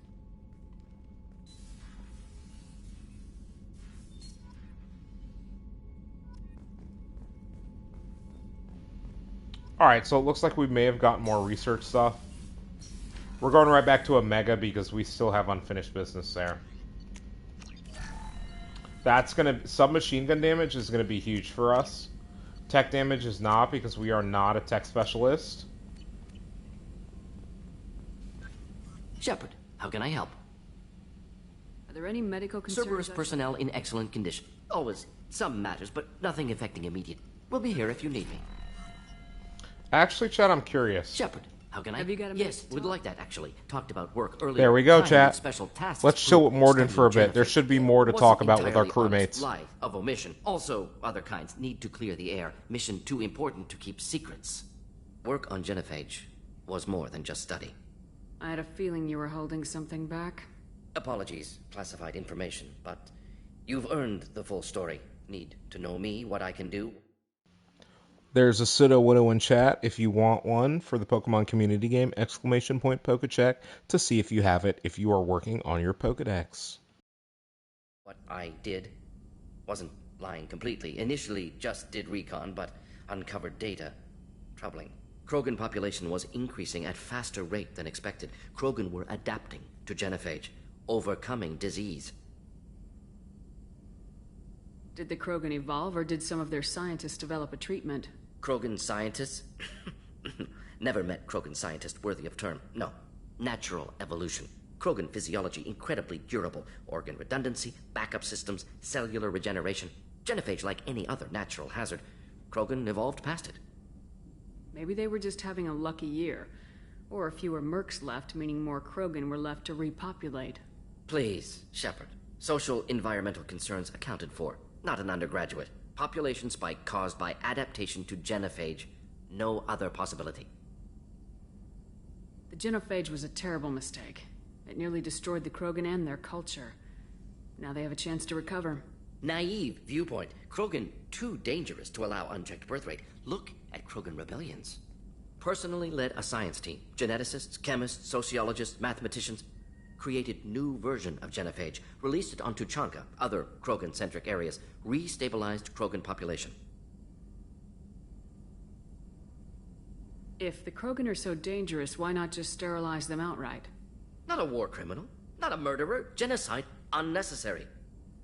Alright, so it looks like we may have gotten more research stuff. We're going right back to Omega because we still have unfinished business there. That's gonna... Submachine gun damage is gonna be huge for us. Tech damage is not because we are not a tech specialist. Shepard, how can I help? Are there any medical concerns? Cerberus personnel in excellent condition. Always some matters, but nothing affecting immediate. We'll be here if you need me. Actually, Chad, I'm curious. Shepard, how can I? Have you got a Yes, would like that actually. Talked about work earlier. There we go, Timing chat. Special tasks Let's chill with Morden for a bit. Jennifer. There should be more to Wasn't talk about with our entirely crewmates. honest. Lie of omission. Also, other kinds need to clear the air. Mission too important to keep secrets. Work on Genophage was more than just study. I had a feeling you were holding something back. Apologies, classified information, but you've earned the full story. Need to know me, what I can do? There's a pseudo widow in chat if you want one for the Pokemon community game, ! Pokecheck, to see if you have it if you are working on your Pokedex. What I did wasn't lying completely. Initially just did recon, but uncovered data. Troubling. Krogan population was increasing at faster rate than expected. Krogan were adapting to Genophage, overcoming disease. Did the Krogan evolve, or did some of their scientists develop a treatment? Krogan scientists? Never met Krogan scientist worthy of term. No. Natural evolution. Krogan physiology incredibly durable. Organ redundancy, backup systems, cellular regeneration. Genophage like any other natural hazard. Krogan evolved past it. Maybe they were just having a lucky year. Or fewer mercs left, meaning more Krogan were left to repopulate. Please, Shepard. Social environmental concerns accounted for. Not an undergraduate. Population spike caused by adaptation to Genophage. No other possibility. The Genophage was a terrible mistake. It nearly destroyed the Krogan and their culture. Now they have a chance to recover. Naive viewpoint. Krogan too dangerous to allow unchecked birth rate. Look at Krogan rebellions. Personally led a science team. Geneticists, chemists, sociologists, mathematicians. created new version of genophage, released it on Tuchanka, other Krogan-centric areas, restabilized Krogan population. If the Krogan are so dangerous, why not just sterilize them outright? Not a war criminal, not a murderer, genocide unnecessary.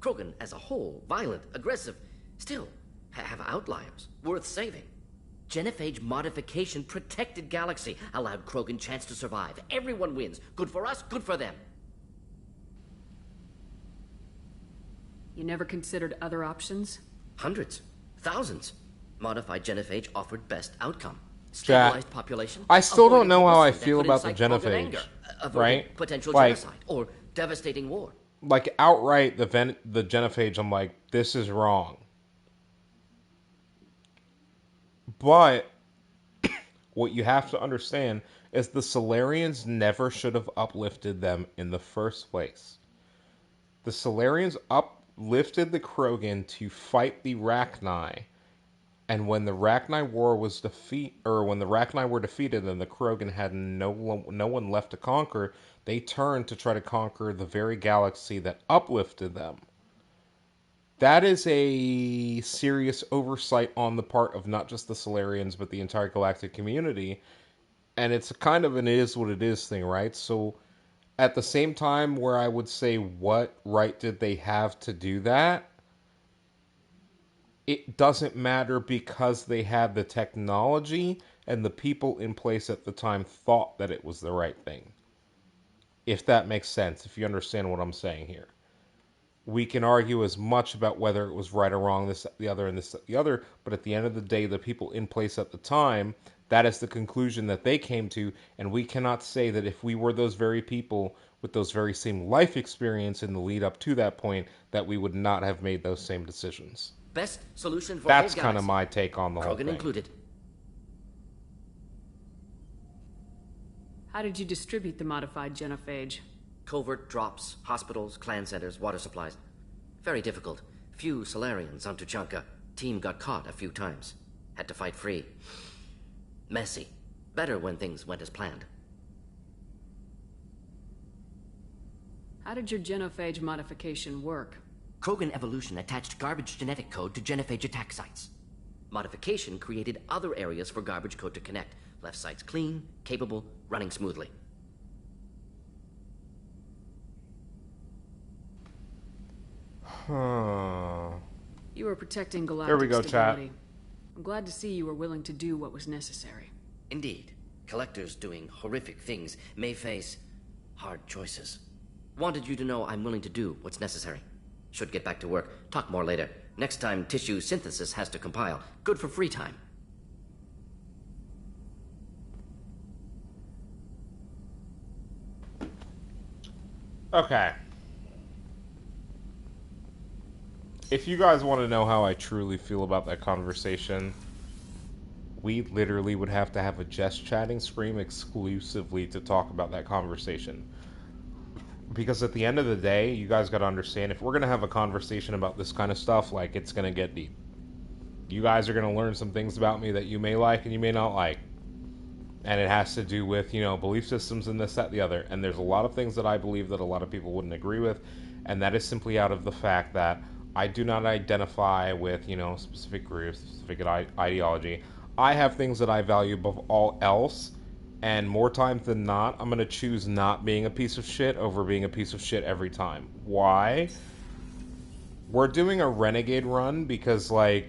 Krogan as a whole, violent, aggressive, still have outliers worth saving. Genophage modification protected Galaxy, allowed Krogan chance to survive. Everyone wins. Good for us, good for them. You never considered other options? Hundreds, thousands. Modified genophage offered best outcome. Jack, Stabilized population. I still don't know how I that feel could about the incite Krogan genophage, anger, averting right? Potential Like, genocide or devastating war. like outright, the genophage, I'm like, this is wrong. But what you have to understand is the Salarians never should have uplifted them in the first place. The Salarians uplifted the Krogan to fight the Rachni, and when the Rachni War was when the Rachni were defeated and the Krogan had no one left to conquer, they turned to try to conquer the very galaxy that uplifted them. That is a serious oversight on the part of not just the Salarians, but the entire galactic community. And it's kind of an it is what it is thing, right? So at the same time where I would say, what right did they have to do that? It doesn't matter because they had the technology and the people in place at the time thought that it was the right thing. If that makes sense, if you understand what I'm saying here. We can argue as much about whether it was right or wrong, this, the other, and this, the other, but at the end of the day, the people in place at the time, that is the conclusion that they came to, and we cannot say that if we were those very people with those very same life experience in the lead up to that point, that we would not have made those same decisions. Best solution for That's whole kind of galaxy. my take on the whole Krogan thing. included. How did you distribute the modified genophage? Covert drops, hospitals, clan centers, water supplies. Very difficult. Few Salarians on Tuchanka. Team got caught a few times. Had to fight free. Messy. Better when things went as planned. How did your genophage modification work? Krogan evolution attached garbage genetic code to genophage attack sites. Modification created other areas for garbage code to connect. Left sites clean, capable, running smoothly. You were protecting galactic There we go, stability. chat. I'm glad to see you were willing to do what was necessary. Indeed. Collectors doing horrific things may face hard choices. Wanted you to know I'm willing to do what's necessary. Should get back to work. Talk more later. Next time tissue synthesis has to compile. Good for free time. Okay. If you guys want to know how I truly feel about that conversation, we literally would have to have a Just Chatting stream exclusively to talk about that conversation. Because at the end of the day, you guys got to understand, if we're going to have a conversation about this kind of stuff, like, it's going to get deep. You guys are going to learn some things about me that you may like and you may not like. And it has to do with, you know, belief systems and this, that, the other. And there's a lot of things that I believe that a lot of people wouldn't agree with. And that is simply out of the fact that I do not identify with, you know, specific groups, specific ideology. I have things that I value above all else. And more times than not, I'm going to choose not being a piece of shit over being a piece of shit every time. Why? We're doing a Renegade run because, like,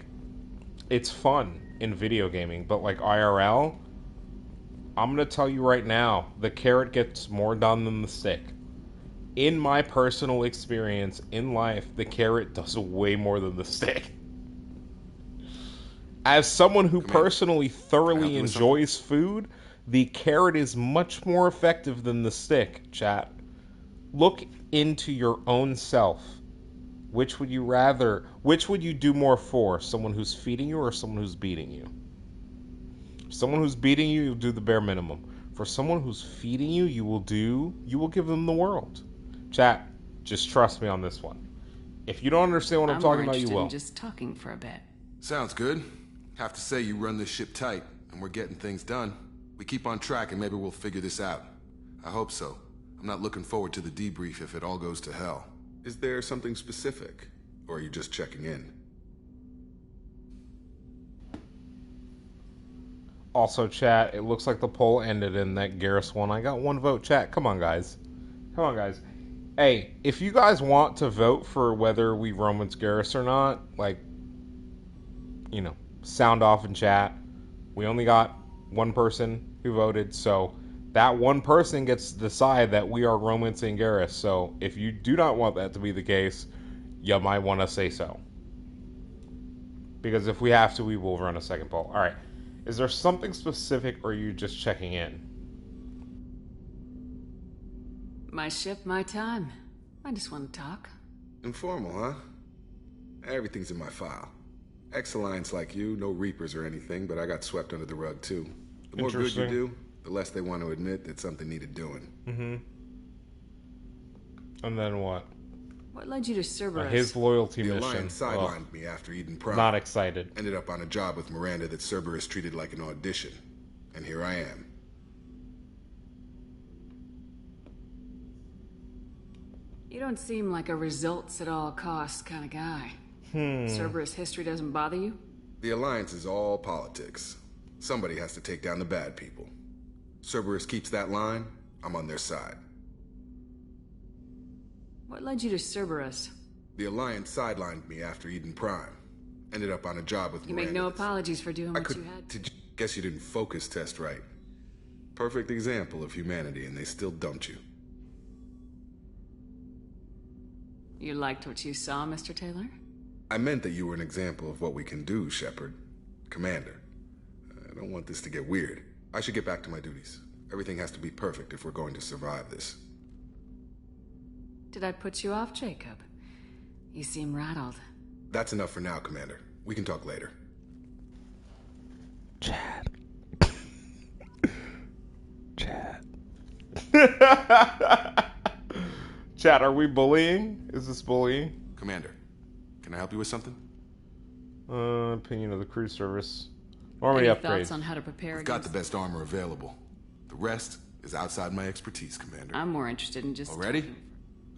it's fun in video gaming. But, like, IRL, I'm going to tell you right now, the carrot gets more done than the stick. In my personal experience in life, the carrot does way more than the stick. As someone who personally thoroughly enjoys food, the carrot is much more effective than the stick, chat. Look into your own self. Which would you do more for? Someone who's feeding you or someone who's beating you? Someone who's beating you, you'll do the bare minimum. For someone who's feeding you, you will give them the world. Chat, just trust me on this one. If you don't understand what I'm talking about, you will. I'm just talking for a bit. Sounds good. Have to say you run this ship tight, and we're getting things done. We keep on track and maybe we'll figure this out. I hope so. I'm not looking forward to the debrief if it all goes to hell. Is there something specific? Or are you just checking in? Also, chat, it looks like the poll ended in that Garrus won. I got 1 vote, chat. Come on, guys. Come on, guys. Hey, if you guys want to vote for whether we romance Garrus or not, like, you know, sound off in chat. We only got 1 person who voted, so that 1 person gets to decide that we are romancing Garrus. So if you do not want that to be the case, you might want to say so. Because if we have to, we will run a second poll. Alright. Is there something specific, or are you just checking in? My ship, my time. I just want to talk. Informal, huh? Everything's in my file. Ex-Alliance like you, no Reapers or anything, but I got swept under the rug too. The more good you do, the less they want to admit that something needed doing. Mm-hmm. And then what? What led you to Cerberus? His loyalty the mission. Alliance sidelined me after Eden Prime. Not excited. Ended up on a job with Miranda that Cerberus treated like an audition. And here I am. You don't seem like a results at all costs kind of guy. Cerberus history doesn't bother you? The Alliance is all politics. Somebody has to take down the bad people. Cerberus keeps that line, I'm on their side. What led you to Cerberus? The Alliance sidelined me after Eden Prime. Ended up on a job with You Miranda. make no apologies for doing what you had. Guess you didn't focus test right. Perfect example of humanity, and they still dumped you. You liked what you saw, Mr. Taylor? I meant that you were an example of what we can do, Shepard. Commander. I don't want this to get weird. I should get back to my duties. Everything has to be perfect if we're going to survive this. Did I put you off, Jacob? You seem rattled. That's enough for now, Commander. We can talk later. Chad. Chad. Chad, are we bullying? Is this bullying? Commander, can I help you with something? Opinion of the crew service. Normandy Any upgrades. thoughts on how to prepare We've got the best armor available. The rest is outside my expertise, Commander. I'm more interested in just... Already?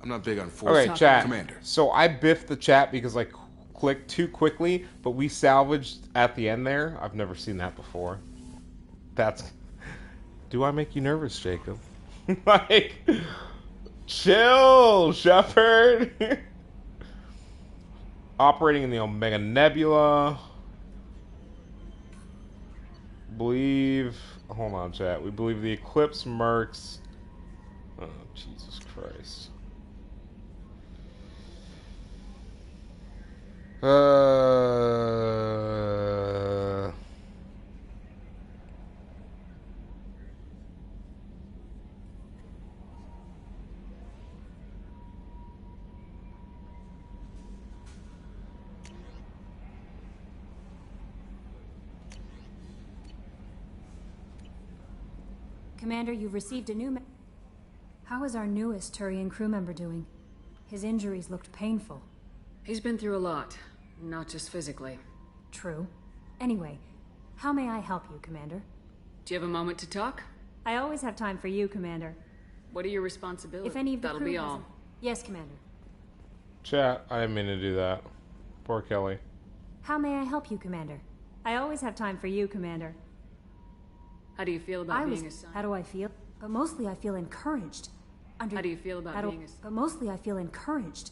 I'm not big on force. Okay, chat. Commander. So I biffed the chat because I clicked too quickly, but we salvaged at the end there. I've never seen that before. That's... Do I make you nervous, Jacob? Like... Chill, Shepard! Operating in the Omega Nebula. Believe... Hold on, chat. We believe the Eclipse Mercs... Oh, Jesus Christ. Commander, you've received a new How is our newest Turian crew member doing? His injuries looked painful. He's been through a lot, not just physically. True. Anyway, how may I help you, Commander? Do you have a moment to talk? I always have time for you, Commander. What are your responsibilities? If any of the That'll crew be has all. a- Yes, Commander. Chat, I didn't mean to do that. Poor Kelly. How may I help you, Commander? I always have time for you, Commander. How do you feel about being assigned? How do I feel? But mostly I feel encouraged. How do you feel about being But mostly I feel encouraged.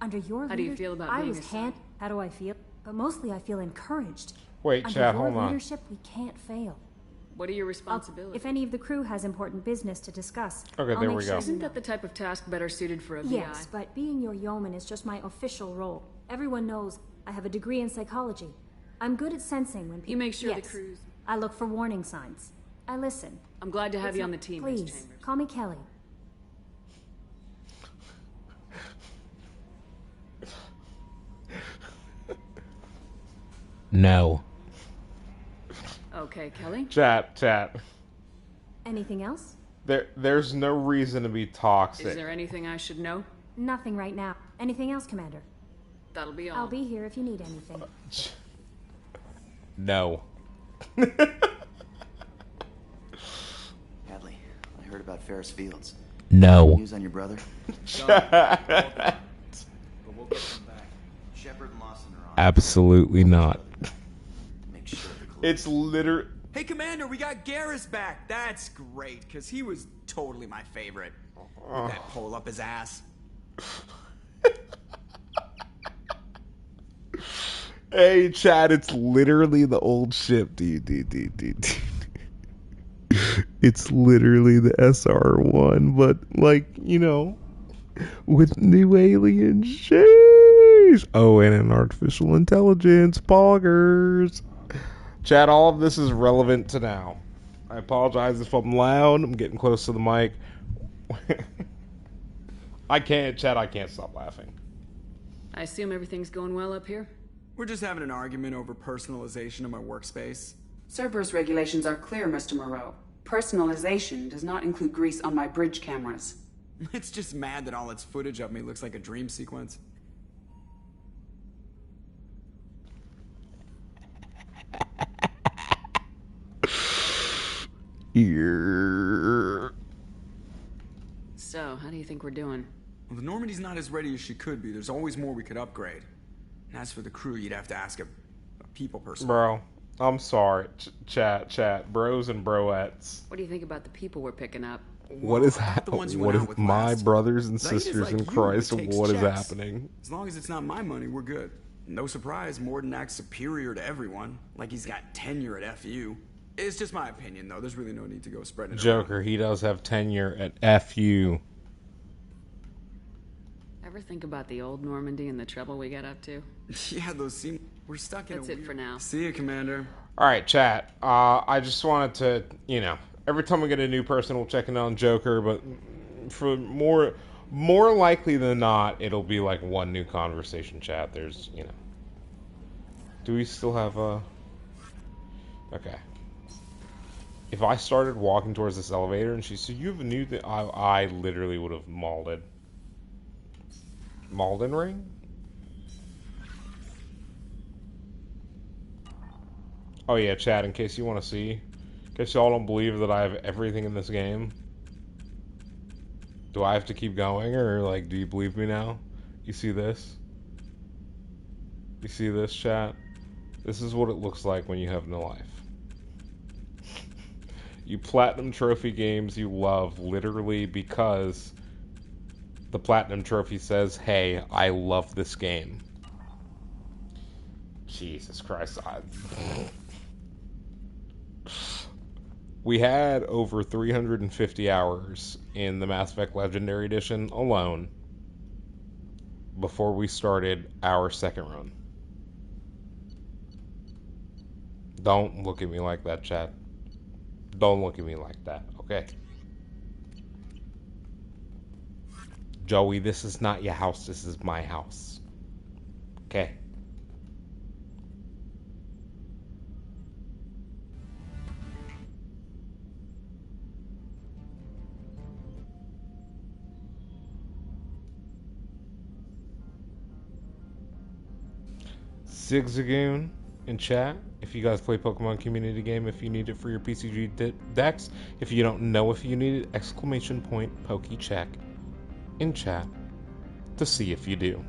Under your How do you leader- feel about I being was assigned? How do I feel? But mostly I feel encouraged. Wait, Under chat, your hold on. leadership, we can't fail. What are your responsibilities? If any of the crew has important business to discuss, Okay, I'll there make we sure go. Isn't that the type of task better suited for a Yes, but being your yeoman is just my official role. Everyone knows I have a degree in psychology. I'm good at sensing when people... You make sure the Yes, crew's... I look for warning signs. I listen. I'm glad to have It's you on not- the team, Miss Please, Chambers. call me Kelly. No. Okay, Kelly. Chat. Anything else? There's no reason to be toxic. Is there anything I should know? Nothing right now. Anything else, Commander? That'll be all. I'll be here if you need anything. No. Hadley, I heard about Ferris Fields. No. News on your brother? Chat. But we'll get him back. Shepard and Lawson are on. Absolutely not. Make sure It's literally. Hey, Commander, we got Garrus back. That's great, because he was totally my favorite. With that pole up his ass. Hey, Chad, it's literally the old ship, dude. It's literally the SR-1, but, like, you know, with new alien shades. Oh, and an artificial intelligence. Poggers. Chad, all of this is relevant to now. I apologize if I'm loud. I'm getting close to the mic. I can't stop laughing. I assume everything's going well up here? We're just having an argument over personalization of my workspace. Cerberus regulations are clear, Mr. Moreau. Personalization does not include grease on my bridge cameras. It's just mad that all its footage of me looks like a dream sequence. So, how do you think we're doing? Well, the Normandy's not as ready as she could be. There's always more we could upgrade. And as for the crew, you'd have to ask a people person. Bro, I'm sorry. Chat. Bros and broettes. What do you think about the people we're picking up? What is happening? What is my brothers and sisters in Christ? What is happening? As long as it's not my money, we're good. No surprise, Morden acts superior to everyone, like he's got tenure at FU. It's just my opinion, though. There's really no need to go spreading it Joker, around. he does have tenure at FU. Ever think about the old Normandy and the trouble we got up to? Yeah, those seem... We're stuck in That's it for now. See you, Commander. All right, chat. I just wanted to, you know, every time we get a new person, we'll check in on Joker, but for more likely than not, it'll be like one new conversation chat. There's, you know. Do we still have a... Okay. If I started walking towards this elevator and she said, you have a new thing, I literally would have mauled it. Malden ring? Oh yeah, chat, in case you want to see. In case y'all don't believe that I have everything in this game. Do I have to keep going, or, like, do you believe me now? You see this? You see this, chat? This is what it looks like when you have no life. You platinum trophy games you love literally because the platinum trophy says, hey, I love this game. Jesus Christ. We had over 350 hours in the Mass Effect Legendary Edition alone before we started our second run. Don't look at me like that, chat. Don't look at me like that, okay? Joey, this is not your house, this is my house. Okay? Zigzagoon in chat. If you guys play Pokemon community game, if you need it for your PCG decks, if you don't know if you need it, exclamation point PokeCheck in chat to see if you do.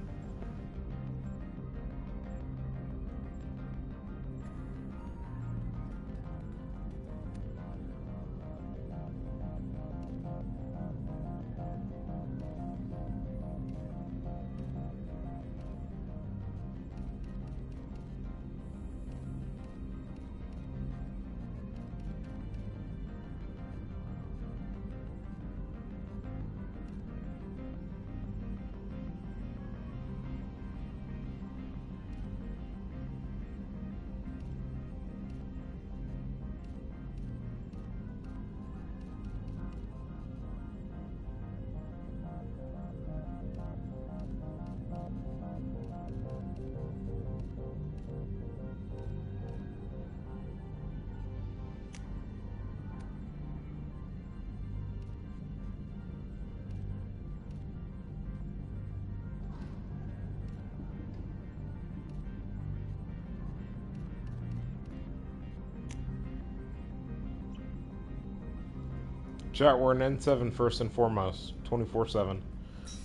Chat, we're in N7 first and foremost. 24/7.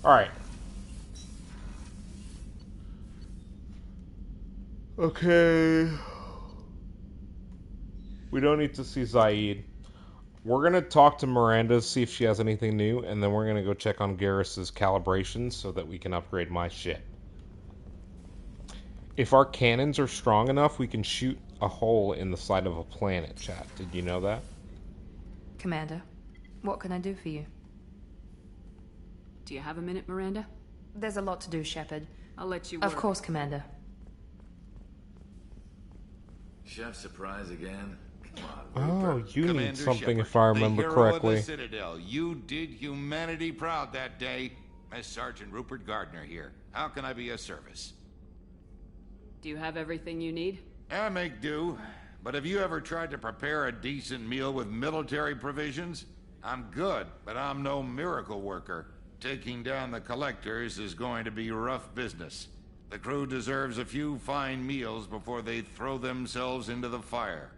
Alright. Okay. We don't need to see Zaid. We're going to talk to Miranda, see if she has anything new, and then we're going to go check on Garrus's calibrations so that we can upgrade my shit. If our cannons are strong enough, we can shoot a hole in the side of a planet, chat. Did you know that? Commander, what can I do for you? Do you have a minute, Miranda? There's a lot to do, Shepard. I'll let you Of work. course, Commander. Chef surprise again? Oh, you need Commander something Shepard, if I remember the hero correctly. Of the Citadel. You did humanity proud that day. As Sergeant Rupert Gardner here. How can I be of service? Do you have everything you need? I make do. But have you ever tried to prepare a decent meal with military provisions? I'm good, but I'm no miracle worker. Taking down the collectors is going to be rough business. The crew deserves a few fine meals before they throw themselves into the fire.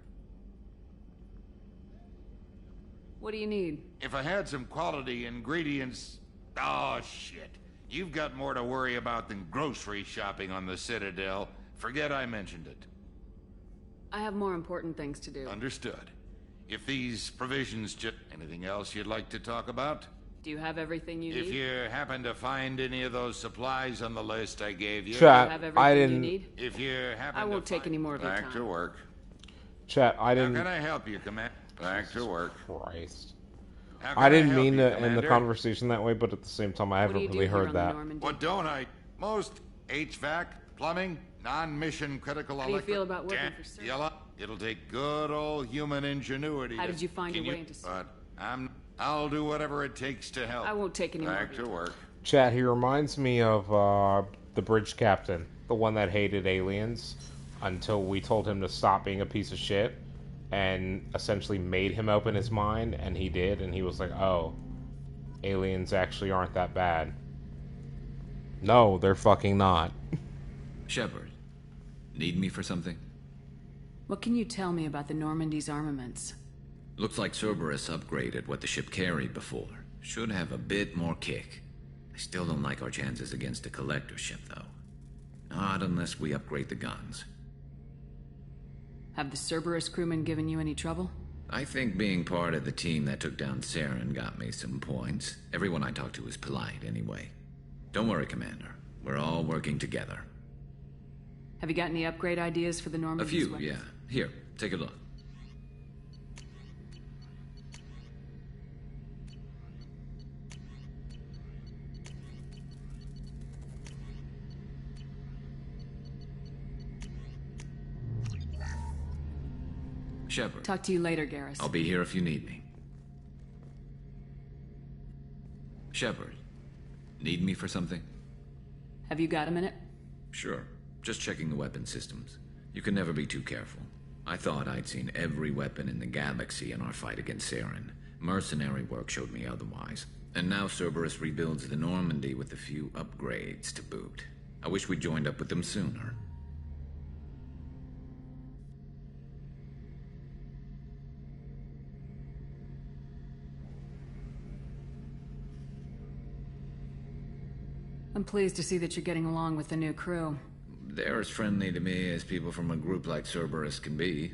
What do you need? If I had some quality ingredients... Oh, shit. You've got more to worry about than grocery shopping on the Citadel. Forget I mentioned it. I have more important things to do. Understood. If these provisions just... Anything else you'd like to talk about? Do you have everything you If need? you happen to find any of those supplies on the list I gave you... Chat, Do you have everything I you didn't... need? If you happen I won't take any more of your time. Back to work. Chat, I didn't... How can I help you, Commander? Back to work. Christ. How can I didn't help mean you, to end the Commander? conversation that way, but at the same time, I haven't really heard that. What don't I? Most HVAC, plumbing, non-mission critical How do you electric... feel about working for Sir? Yellow. It'll take good old human ingenuity. How did you find Can your way into Sir? But I'll do whatever it takes to help. I won't take any more Back of to your work. Chat, he reminds me of the bridge captain, the one that hated aliens until we told him to stop being a piece of shit and essentially made him open his mind, and he did, and he was like, oh, aliens actually aren't that bad. No, they're fucking not. Shepard, need me for something? What can you tell me about the Normandy's armaments? Looks like Cerberus upgraded what the ship carried before. Should have a bit more kick. I still don't like our chances against a collector ship, though. Not unless we upgrade the guns. Have the Cerberus crewmen given you any trouble? I think being part of the team that took down Saren got me some points. Everyone I talked to was polite, anyway. Don't worry, Commander. We're all working together. Have you got any upgrade ideas for the A Normandy's few, weapons? yeah. Here, take a look. Shepard. Talk to you later, Garrus. I'll be here if you need me. Shepard, need me for something? Have you got a minute? Sure. Just checking the weapon systems. You can never be too careful. I thought I'd seen every weapon in the galaxy in our fight against Saren. Mercenary work showed me otherwise. And now Cerberus rebuilds the Normandy with a few upgrades to boot. I wish we'd joined up with them sooner. I'm pleased to see that you're getting along with the new crew. They're as friendly to me as people from a group like Cerberus can be.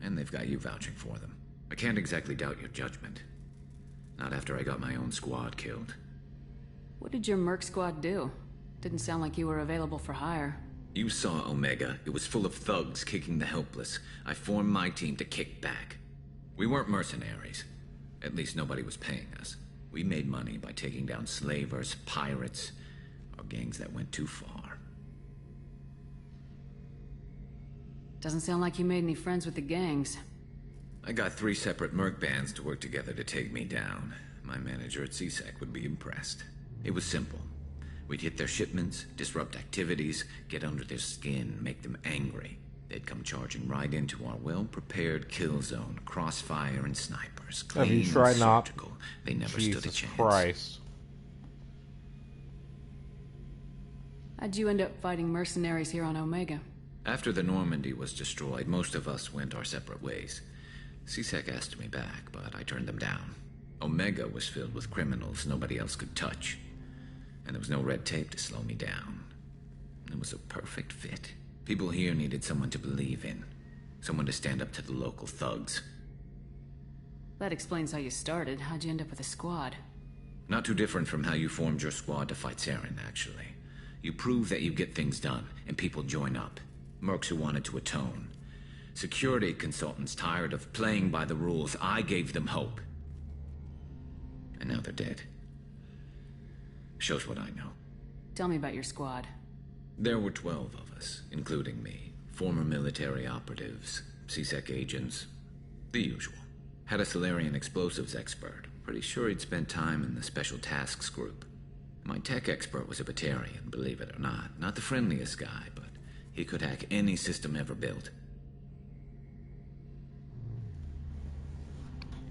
And they've got you vouching for them. I can't exactly doubt your judgment. Not after I got my own squad killed. What did your Merc squad do? Didn't sound like you were available for hire. You saw Omega. It was full of thugs kicking the helpless. I formed my team to kick back. We weren't mercenaries. At least nobody was paying us. We made money by taking down slavers, pirates, or gangs that went too far. Doesn't sound like you made any friends with the gangs. I got 3 separate merc bands to work together to take me down. My manager at CSEC would be impressed. It was simple. We'd hit their shipments, disrupt activities, get under their skin, make them angry. They'd come charging right into our well-prepared kill zone, crossfire and snipers. Have you Clean tried and not? surgical. They never Jesus stood a chance. Christ. How'd you end up fighting mercenaries here on Omega? After the Normandy was destroyed, most of us went our separate ways. CSEC asked me back, but I turned them down. Omega was filled with criminals nobody else could touch. And there was no red tape to slow me down. It was a perfect fit. People here needed someone to believe in. Someone to stand up to the local thugs. That explains how you started. How'd you end up with a squad? Not too different from how you formed your squad to fight Saren, actually. You prove that you get things done, and people join up. Mercs who wanted to atone. Security consultants tired of playing by the rules. I gave them hope. And now they're dead. Shows what I know. Tell me about your squad. There were 12 of us, including me. Former military operatives, CSEC agents, the usual. Had a Solarian explosives expert. Pretty sure he'd spent time in the Special Tasks group. My tech expert was a Batarian, believe it or not. Not the friendliest guy, but he could hack any system ever built.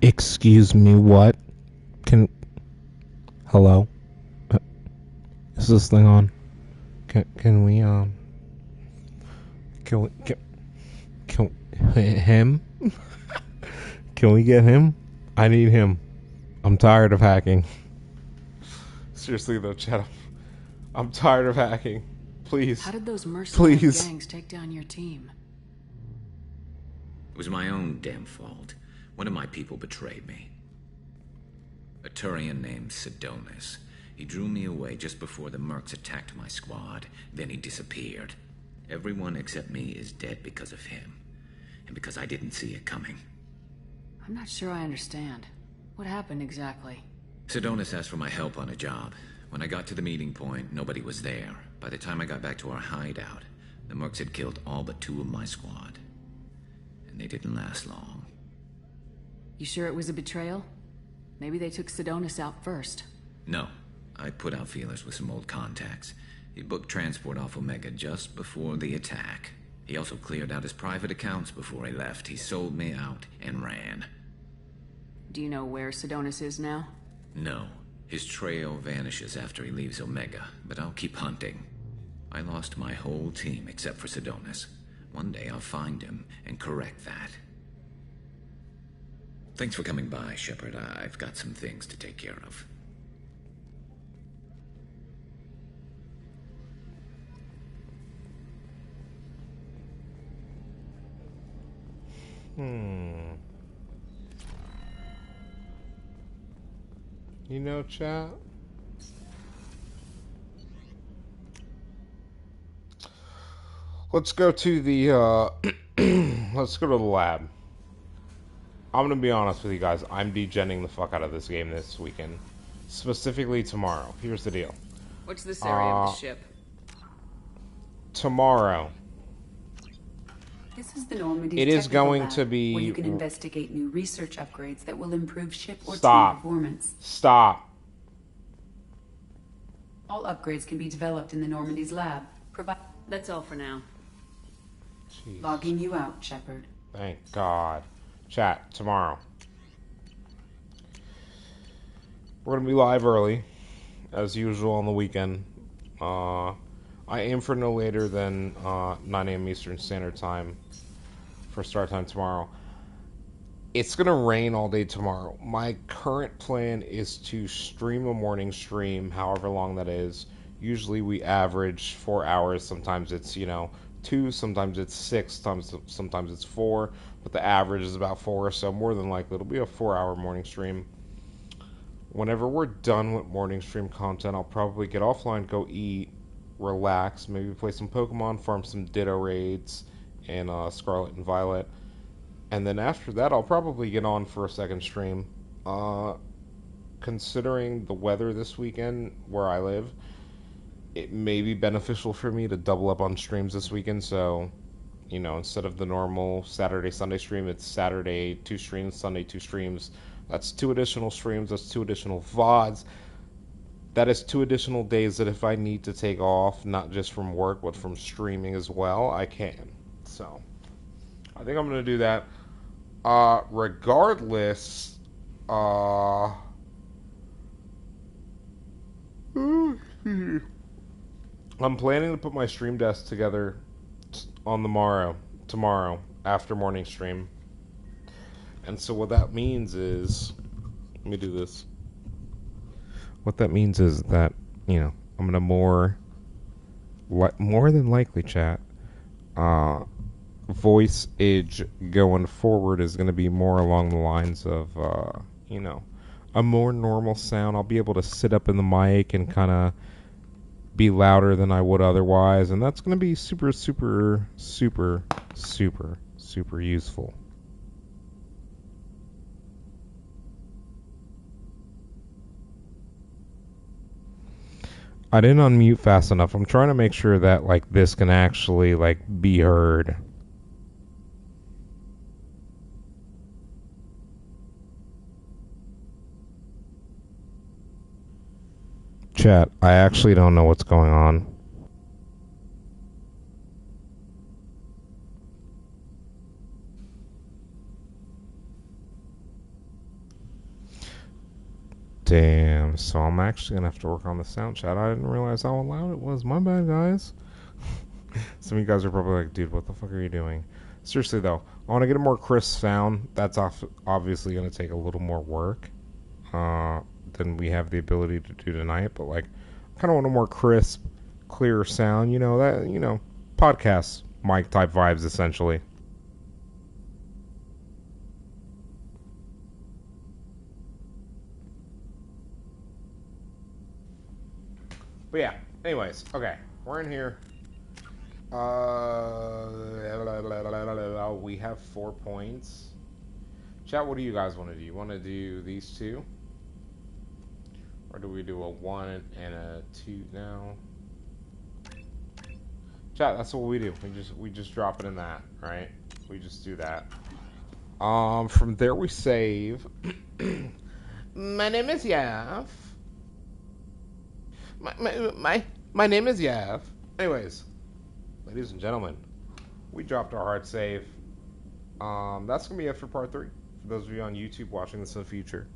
Excuse me, what? Hello? Is this thing on? Can we, him? Can we get him? I need him. I'm tired of hacking. Seriously though, chat. I'm tired of hacking. Please. How did those mercenary Please. gangs take down your team? It was my own damn fault. One of my people betrayed me. A Turian named Sidonis. He drew me away just before the mercs attacked my squad. Then he disappeared. Everyone except me is dead because of him. And because I didn't see it coming. I'm not sure I understand. What happened exactly? Sidonis asked for my help on a job. When I got to the meeting point, nobody was there. By the time I got back to our hideout, the mercs had killed all but 2 of my squad. And they didn't last long. You sure it was a betrayal? Maybe they took Sidonis out first. No. I put out feelers with some old contacts. He booked transport off Omega just before the attack. He also cleared out his private accounts before he left. He sold me out and ran. Do you know where Sidonis is now? No. His trail vanishes after he leaves Omega, but I'll keep hunting. I lost my whole team except for Sidonis. One day I'll find him and correct that. Thanks for coming by, Shepard. I've got some things to take care of. You know, chat? Let's go to the, let's go to the lab. I'm gonna be honest with you guys. I'm degenning the fuck out of this game this weekend. Specifically tomorrow. Here's the deal. What's this area of the ship? Tomorrow. This is the Normandy. It is going to be... where you can investigate new research upgrades that will improve ship or Stop. team performance. Stop. All upgrades can be developed in the Normandy's lab. That's all for now. Jeez. Logging you out, Shepard. Thank God. Chat, tomorrow. We're going to be live early, as usual on the weekend. I aim for no later than 9 a.m. Eastern Standard Time for start time tomorrow. It's going to rain all day tomorrow. My current plan is to stream a morning stream, however long that is. Usually we average 4 hours. Sometimes it's, 2, sometimes it's 6, sometimes it's 4. But the average is about 4, so more than likely it'll be a 4-hour morning stream. Whenever we're done with morning stream content, I'll probably get offline, go eat, relax, maybe play some Pokemon, farm some Ditto raids, and Scarlet and Violet. And then after that, I'll probably get on for a second stream. Considering the weather this weekend where I live, it may be beneficial for me to double up on streams this weekend, so... instead of the normal Saturday, Sunday stream, it's Saturday 2 streams, Sunday 2 streams. That's 2 additional streams, that's 2 additional VODs. That is 2 additional days that if I need to take off, not just from work, but from streaming as well, I can. So, I think I'm going to do that. Regardless, I'm planning to put my stream desk together on tomorrow, after morning stream. And so what that means is Let me do this. What that means is that, you know, I'm going to more than likely, chat, voice age going forward is going to be more along the lines of, you know, a more normal sound. I'll be able to sit up in the mic and kind of be louder than I would otherwise, and that's going to be super, super, super, super, super useful. I didn't unmute fast enough. I'm trying to make sure that, like, this can actually, like, be heard. Chat, I actually don't know what's going on. Damn, so I'm actually going to have to work on the sound, chat. I didn't realize how loud it was. My bad, guys. Some of you guys are probably like, dude, what the fuck are you doing? Seriously, though, I want to get a more crisp sound. That's obviously going to take a little more work than we have the ability to do tonight. But, like, I kind of want a more crisp, clearer sound. You know, that, you know, podcast mic type vibes, essentially. But yeah, anyways, okay, we're in here. We have 4 points. Chat, what do you guys want to do? You want to do these two? Or do we do a 1 and a 2 now? Chat, that's what we do. We just drop it in that, right? We just do that. From there we save. My name is Yav. My name is Yav. Anyways, ladies and gentlemen, we dropped our hard save. That's gonna be it for part 3. For those of you on YouTube watching this in the future,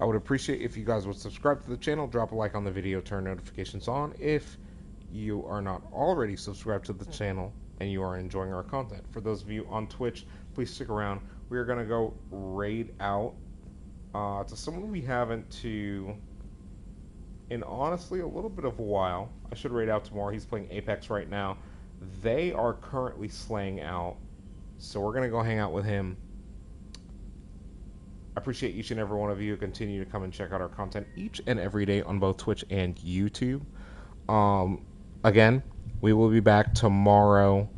I would appreciate if you guys would subscribe to the channel, drop a like on the video, turn notifications on if you are not already subscribed to the channel and you are enjoying our content. For those of you on Twitch, please stick around. We are gonna go raid out to someone we haven't to. In honestly a little bit of a while. I should raid out tomorrow. He's playing Apex right now. They are currently slaying out, so we're going to go hang out with him. I appreciate each and every one of you who continue to come and check out our content each and every day on both Twitch and YouTube. Again, we will be back tomorrow,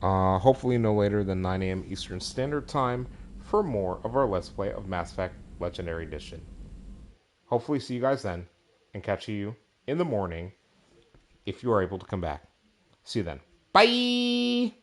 hopefully no later than 9 a.m. Eastern Standard Time for more of our Let's Play of Mass Effect Legendary Edition. Hopefully see you guys then, and catch you in the morning if you are able to come back. See you then. Bye!